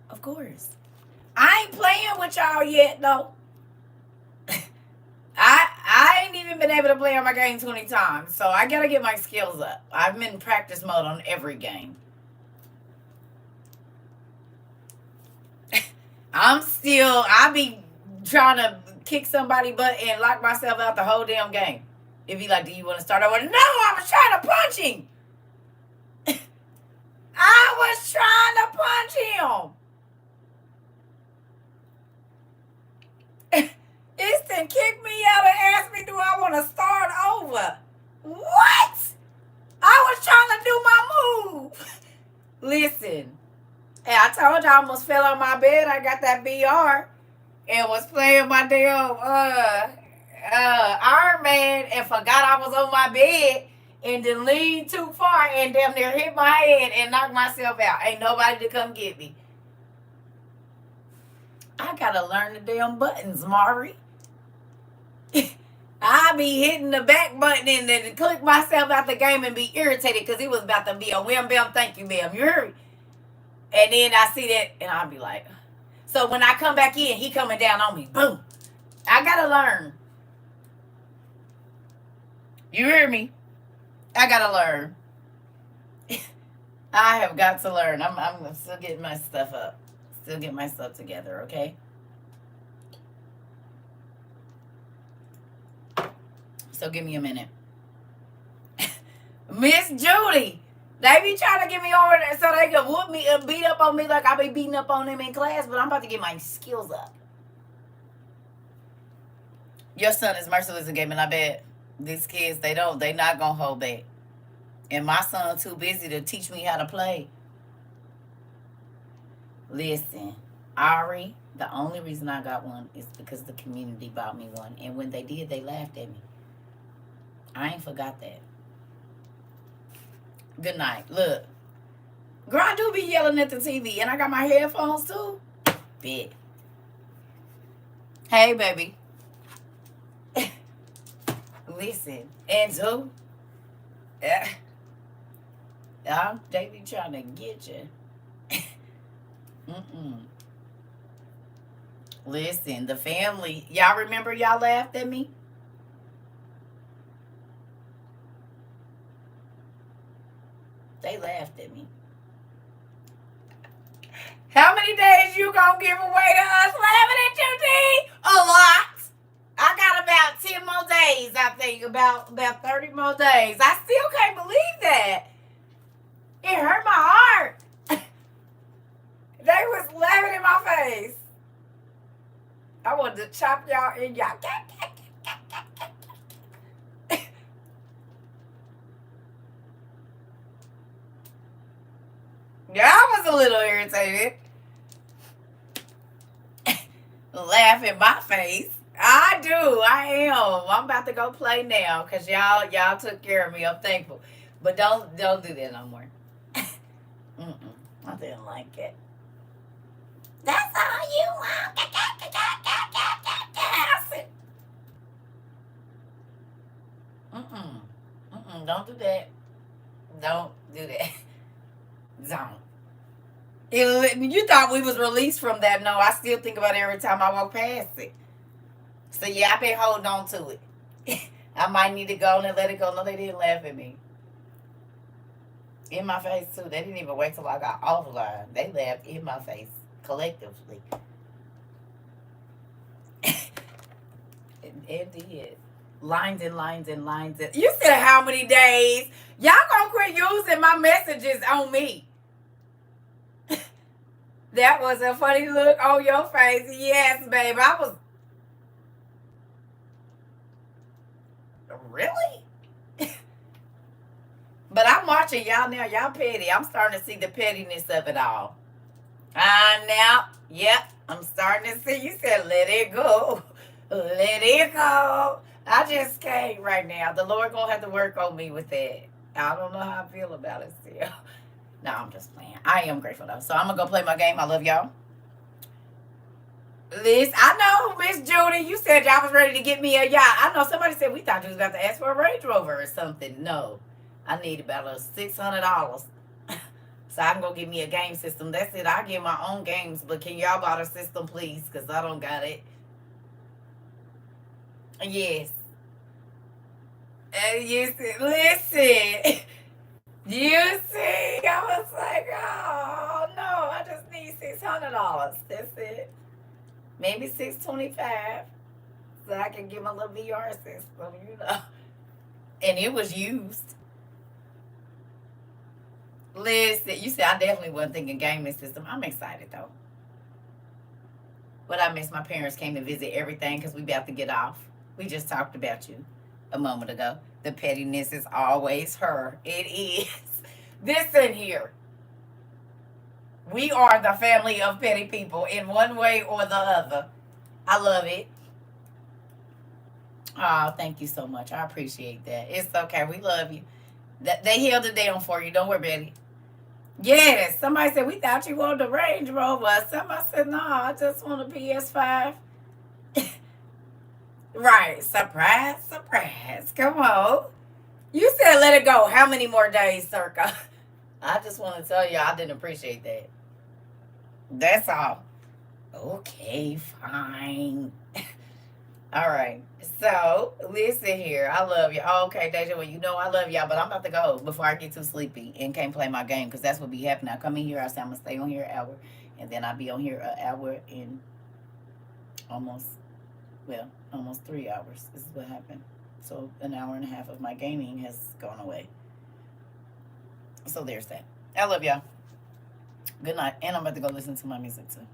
of course. I ain't playing with y'all yet though. I ain't even been able to play on my game 20 times, so I gotta get my skills up. I've been in practice mode on every game. I be trying to kick somebody butt and lock myself out the whole damn game. If he like, do you want to start over? No, I was trying to punch him. I was trying to punch him. Easton kicked me out and asked me, do I want to start over? What? I was trying to do my move. Listen, and I told you I almost fell on my bed. I got that VR and was playing my damn Iron Man and forgot I was on my bed and then leaned too far and damn near hit my head and knocked myself out. Ain't nobody to come get me. I gotta learn the damn buttons, Mari. I be hitting the back button and then click myself out the game and be irritated because it was about to be a wham bam, thank you, ma'am. You heard me? And then I see that and I'll be like, so when I come back in, he coming down on me. Boom. I gotta learn. You hear me? I gotta learn. I have got to learn. I'm still getting my stuff up. Still getting my stuff together, okay? So give me a minute. Miss Judy, they be trying to get me over there so they can whoop me and beat up on me like I be beating up on them in class, but I'm about to get my skills up. Your son is merciless in gaming, I bet. These kids, they not gonna hold back. And my son too busy to teach me how to play. Listen, Ari, the only reason I got one is because the community bought me one. And when they did, they laughed at me. I ain't forgot that. Good night. Look. Girl, I do be yelling at the TV. And I got my headphones too. Big. Hey, baby. Listen. And so, they be trying to get you. Listen, the family. Y'all remember y'all laughed at me? They laughed at me. How many days you gonna give away to us laughing at you, D? A lot. I got about 10 more days, I think. About 30 more days. I still can't believe that. It hurt my heart. They was laughing in my face. I wanted to chop y'all in y'all. Yeah, I was a little irritated. Laugh in my face. I do. I am. I'm about to go play now because y'all took care of me. I'm thankful. But don't do that no more. I didn't like it. That's all you want. I said, don't do that. Don't do that. Don't. You thought we was released from that. No, I still think about it every time I walk past it. So yeah, I've been holding on to it. I might need to go and let it go. No, they didn't laugh at me. In my face too. They didn't even wait till I got offline. They laughed in my face collectively. It did. Lines and lines and lines. You said how many days? Y'all gonna quit using my messages on me. That was a funny look on your face. Yes, babe. I was. Really? But I'm watching y'all now. Y'all petty. I'm starting to see the pettiness of it all. Now. Yep. I'm starting to see. You said let it go. Let it go. I just can't right now. The Lord gonna have to work on me with that. I don't know how I feel about it still. No, I'm just playing. I am grateful though. So I'm gonna go play my game. I love y'all. Liz, I know, Miss Judy, you said y'all was ready to get me a yacht. I know somebody said we thought you was about to ask for a Range Rover or something. No, I need about $600. So I can go get me a game system. That's it. I get my own games, but can y'all buy the system, please? Because I don't got it. Yes. You see, listen. You see, I was like, oh no, I just need $600. That's it. Maybe $625, so I can get my little VR system, you know. And it was used. Listen, you said I definitely wasn't thinking gaming system. I'm excited though. But I miss my parents came to visit everything because we about to get off. We just talked about you a moment ago. The pettiness is always her. It is. Listen here. We are the family of petty people in one way or the other. I love it. Oh, thank you so much. I appreciate that. It's okay. We love you. They held it down for you. Don't worry about it. Yes. Somebody said, we thought you wanted a Range Rover. Somebody said, no, I just want a PS5. Right. Surprise, surprise. Come on. You said let it go. How many more days, Circa? I just want to tell you I didn't appreciate that. That's all. Okay, fine. All right. So, listen here. I love you. Okay, Deja, well, you know I love y'all, but I'm about to go before I get too sleepy and can't play my game because that's what be happening. I come in here, I say I'm going to stay on here an hour, and then I'll be on here an hour and almost 3 hours. This is what happened. So, an hour and a half of my gaming has gone away. So, there's that. I love y'all. Good night. And I'm about to go listen to my music, too.